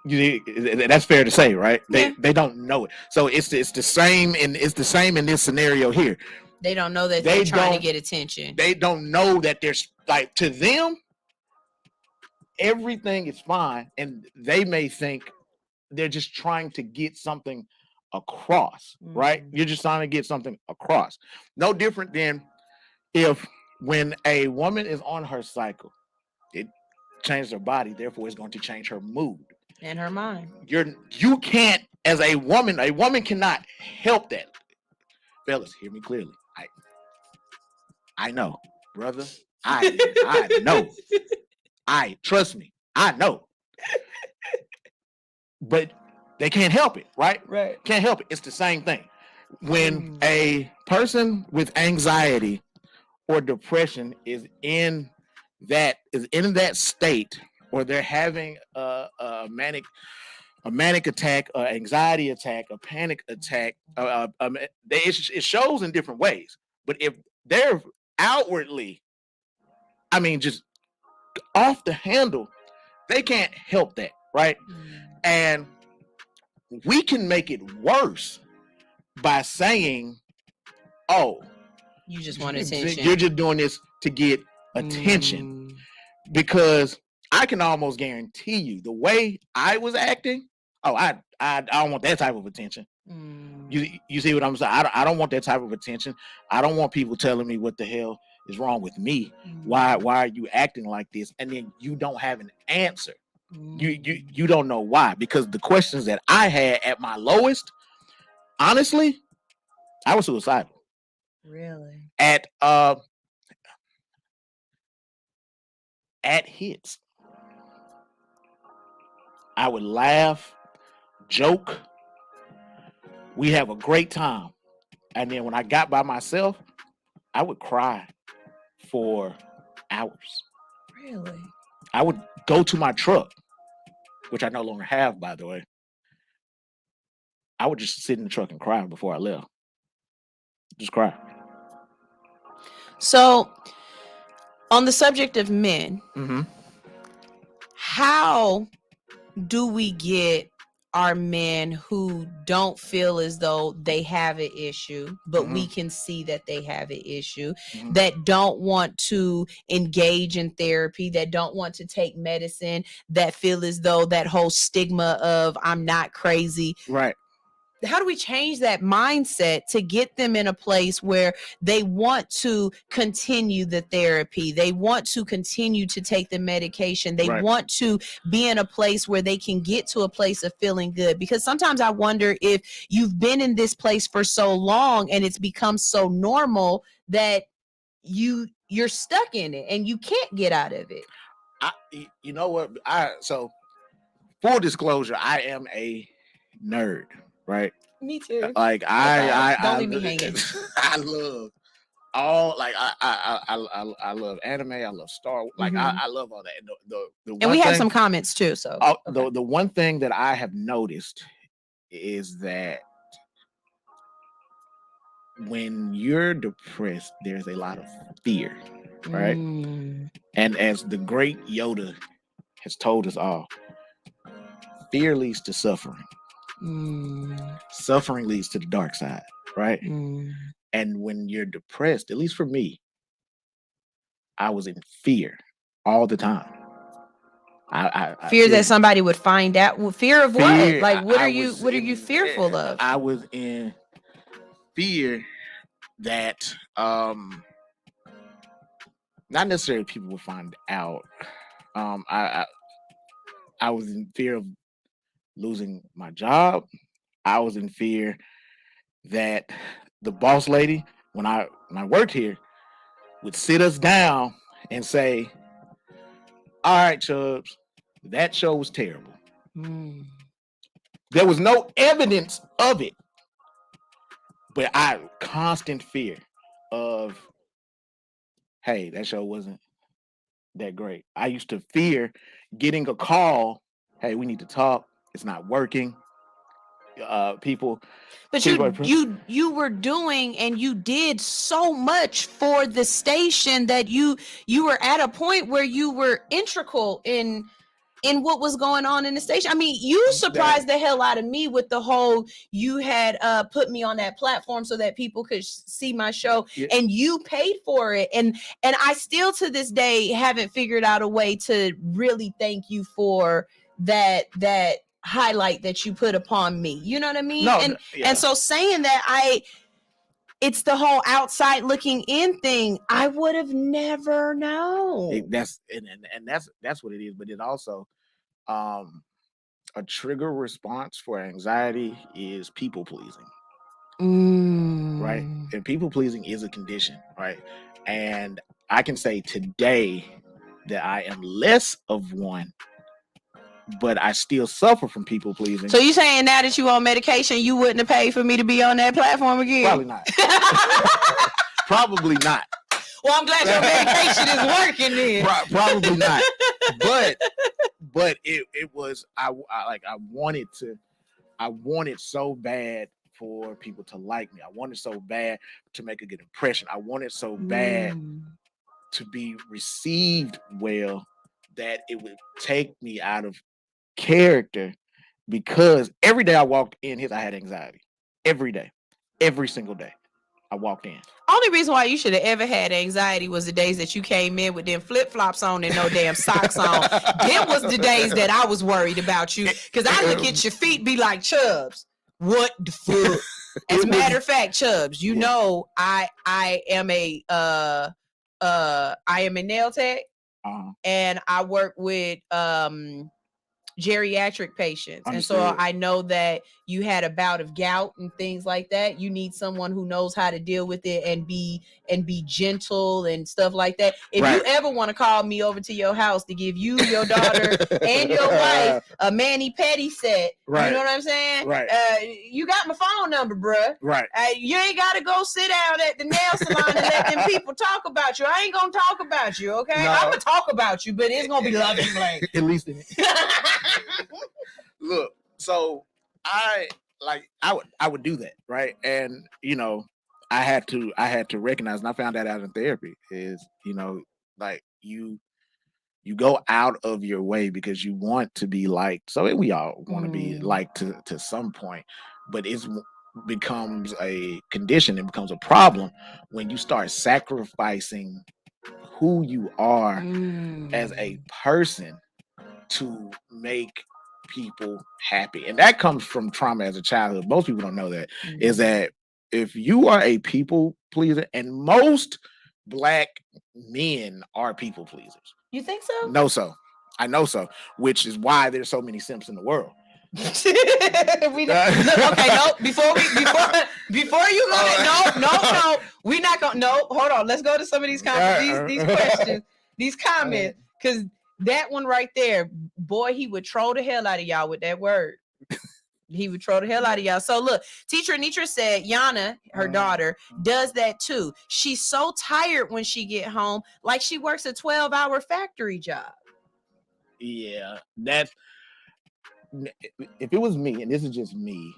That's fair to say, right? They don't know it. So it's the same in this scenario here. They don't know that they're trying to get attention. They don't know that there's, like, to them everything is fine, and they may think they're just trying to get something across, right? You're just trying to get something across. No different than if when a woman is on her cycle, it changes her body, therefore it's going to change her mood and her mind. You can't, as a woman cannot help that. Fellas, hear me clearly. I know, brother. I know. Trust me. I know. But they can't help it, right? Right. Can't help it. It's the same thing. When a person with anxiety or depression is in that state, or they're having a manic attack, an anxiety attack, a panic attack, it shows in different ways. But if they're outwardly, just off the handle, they can't help that, right? And we can make it worse by saying, "Oh, you just want attention. You're just doing this to get attention." Because I can almost guarantee you, the way I was acting, I don't want that type of attention. You see what I'm saying? I don't want that type of attention. I don't want people telling me what the hell is wrong with me. Why are you acting like this? And then you don't have an answer. You don't know why, because the questions that I had at my lowest, honestly, I was suicidal. Really? At hits, I would laugh, joke, we have a great time, and then when I got by myself, I would cry for hours. Really? I would go to my truck, which I no longer have, by the way. I would just sit in the truck and cry before I left. Just cry. So, on the subject of men, how do we get our men who don't feel as though they have an issue, but we can see that they have an issue, that don't want to engage in therapy, that don't want to take medicine, that feel as though that whole stigma of I'm not crazy. Right. How do we change that mindset to get them in a place where they want to continue the therapy? They want to continue to take the medication. They want to be in a place where they can get to a place of feeling good. Because sometimes I wonder if you've been in this place for so long and it's become so normal that you're stuck in it and you can't get out of it. You know what? So full disclosure, I am a nerd. Right. Me too. Like don't leave me hanging. I love all I love anime. I love Star Wars. Like I love all that. And we have some comments too. So the one thing that I have noticed is that when you're depressed, there's a lot of fear, right? And as the great Yoda has told us all, fear leads to suffering. Suffering leads to the dark side, right? And when you're depressed, at least for me, I was in fear all the time. I fear that somebody would find out. Well, fear of what? Like, what are you fearful of? I was in fear that not necessarily people would find out. I was in fear of losing my job. I was in fear that the boss lady, when I worked here, would sit us down and say, "All right, Chubbs, that show was terrible." There was no evidence of it, but I constant fear of, hey, that show wasn't that great. I used to fear getting a call, hey, we need to talk. It's not working. But you were doing and you did so much for the station that you were at a point where you were integral in what was going on in the station. I mean, you surprised the hell out of me with the whole, you had put me on that platform so that people could see my show, and you paid for it. And I still to this day haven't figured out a way to really thank you for that highlight that you put upon me. You know what I mean? And so saying that, it's the whole outside looking in thing. I would have never known. That's what it is. But it also, a trigger response for anxiety is people pleasing. Right? And people pleasing is a condition, right? And I can say today that I am less of one, but I still suffer from people pleasing. So you saying now that you on medication, you wouldn't have paid for me to be on that platform again? Probably not. Probably not. Well, I'm glad your medication is working then. Probably not. But it was I wanted so bad for people to like me. I wanted so bad to make a good impression. I wanted so bad to be received well that it would take me out of character, because every day I walked in here, I had anxiety. Every day. Every single day I walked in. Only reason why you should have ever had anxiety was the days that you came in with them flip-flops on and no damn socks on. Them was the days that I was worried about you, because I look at your feet, be like, Chubbs, what the fuck? As a matter of fact, Chubbs, you know I am a nail tech, and I work with geriatric patients. Understood. And so I know that you had a bout of gout and things like that. You need someone who knows how to deal with it and be gentle and stuff like that. If you ever want to call me over to your house to give you, your daughter, and your wife a mani-pedi set, you know what I'm saying? You got my phone number, bruh. You ain't got to go sit down at the nail salon and let them people talk about you. I ain't gonna talk about you, okay? I'm gonna talk about you, but it's gonna be loving. At least in it. Look, so I would do that, right? And I had to recognize, and I found that out in therapy, is like you go out of your way because you want to be liked. So we all want to be liked to some point, but it becomes a condition. It becomes a problem when you start sacrificing who you are as a person to make people happy. And that comes from trauma as a childhood. Most people don't know that. Is that if you are a people pleaser, and most Black men are people pleasers. You think so? I know so, which is why there's so many simps in the world. Okay, no. Before you go, no, we're not gonna. No, hold on. Let's go to some of these comments, these questions, these comments, because that one right there, boy, he would troll the hell out of y'all with that word. He would troll the hell out of y'all. So look, teacher Anitra said Yana, her daughter, does that too. She's so tired when she get home, like she works a 12-hour factory job. Yeah, that's. If it was me, and this is just me,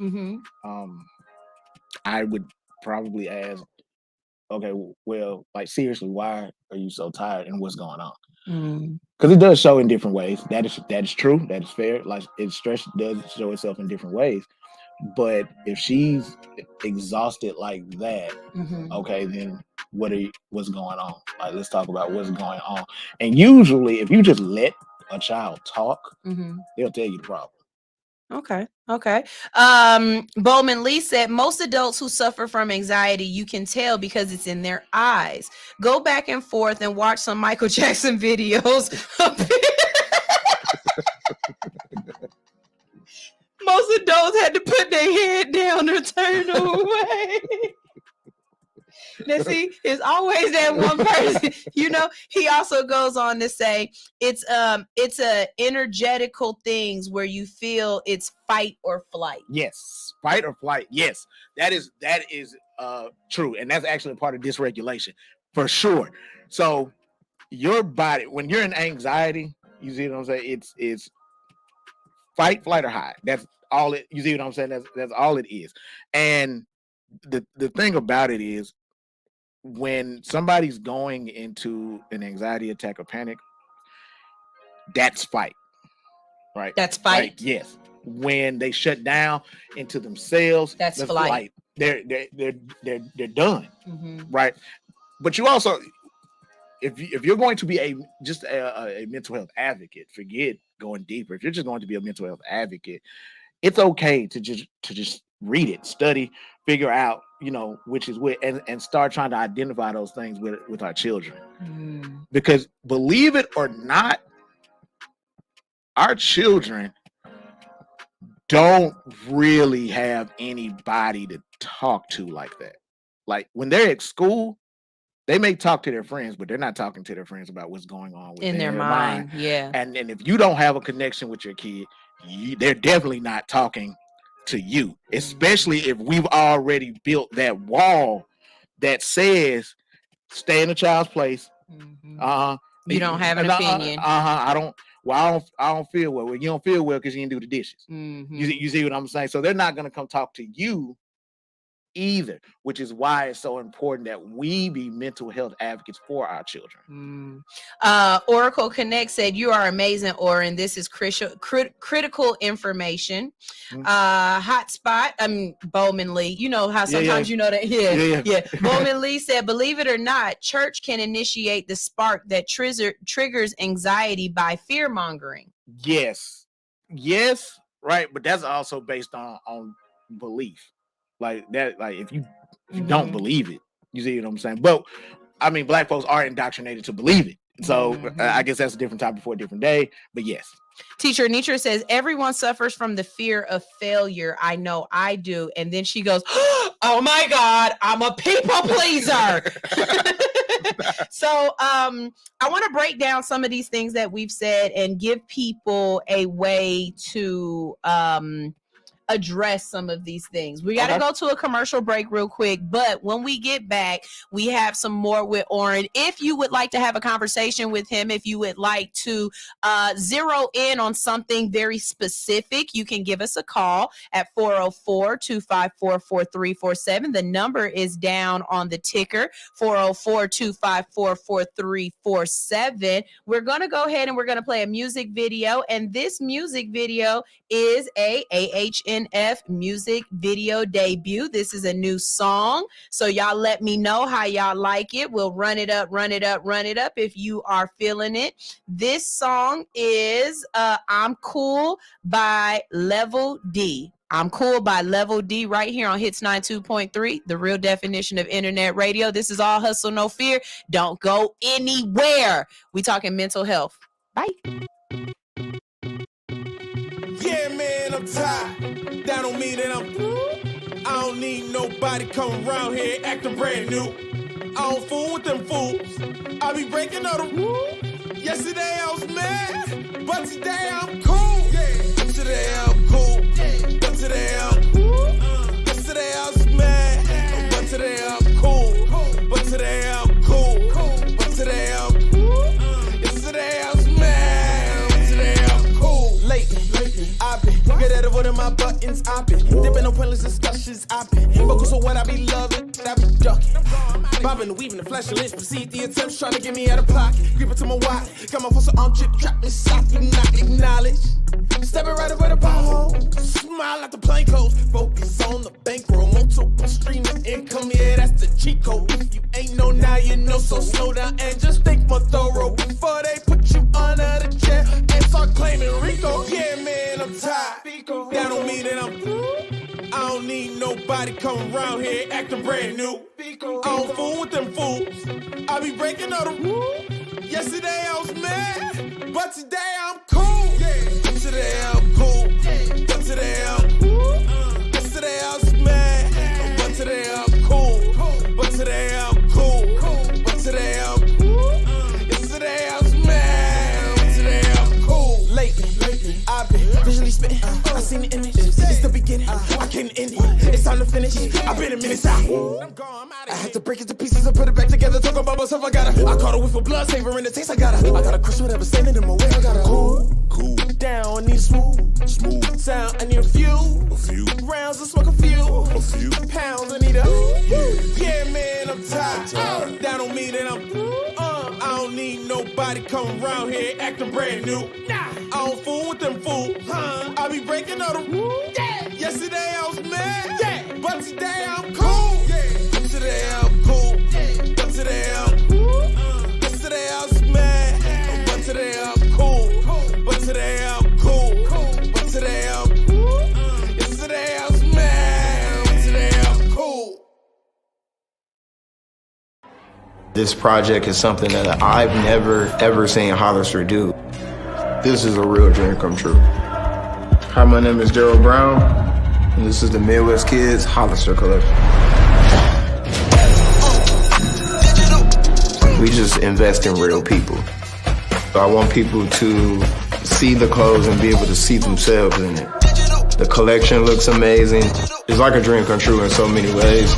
I would probably ask, okay, well, like, seriously, why are you so tired and what's going on? Because it does show in different ways. That is true. That is fair. Like, stress does show itself in different ways. But if she's exhausted like that, okay, then what's going on? Like, let's talk about what's going on. And usually, if you just let a child talk, they'll tell you the problem. Okay. Bowman Lee said most adults who suffer from anxiety, you can tell because it's in their eyes. Go back and forth and watch some Michael Jackson videos. Most adults had to put their head down or turn away. Now, see, it's always that one person. He also goes on to say it's a energetical things where you feel it's fight or flight. Yes, fight or flight. Yes, that is true, and that's actually a part of dysregulation for sure. So your body, when you're in anxiety, you see what I'm saying? It's fight, flight, or hide. That's all it. You see what I'm saying? That's all it is. And the thing about it is, when somebody's going into an anxiety attack or panic, that's fight, right? That's fight. Like, yes. When they shut down into themselves, that's flight. They're done, right? But you also, if you're going to be a mental health advocate, forget going deeper. If you're just going to be a mental health advocate, it's okay to just read it, study, figure out, which is what, and start trying to identify those things with our children. Because believe it or not, our children don't really have anybody to talk to like that. Like when they're at school, they may talk to their friends, but they're not talking to their friends about what's going on in their mind. Yeah. And if you don't have a connection with your kid, they're definitely not talking to you, especially if we've already built that wall that says stay in a child's place. You don't have an opinion. I don't feel well. Well, you don't feel well because you didn't do the dishes. You see what I'm saying? So they're not going to come talk to you either, which is why it's so important that we be mental health advocates for our children. Oracle Connect said, you are amazing, Oren. This is critical information. Hotspot, Bowman Lee. You know how sometimes you know that. Yeah. Bowman Lee said, believe it or not, church can initiate the spark that triggers anxiety by fear mongering. Yes, right. But that's also based on belief. Like that, like if you don't believe it, you see what I'm saying? But I mean, Black folks are indoctrinated to believe it. So I guess that's a different topic for a different day. But yes. Teacher Nitra says, everyone suffers from the fear of failure. I know I do. And then she goes, oh my God, I'm a people pleaser. So I want to break down some of these things that we've said and give people a way to address some of these things. We got to go to a commercial break real quick, but when we get back, we have some more with Oren. If you would like to have a conversation with him, if you would like to zero in on something very specific, you can give us a call at 404-254-4347. The number is down on the ticker, 404-254-4347. We're going to go ahead and we're going to play a music video, and this music video is a AHNF music video debut. This is a new song, so y'all let me know how y'all like it. We'll run it up if you are feeling it. This song is I'm Cool by Level D. I'm Cool by Level D right here on Hits 92.3, the real definition of internet radio. This is All Hustle, No Fear. Don't go anywhere. We talking mental health. Bye. Yeah, man, I'm tired. That don't mean that I'm through. I don't need nobody coming around here acting brand new. I don't fool with them fools. I be breaking all the rules. Yesterday I was mad, but today I'm cool. Today I'm cool, but today I'm cool. Yesterday I was mad, but today I'm cool. But today I'm cool, but today I'm cool. Yesterday I was mad, but today I'm cool. Lately, I've been good at avoiding my buttons. I've been dipping on pointless discussions. I've been focused on what I be loving, I be ducking. Bobbing and weaving, the flash of lens, proceed the attempts trying to get me out of pocket. Creep into my wallet, got my fossil on trip, trap me, sock, do not acknowledge. Stepping right over the pothole, smile at the plain clothes. Focus on the bankroll, multiple stream of income, yeah, that's the cheat code. If you ain't know now, you know, so slow down and just think more thorough before they put you under the chair and start claiming Rico. Yeah, man, I'm tired. That don't mean that I'm through. I don't need nobody coming around here acting brand new. I don't fool with them fools. I be breaking all the rules. Yesterday I was mad, but today I'm cool. Today I'm cool, but today I'm cool. Yesterday I was mad, but today I'm cool. But today I'm cool, but today I'm cool. Yesterday I was mad, but today I'm cool. Lately, I've been visually spitting. I seen the image, it's the beginning. I can't end it, it's time to finish. I've been a minute out. I had to break it to pieces and put it back together. Talk about myself, I caught a whiff of blood, savoring the taste. I gotta crush whatever standing in my way. I gotta cool down, I need smooth sound. I need a few rounds to smoke a few pounds. I need a yeah, man, I'm tired. That don't mean that I'm through. I don't need nobody coming around here acting brand new. I don't fool with them fools. I be breaking all the rules. Yesterday I was mad, but today I'm cool. Today I'm cool, but today I'm cool. Yesterday I was mad, but today I'm cool. But today I'm cool, but today I'm cool. Yesterday I was mad. This project is something that I've never, ever seen Hollister do. This is a real dream come true. Hi, my name is Gerald Brown, and this is the Midwest Kids Hollister Collection. We just invest in real people. I want people to see the clothes and be able to see themselves in it. The collection looks amazing. It's like a dream come true in so many ways.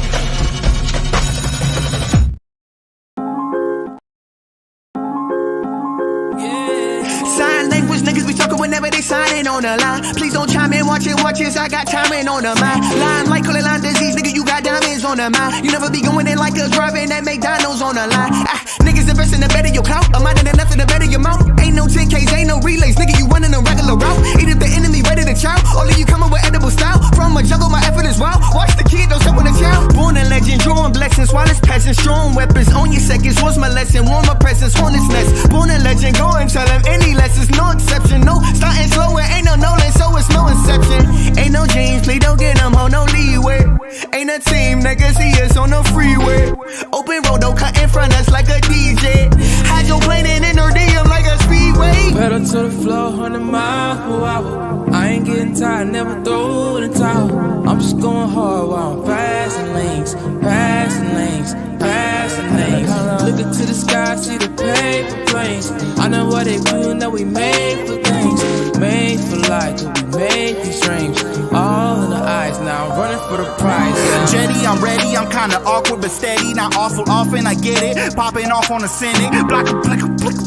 Sign language, niggas be talking whenever they signing on the line. Please don't chime in, watch it, I got timing on the mind. Line like call it line disease, nigga, you got diamonds on the mind. You never be going in like a driving that McDonald's on the line. Niggas invest in the better your clout, a mind and enough in the better your mouth. Ain't no 10Ks, ain't no relays, nigga, you running a regular route. Eat if the enemy ready to chow, all of you coming with edible style. From a jungle, my effort is wild. Watch the kid, don't step on the chow. Born a legend, drawing blessings, while it's passing, strong weapons on your seconds. Was my lesson, warm my presence, hornet's nest. Born a legend, go and tell him any lessons, no exception, no starting slow, it ain't no Nolan, so it's no inception. Ain't no James, please don't get them, hold no leeway. Ain't a team, niggas see us on the freeway. Open road, don't cut in front us like a DJ. Hydroplaning in her DM like a speedway. Pedal to the floor, 100 miles per hour. I ain't getting tired, never throw in the towel. I'm just going hard while I'm passing lanes, passing lanes, passing lanes. Looking to the sky, see the paper planes. I know what they do, know we made for things, made for life, cause we made these dreams. All in the eyes, now I'm running for the prize. Yeah. Jetty, I'm ready, I'm kinda awkward but steady. Not awful often, I get it. Popping off on the Senate. Block a blick,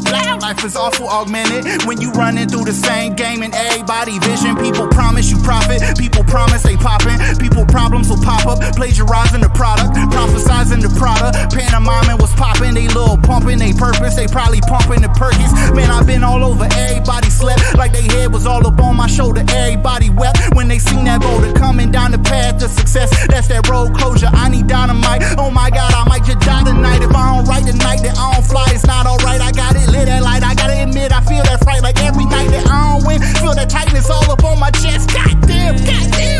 blah. Life is awful augmented. When you running through the same game and everybody vision. People promise you profit, people promise they poppin'. People problems will pop up, plagiarizing the product, prophesizing the product. Pantomiming was popping, they little pumping, they purpose, they probably pumping the Perkins. Man, I've been all over, everybody slept like they head was all up on my shoulder. Everybody wept when they seen that boulder coming down the path to success. That's that road closure, I need dynamite. Oh my God, I might just die tonight. If I don't write tonight, then I don't fly, it's not alright. I got it lit that light, I gotta admit, I feel that fright. Like every night that I don't win, feel that tightness all up on my chest. Goddamn,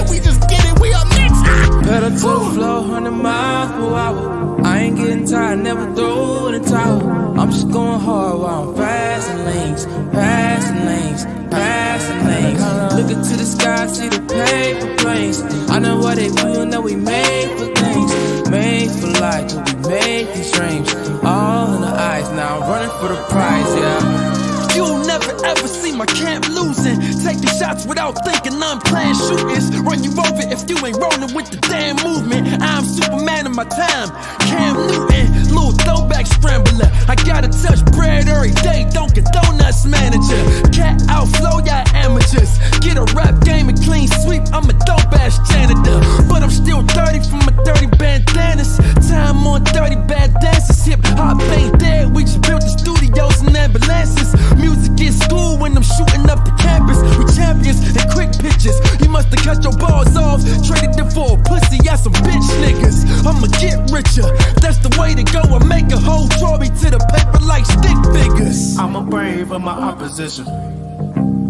we just get it, we up next. Pedal to the floor, 100 miles per hour. I ain't getting tired, never throw in the towel. I'm just going hard while I'm passing lanes, passing lanes, passing lanes. Looking to the sky, see the paper planes. I know what they do, know we made for things, made for life, cause we made these dreams. All in the eyes, now I'm running for the prize, yeah. You'll never ever see my camp losing. Taking shots without thinking, unplanned shootings. Run you over if you ain't rolling with the damn movement. I'm Superman in my time, Cam Newton, little throwback scrambler. I gotta touch bread every day, don't get donuts manager. Cat outflow, y'all amateurs. Get a rap game and clean sweep, I'm a dope ass janitor. But I'm still dirty from my dirty bandanas. Time on 30 bad dances. Hip hop ain't dead, we just built the studios and ambulances. Music in school when I'm shooting up the campus. We champions and quick pitches. You must have cut your balls off, traded them for a pussy at some bitch niggas. I'ma get richer, that's the way to go. I make a whole Tory to the paper like stick figures. I'm a brave of my opposition.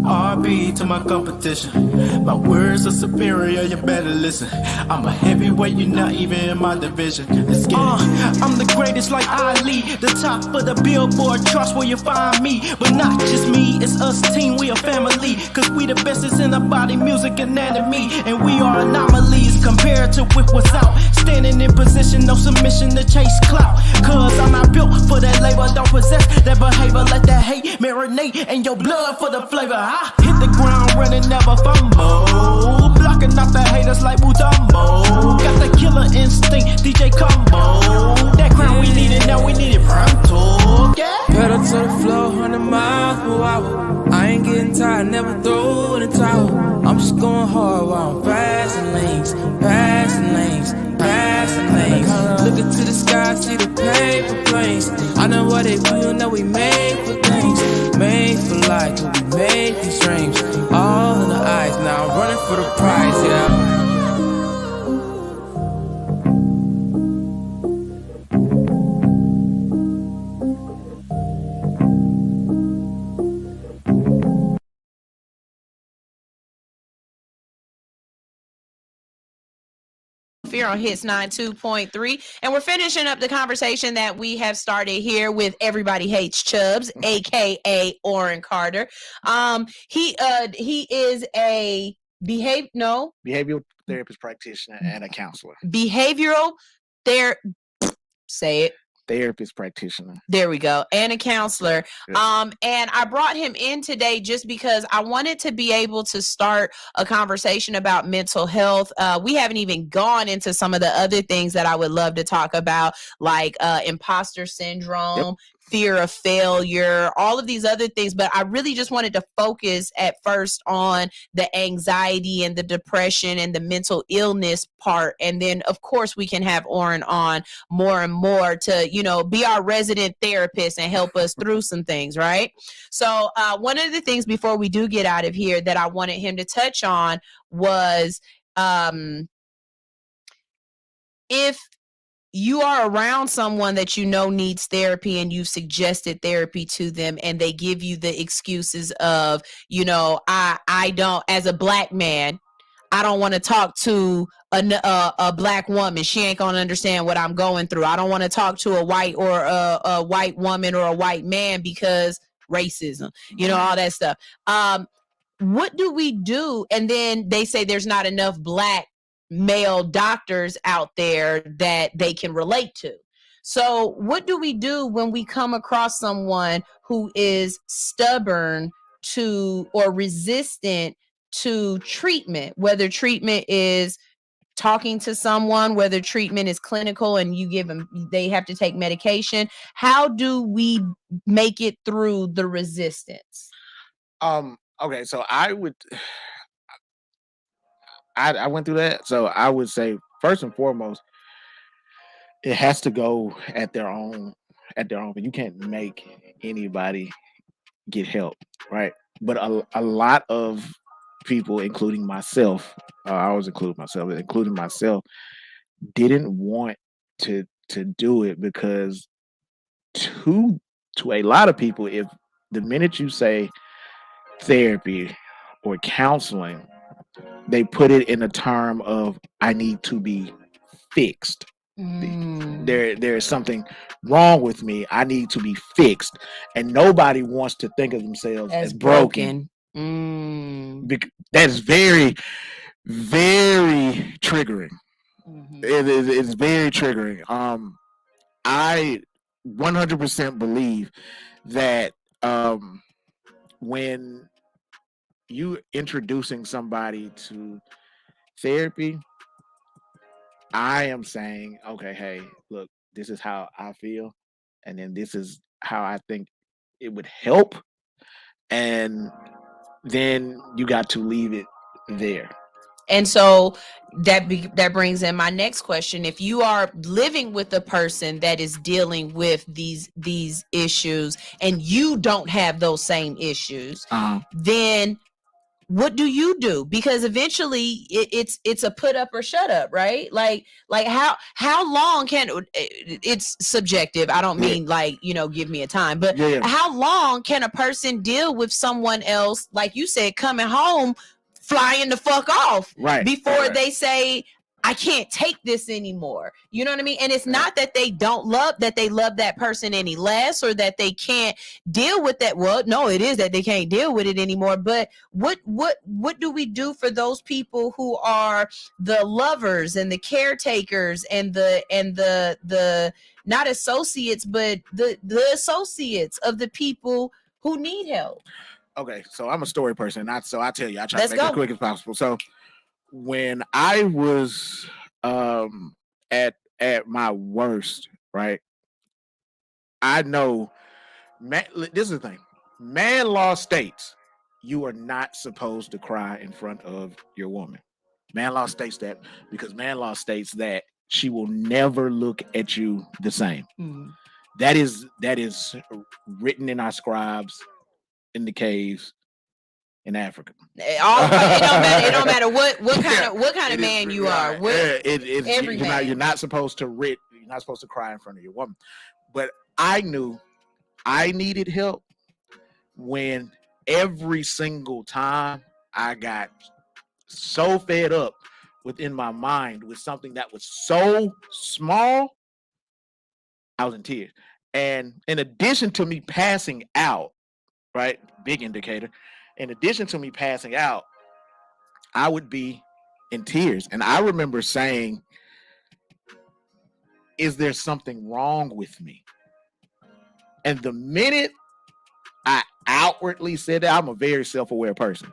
RB to my competition. My words are superior, you better listen. I'm a heavyweight, you're not even in my division. Let's get it. I'm the greatest like Ali, the top of the Billboard charts where you find me. But not just me, it's us team, we a family. Cause we the bestest in the body, music, anatomy. And we are anomalies compared to with what's out. Standing in position, no submission to chase clout. Cause I'm not built for that labor, don't possess that behavior. Let that hate marinate in your blood for the flavor. I hit the ground running, never fumble. Blocking out the haters like Mutombo. Got the killer instinct, DJ Combo. That crown we need it, now we need it pronto. Yeah. Pedal to the floor, 100 miles per hour. I ain't getting tired, never throw in the towel. I'm just going hard while I'm passing lanes, passing lanes, passing lanes. Looking to the sky, see the paper planes. I know what they do, know we made for things, made for life, cause we made these dreams. All in the eyes, now I'm running for the prize, yeah. here on Hits 92.3. And we're finishing up the conversation that we have started here with Everybody Hates Chubbs, aka Orrin Carter. He is a behavioral therapist practitioner and a counselor. Behavioral say it. Therapist practitioner. There we go. And a counselor. Yeah. And I brought him in today just because I wanted to be able to start a conversation about mental health. We haven't even gone into some of the other things that I would love to talk about, like imposter syndrome, fear of failure, all of these other things. But I really just wanted to focus at first on the anxiety and the depression and the mental illness part. And then, of course, we can have Orrin on more and more to, be our resident therapist and help us through some things, right? So one of the things before we do get out of here that I wanted him to touch on was if you are around someone that needs therapy and you've suggested therapy to them and they give you the excuses of, I don't, as a black man, I don't want to talk to a black woman. She ain't gonna understand what I'm going through. I don't want to talk to a white or a white woman or a white man because racism, all that stuff. What do we do? And then they say there's not enough black male doctors out there that they can relate to. So what do we do when we come across someone who is stubborn or resistant to treatment, whether treatment is talking to someone, whether treatment is clinical and you give them, they have to take medication? How do we make it through the resistance? Okay, so I went through that. So I would say first and foremost, it has to go at their own. But you can't make anybody get help, right? But a lot of people, including myself, I always include myself, didn't want to do it because to a lot of people, if the minute you say therapy or counseling, they put it in a term of I need to be fixed. There is something wrong with me. I need to be fixed, and nobody wants to think of themselves as broken. That's very, very triggering. It's very triggering. I 100% believe that when you introducing somebody to therapy, I am saying, okay, hey, look, this is how I feel, and then this is how I think it would help, and then you got to leave it there. And so that brings in my next question. If you are living with a person that is dealing with these issues and you don't have those same issues, then what do you do? Because eventually it's a put up or shut up, right? Like how long can it's subjective. I don't mean give me a time, but how long can a person deal with someone else, like you said, coming home flying the fuck off before they say, I can't take this anymore? You know what I mean? And it's not that they love that person any less or that they can't deal with that. Well, no, it is that they can't deal with it anymore. But what do we do for those people who are the lovers and the caretakers and the not associates, but the associates of the people who need help? Okay, so I'm a story person, so I tell you, I try to make it quick as possible. So when I was at my worst, right? I know, man, this is the thing. Man law states you are not supposed to cry in front of your woman. Man law states that because man law states that she will never look at you the same. That is written in our scribes in the caves in Africa. It don't matter what kind of man you are. You're not supposed to cry in front of your woman. But I knew I needed help when every single time I got so fed up within my mind with something that was so small, I was in tears. And in addition to me passing out, right, big indicator, in addition to me passing out, I would be in tears. And I remember saying, is there something wrong with me? And the minute I outwardly said that, I'm a very self-aware person.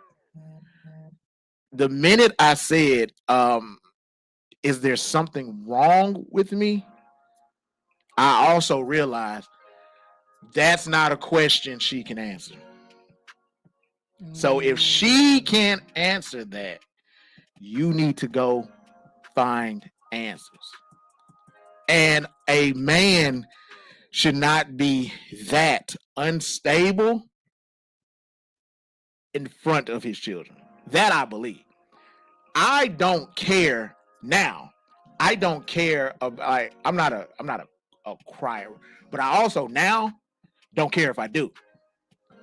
The minute I said, is there something wrong with me? I also realized that's not a question she can answer. So if she can't answer that, you need to go find answers. And a man should not be that unstable in front of his children. That I believe. I don't care now. I don't care about, I'm not a crier, but I also now don't care if I do.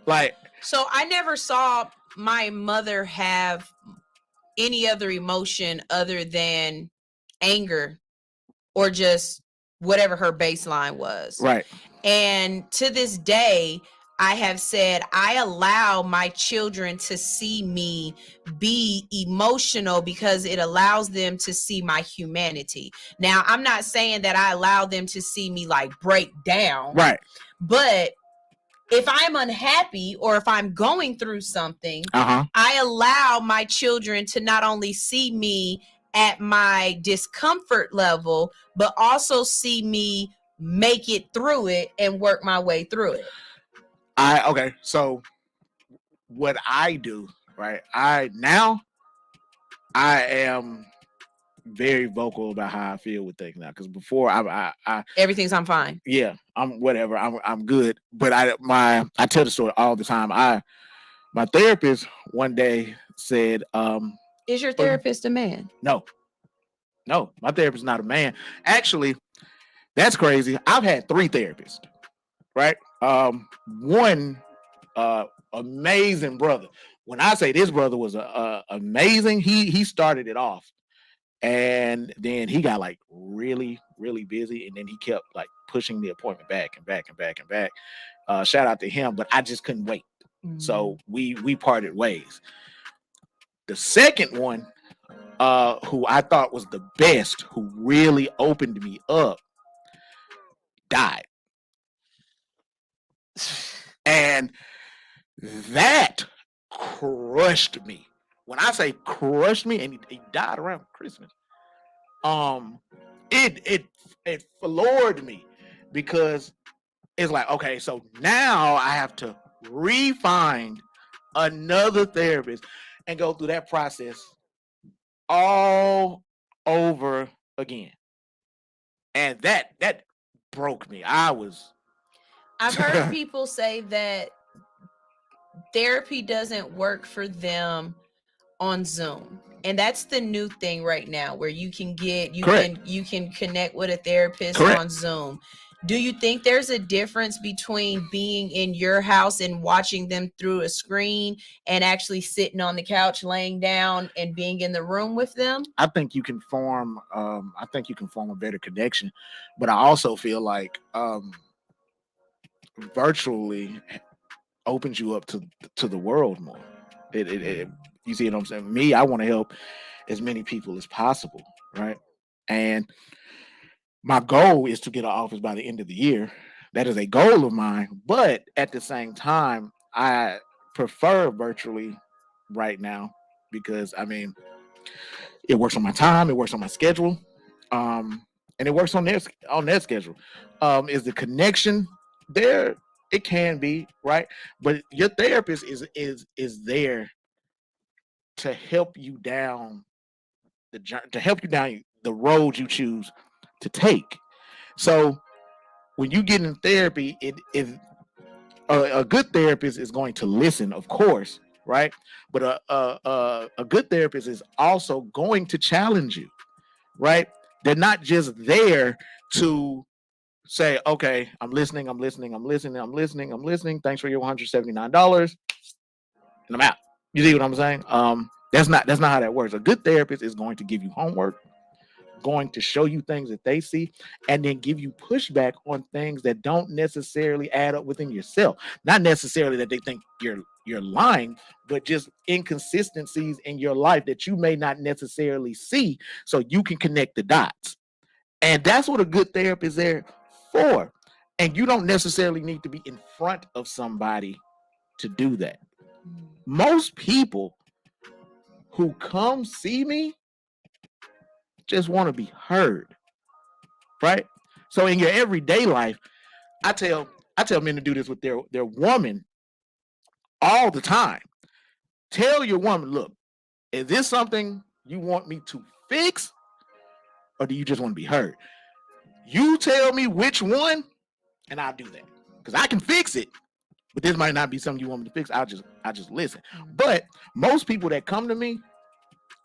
Like, so I never saw my mother have any other emotion other than anger or just whatever her baseline was. Right. And to this day, I have said I allow my children to see me be emotional because it allows them to see my humanity. Now, I'm not saying that I allow them to see me like break down. Right. But if I'm unhappy or if I'm going through something, I allow my children to not only see me at my discomfort level, but also see me make it through it and work my way through it. Okay. So what I do, right? I am very vocal about how I feel with things now. Because before I I'm fine. Yeah, I'm whatever. I'm good. But I tell the story all the time. My therapist one day said, is your therapist a man? No, my therapist is not a man. Actually, that's crazy. I've had 3 therapists, right? One amazing brother. When I say this brother was amazing, he started it off. And then he got like really, really busy. And then he kept like pushing the appointment back and back and back and back. Shout out to him, but I just couldn't wait. Mm-hmm. So we parted ways. The second one, who I thought was the best, who really opened me up, died. And that crushed me. When I say crushed me, and he died around Christmas, it floored me, because it's like, okay, so now I have to re-find another therapist and go through that process all over again. And that broke me. I've heard people say that therapy doesn't work for them on Zoom. And that's the new thing right now, where you can connect with a therapist on Zoom. Do you think there's a difference between being in your house and watching them through a screen and actually sitting on the couch, laying down, and being in the room with them? I think you can form a better connection, but I also feel like virtually opens you up to the world more. You see what I'm saying? Me, I want to help as many people as possible, right? And my goal is to get an office by the end of the year. That is a goal of mine. But at the same time, I prefer virtually right now, because I mean, it works on my time, it works on my schedule, and it works on their schedule. Is the connection there? It can be, right? But your therapist is there to help you down the road you choose to take. So when you get in therapy, it is a good therapist is going to listen, of course, right? But a good therapist is also going to challenge you, right? They're not just there to say, okay, I'm listening. Thanks for your $179, and I'm out. You see what I'm saying? That's not how that works. A good therapist is going to give you homework, going to show you things that they see, and then give you pushback on things that don't necessarily add up within yourself. Not necessarily that they think you're lying, but just inconsistencies in your life that you may not necessarily see, so you can connect the dots. And that's what a good therapist is there for. And you don't necessarily need to be in front of somebody to do that. Most people who come see me just want to be heard, right? So in your everyday life, I tell men to do this with their woman all the time. Tell your woman, look, is this something you want me to fix, or do you just want to be heard? You tell me which one, and I'll do that, because I can fix it. But this might not be something you want me to fix. I'll just listen. But most people that come to me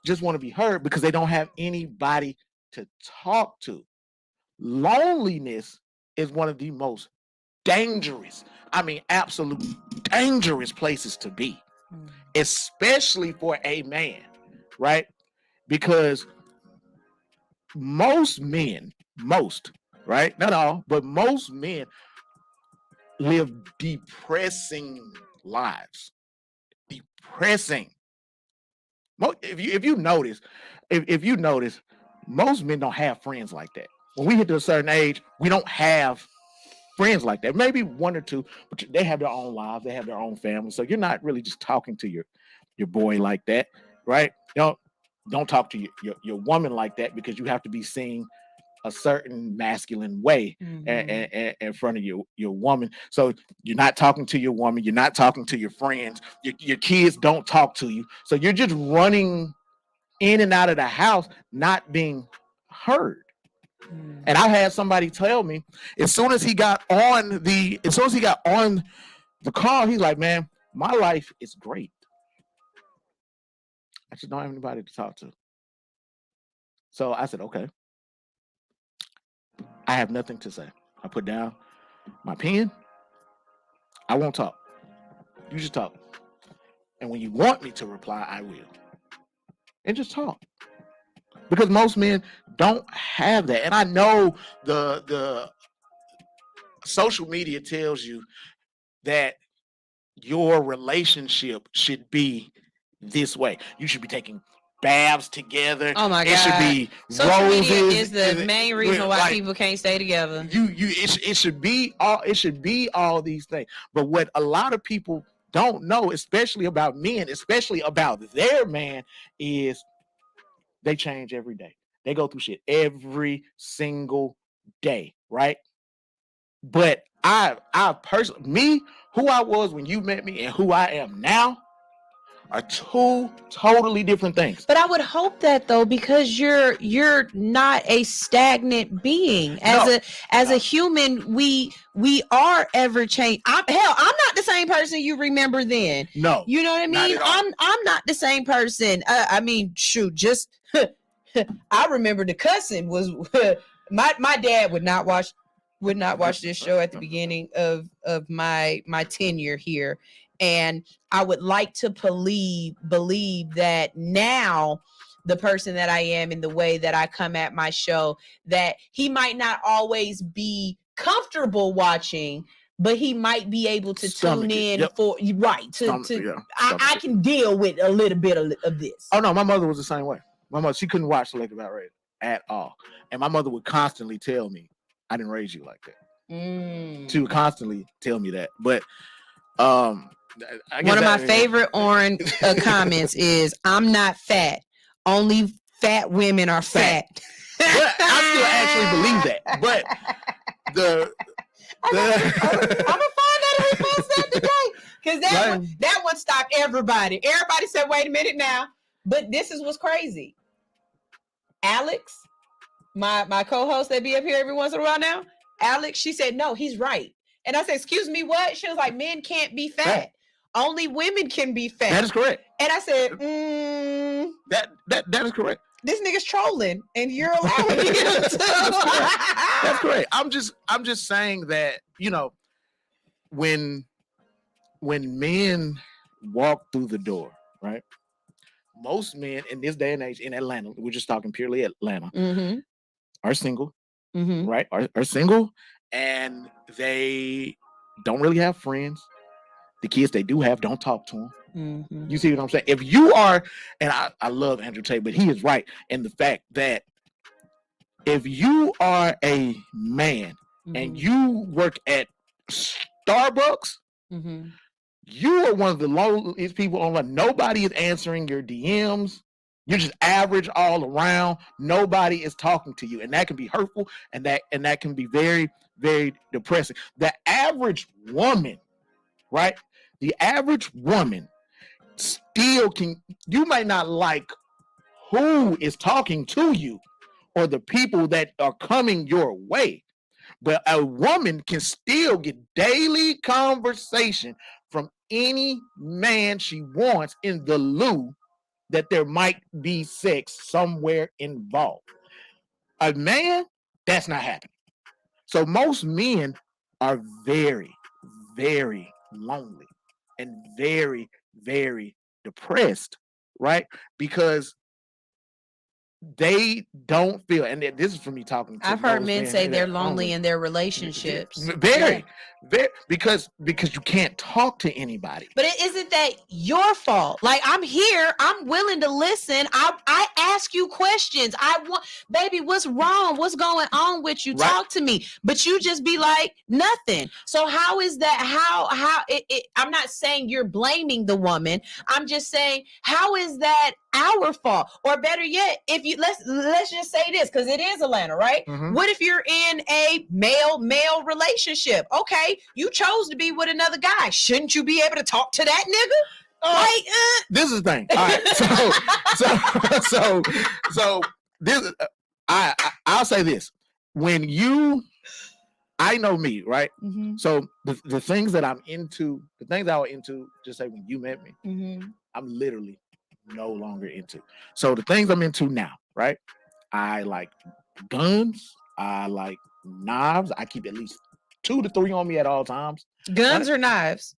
just want to be heard because they don't have anybody to talk to. Loneliness is one of the most dangerous, absolute dangerous places to be, especially for a man, right? Because most men, right? Not all, but most men live depressing lives. Depressing. If you notice, most men don't have friends like that. When we hit to a certain age, we don't have friends like that. Maybe one or two, but they have their own lives, they have their own families. So you're not really just talking to your boy like that, right? Don't talk to your woman like that, because you have to be seen a certain masculine way in front of your woman. So you're not talking to your woman, you're not talking to your friends, your kids don't talk to you. So you're just running in and out of the house, not being heard. And I had somebody tell me, as soon as he got on the call, he's like, man, my life is great. I just don't have anybody to talk to. So I said, okay. I have nothing to say. I put down my pen. I won't talk. You just talk. And when you want me to reply, I will. And just talk. Because most men don't have that. And I know the social media tells you that your relationship should be this way. You should be taking baths together. Oh my God. It should be Social roses. media is the main reason why people can't stay together. It should be all these things. But what a lot of people don't know, especially about men, especially about their man, is they change every day. They go through shit every single day, right? But I personally, who I was when you met me and who I am now are two totally different things. But I would hope that, though, because you're not a stagnant being. As a human, we are ever changing. I'm not the same person you remember then. No, you know what I mean. I'm not the same person. Shoot, just I remember the cussing was my dad would not watch this show at the beginning of my tenure here. And I would like to believe that now the person that I am in the way that I come at my show, that he might not always be comfortable watching, but he might be able to tune in for right. I can deal with a little bit of this. Oh no, my mother was the same way. My mother, she couldn't watch Selective Outrage at all. And my mother would constantly tell me, I didn't raise you like that. She would constantly tell me that. But one of my favorite orange comments is, I'm not fat. Only fat women are fat. But I still actually believe that. But I'm gonna find out if we post that today. Because that one stopped everybody. Everybody said, wait a minute now. But this is what's crazy. Alix, my co-host that be up here every once in a while now, Alix, she said, no, he's right. And I said, excuse me, what? She was like, men can't be fat. Only women can be fat. That is correct. And I said, that is correct. This nigga's trolling, and you're allowing him to. That's correct. I'm just saying that, when men walk through the door, right? most men in this day and age in Atlanta, we're just talking purely Atlanta, Mm-hmm. are single, Mm-hmm. right? Are single, and they don't really have friends. The kids they do have don't talk to them. Mm-hmm. You see what I'm saying? If you are, and I love Andrew Tate, but he is right in the fact that if you are a man and you work at Starbucks, Mm-hmm. you are one of the lowest people online. Nobody is answering your DMs. You're just average all around. Nobody is talking to you, and that can be hurtful, and that can be very, very depressing. The average woman, right? The average woman still can. You might not like who is talking to you or the people that are coming your way, but a woman can still get daily conversation from any man she wants in the lieu that there might be sex somewhere involved. A man, that's not happening. So most men are very, very lonely and very, very depressed, right? Because they don't feel, and this is for me talking to I've heard those men say they're that lonely in their relationships. very, very, because you can't talk to anybody. But isn't that your fault? Like, I'm here, I'm willing to listen. I ask you questions. I want, baby, what's wrong? What's going on with you? Right. Talk to me. But you just be like, nothing. So how is that? How I'm not saying you're blaming the woman. I'm just saying, how is that our fault? Or better yet, if you let's just say this, because it is Atlanta, right? Mhm. What if you're in a male relationship? Okay, you chose to be with another guy. Shouldn't you be able to talk to that nigga? This is the thing. All right. So this, I'll say this. When I know me, right? Mm-hmm. So the things that I'm into, the things I was into, just say when you met me, Mm-hmm. I'm literally no longer into. So the things I'm into now, right? I like guns. I like knives. I keep at least 2 to 3 on me at all times. Guns or knives?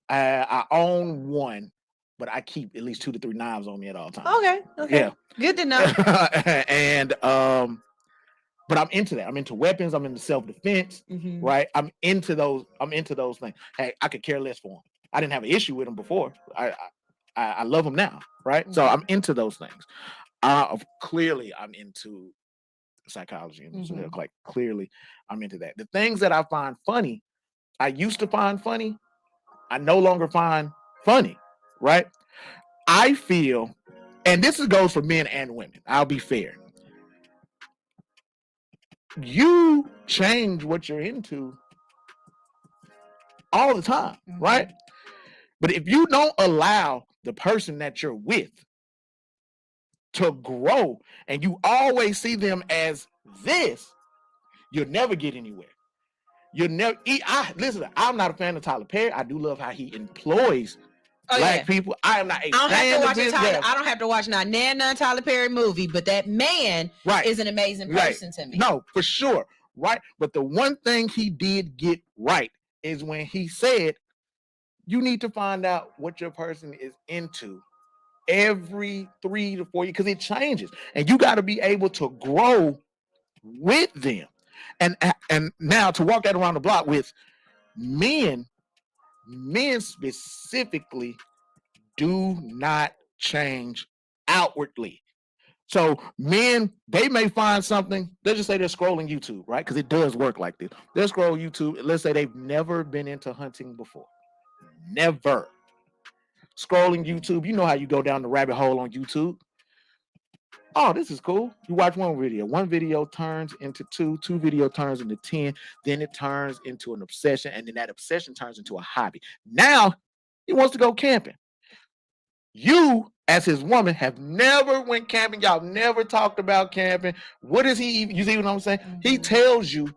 I own one, but I keep at least 2 to 3 knives on me at all times. Okay. Yeah. Good to know. And but I'm into that. I'm into weapons. I'm into self-defense. Mhm. Right. I'm into those things. Hey, I could care less for them. I didn't have an issue with them before. I love them now. Right. So I'm into those things. Clearly, I'm into psychology and so like clearly I'm into that. The things that I find funny, I used to find funny, I no longer find funny, right? I feel, and this goes for men and women, I'll be fair. You change what you're into all the time, right? But if you don't allow the person that you're with to grow and you always see them as this, you'll never get anywhere. You'll never listen, I'm not a fan of Tyler Perry. I do love how he employs black people. I am not a fan of this. I don't have to watch none Tyler Perry movie, but that man is an amazing person to me. No, for sure. Right. But the one thing he did get right is when he said, you need to find out what your person is into every 3 to 4 years, because it changes. And you got to be able to grow with them. And now to walk that around the block with men specifically do not change outwardly. So men, they may find something, let's just say they're scrolling YouTube, right? Because it does work like this. They'll scroll YouTube, let's say they've never been into hunting before. Never. Scrolling YouTube, you know how you go down the rabbit hole on YouTube. Oh, this is cool. You watch one video turns into 2 video turns into 10, then it turns into an obsession, and then that obsession turns into a hobby. Now he wants to go camping. You, as his woman, have never went camping. Y'all never talked about camping. What is he even? You see what I'm saying? He tells you,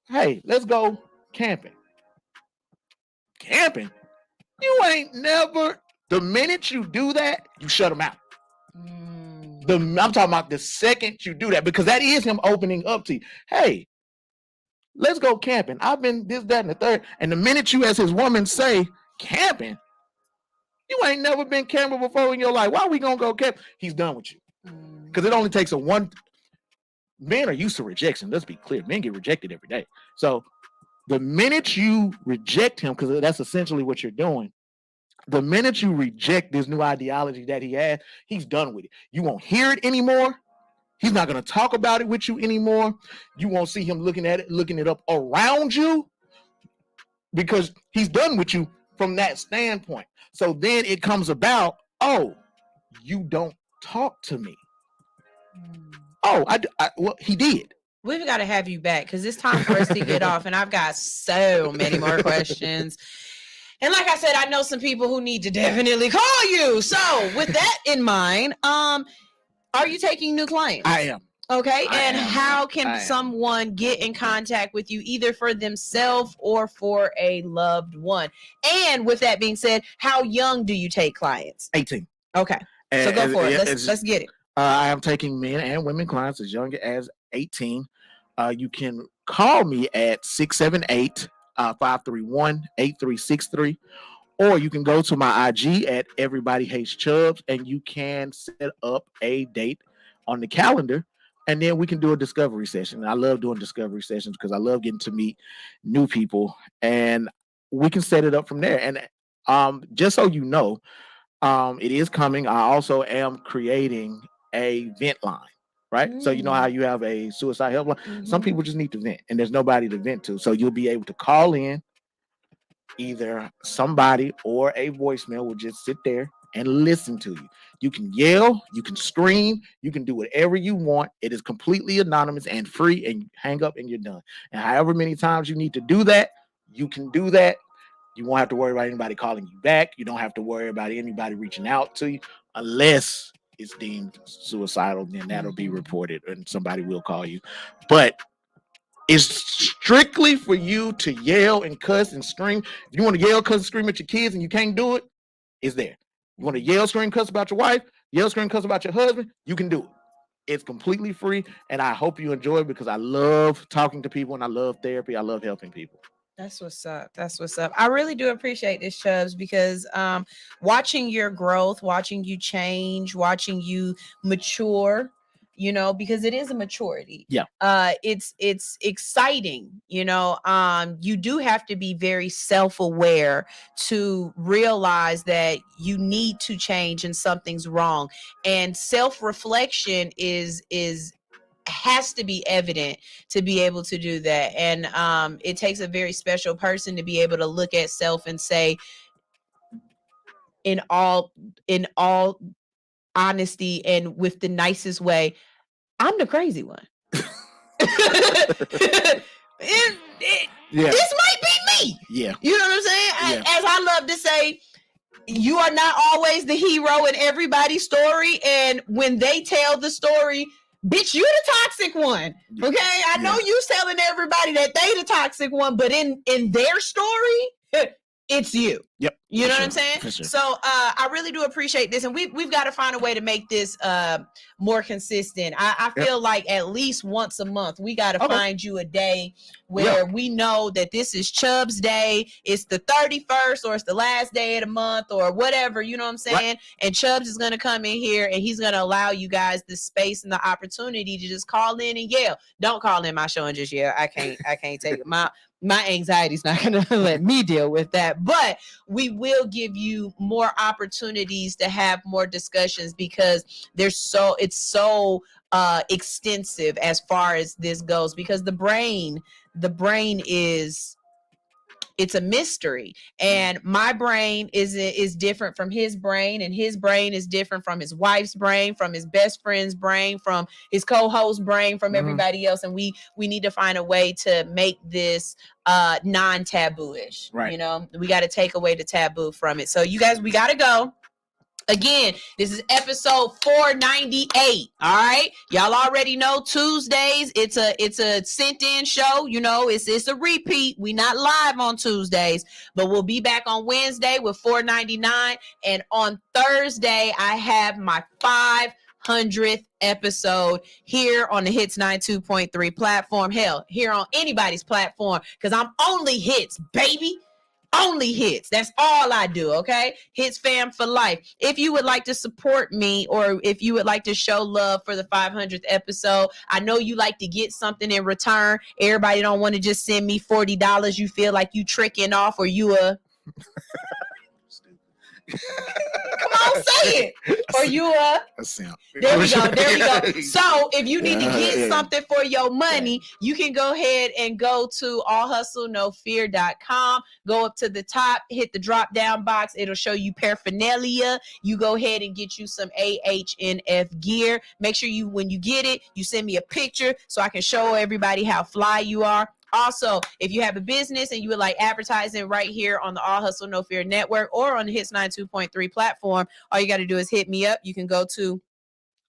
hey, let's go camping. Camping? You ain't never. The minute you do that, you shut him out. I'm talking about the second you do that, because that is him opening up to you. Hey, let's go camping. I've been this, that, and the third. And the minute you, as his woman, say camping, You ain't never been camera before in your life. Why we gonna go camera? He's done with you. Because it only takes a one. Men are used to rejection. Let's be clear. Men get rejected every day. So the minute you reject him, because that's essentially what you're doing, the minute you reject this new ideology that he has, he's done with it. You won't hear it anymore. He's not going to talk about it with you anymore. You won't see him looking it up around you, because he's done with you from that standpoint. So then it comes about, oh, you don't talk to me. Oh, well, he did. We've got to have you back because it's time for us to get off, and I've got so many more questions. And like I said, I know some people who need to definitely call you. So with that in mind, are you taking new clients? I am. Okay. How can someone get in contact with you, either for themselves or for a loved one? And with that being said, how young do you take clients? 18. Okay. So go for it. Let's get it. I am taking men and women clients as young as 18. You can call me at 678-531-8363. Or you can go to my IG at Everybody Hates Chubbs, and you can set up a date on the calendar, and then we can do a discovery session. I love doing discovery sessions because I love getting to meet new people, and we can set it up from there. And just so you know, it is coming. I also am creating a vent line, right? So you know how you have a suicide helpline? Some people just need to vent, and there's nobody to vent to. So you'll be able to call in. Either somebody or a voicemail will just sit there and listen to you. You can yell, you can scream, you can do whatever you want. It is completely anonymous and free, and you hang up and you're done. And however many times you need to do that, you can do that. You won't have to worry about anybody calling you back. You don't have to worry about anybody reaching out to you unless it's deemed suicidal. Then that'll be reported and somebody will call you. But it's strictly for you to yell and cuss and scream. If you want to yell, cuss, and scream at your kids and you can't do it, it's there. You want to yell, scream, cuss about your wife, yell, scream, cuss about your husband, you can do it. It's completely free, and I hope you enjoy it because I love talking to people and I love therapy. I love helping people. That's what's up. That's what's up. I really do appreciate this, Chubbs, because watching your growth, watching you change, watching you mature, you know, because it is a maturity. Yeah. It's exciting, you know. You do have to be very self-aware to realize that you need to change and something's wrong. And self-reflection has to be evident to be able to do that. And it takes a very special person to be able to look at self and say, in all honesty and with the nicest way, I'm the crazy one. This might be me. Yeah. You know what I'm saying? Yeah. As I love to say, you are not always the hero in everybody's story. And when they tell the story, bitch, you the toxic one. Okay. I know you telling everybody that they the toxic one, but in their story, it's you. Yep. You know what I'm saying? For sure. So I really do appreciate this. And we've got to find a way to make this more consistent. I feel like at least once a month, we got to find you a day where we know that this is Chubbs Day. It's the 31st or it's the last day of the month or whatever. You know what I'm saying? Right. And Chubbs is going to come in here and he's going to allow you guys the space and the opportunity to just call in and yell. Don't call in my show and just yell. I can't take it. My anxiety is not going to let me deal with that, but we will give you more opportunities to have more discussions because it's so extensive as far as this goes, because the brain it's a mystery, and my brain is different from his brain, and his brain is different from his wife's brain, from his best friend's brain, from his co-host brain, from everybody else. And we need to find a way to make this non-taboo-ish. Right. You know, we got to take away the taboo from it. So you guys, we got to go. Again, this is episode 498. All right. Y'all already know Tuesdays. It's a sent in show. You know, it's a repeat. We not live on Tuesdays, but we'll be back on Wednesday with 499. And on Thursday, I have my 500th episode here on the Hits 92.3 platform. Hell, here on anybody's platform, because I'm only Hits, baby. only hits. That's all I do, okay? Hits fam for life. If you would like to support me, or if you would like to show love for the 500th episode, I know you like to get something in return. Everybody don't want to just send me $40. You feel like you tricking off, or you a... Come on, say it. Or you a simp. There we go. So if you need to get something for your money, you can go ahead and go to allhustlenofear.com. Go up to the top, hit the drop down box. It'll show you paraphernalia. You go ahead and get you some AHNF gear. Make sure you, when you get it, you send me a picture so I can show everybody how fly you are. Also, if you have a business and you would like advertising right here on the All Hustle No Fear Network or on the Hits 92.3 platform, all you got to do is hit me up. You can go to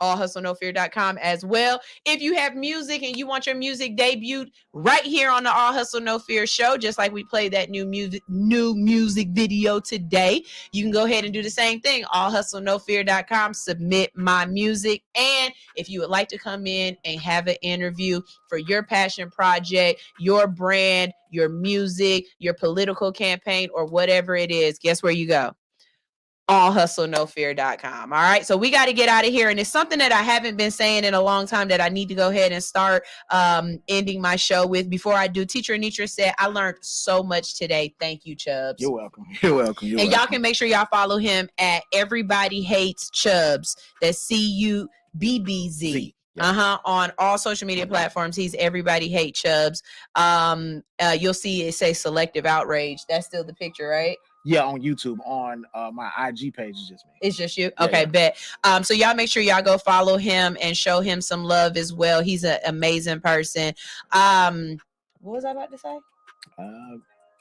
allhustlenofear.com as well. If you have music and you want your music debuted right here on the All Hustle No Fear show, just like we played that new music video today, you can go ahead and do the same thing. Allhustlenofear.com, submit my music. And if you would like to come in and have an interview for your passion project, your brand, your music, your political campaign, or whatever it is, guess where you go? allhustlenofear.com. All right. So we got to get out of here. And it's something that I haven't been saying in a long time that I need to go ahead and start ending my show with. Before I do, Teacher Anitra said, I learned so much today. Thank you, Chubbs. You're welcome. You're welcome. And y'all can make sure y'all follow him at Everybody Hates Chubbs. That's CUBBZ. On all social media platforms. He's Everybody Hate Chubbs. You'll see it say Selective Outrage. That's still the picture, right? Yeah, on YouTube. On my IG page is just me. It's just you? Okay, bet. So y'all make sure y'all go follow him and show him some love as well. He's an amazing person. What was I about to say?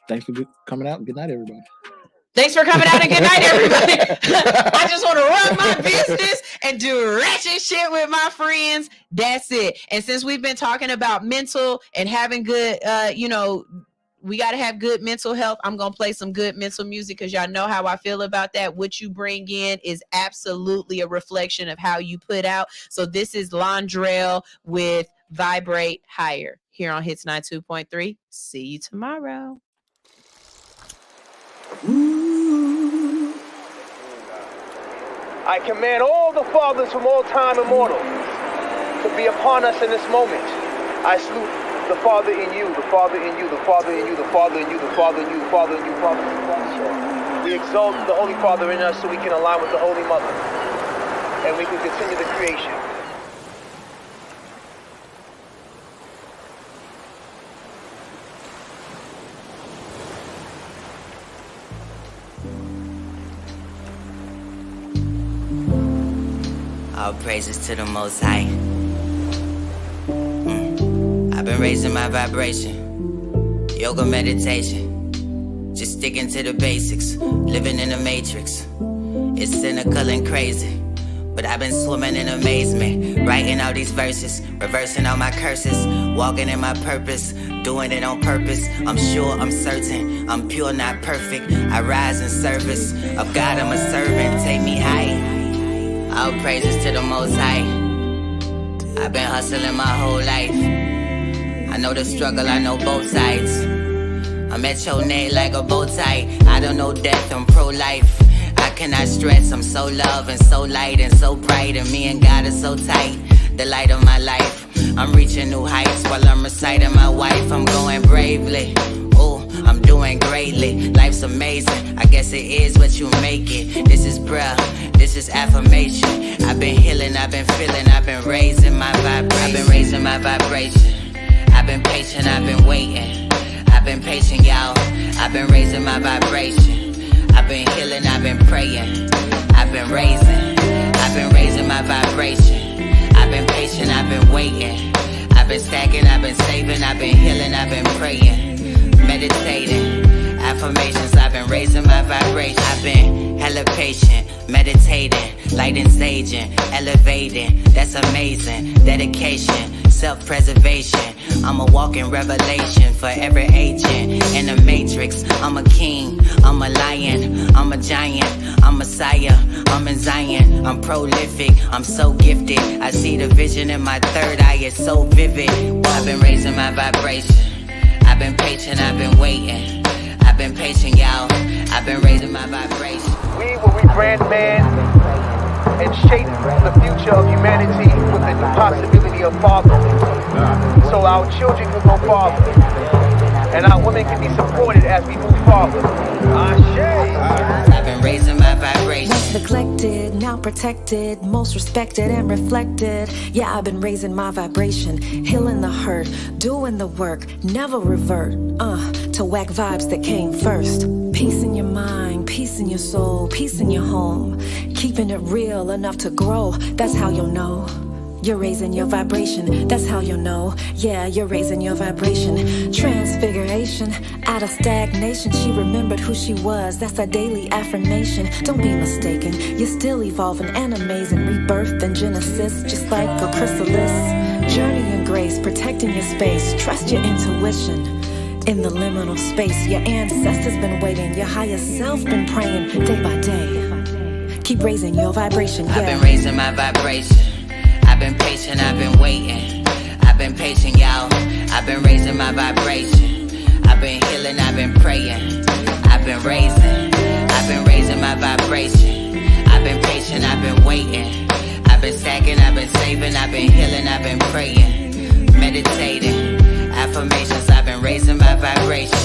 Thanks for coming out. Good night, everybody. Thanks for coming out, and good night, everybody. I just want to run my business and do ratchet shit with my friends. That's it. And since we've been talking about mental and having good, we got to have good mental health. I'm going to play some good mental music because y'all know how I feel about that. What you bring in is absolutely a reflection of how you put out. So this is Londrell with Vibrate Higher here on Hits 92.3. See you tomorrow. I command all the fathers from all time immortal to be upon us in this moment. I salute the Father in you, the Father in you, the Father in you, the Father in you, the Father in you, the Father in you, Father in you. We exalt the Holy Father in us so we can align with the Holy Mother, and we can continue the creation. All praises to the Most High. I've been raising my vibration, yoga meditation, just sticking to the basics, living in the matrix. It's cynical and crazy, but I've been swimming in amazement, writing all these verses, reversing all my curses, walking in my purpose, doing it on purpose. I'm sure, I'm certain, I'm pure, not perfect. I rise in service of God, I'm a servant, take me high. All praises to the Most High. I've been hustling my whole life. I know the struggle, I know both sides. I'm at your neck like a bow tie. I don't know death, I'm pro-life. I cannot stress, I'm so love and so light and so bright. And me and God are so tight, the light of my life. I'm reaching new heights while I'm reciting my wife. I'm going bravely, ooh, I'm doing greatly. Life's amazing, I guess it is what you make it. This is prayer, this is affirmation. I've been healing, I've been feeling, I've been raising my vibration. I've been raising my vibration. I've been patient, I've been waiting. I've been patient, y'all. I've been raising my vibration. I've been healing, I've been praying. I've been raising my vibration. I've been patient, I've been waiting. I've been stacking, I've been saving, I've been healing, I've been praying, meditating. Affirmations, I've been raising my vibration. I've been hella patient, meditating, lighting, saging, elevating. That's amazing. Dedication, self-preservation. I'm a walking revelation for every agent in the matrix. I'm a king, I'm a lion, I'm a giant, I'm Messiah, I'm in Zion. I'm prolific, I'm so gifted. I see the vision in my third eye, it's so vivid. I've been raising my vibration. I've been patient, I've been waiting. I've I've been patient, y'all. I've been raising my vibration. We will rebrand man and shape the future of humanity with the new possibility of father. So our children can go farther, and our women can be supported as we move forward. I've been raising my vibration. Once neglected, now protected, most respected and reflected. Yeah, I've been raising my vibration, healing the hurt, doing the work, never revert. To whack vibes that came first. Peace in your mind, peace in your soul, peace in your home. Keeping it real enough to grow, that's how you'll know. You're raising your vibration, that's how you'll know. Yeah, you're raising your vibration. Transfiguration, out of stagnation. She remembered who she was, that's a daily affirmation. Don't be mistaken, you're still evolving and amazing. Rebirth and genesis, just like a chrysalis. Journey in grace, protecting your space. Trust your intuition. In the liminal space, your ancestors been waiting. Your higher self been praying day by day. Keep raising your vibration, yeah. I've been raising my vibration. I've been patient, I've been waiting. I've been patient, y'all. I've been raising my vibration. I've been healing, I've been praying. I've been raising my vibration. I've been patient, I've been waiting. I've been stacking, I've been saving, I've been healing, I've been praying. Meditating, affirmations, I've been raising my vibration.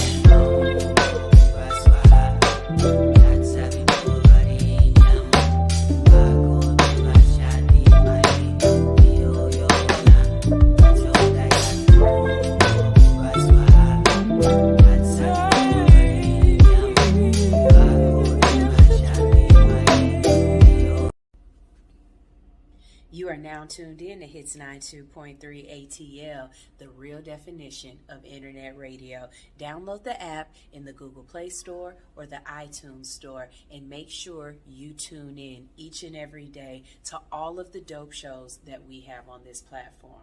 You are now tuned in to Hits 92.3 ATL, the real definition of internet radio. Download the app in the Google Play Store or the iTunes Store, and make sure you tune in each and every day to all of the dope shows that we have on this platform.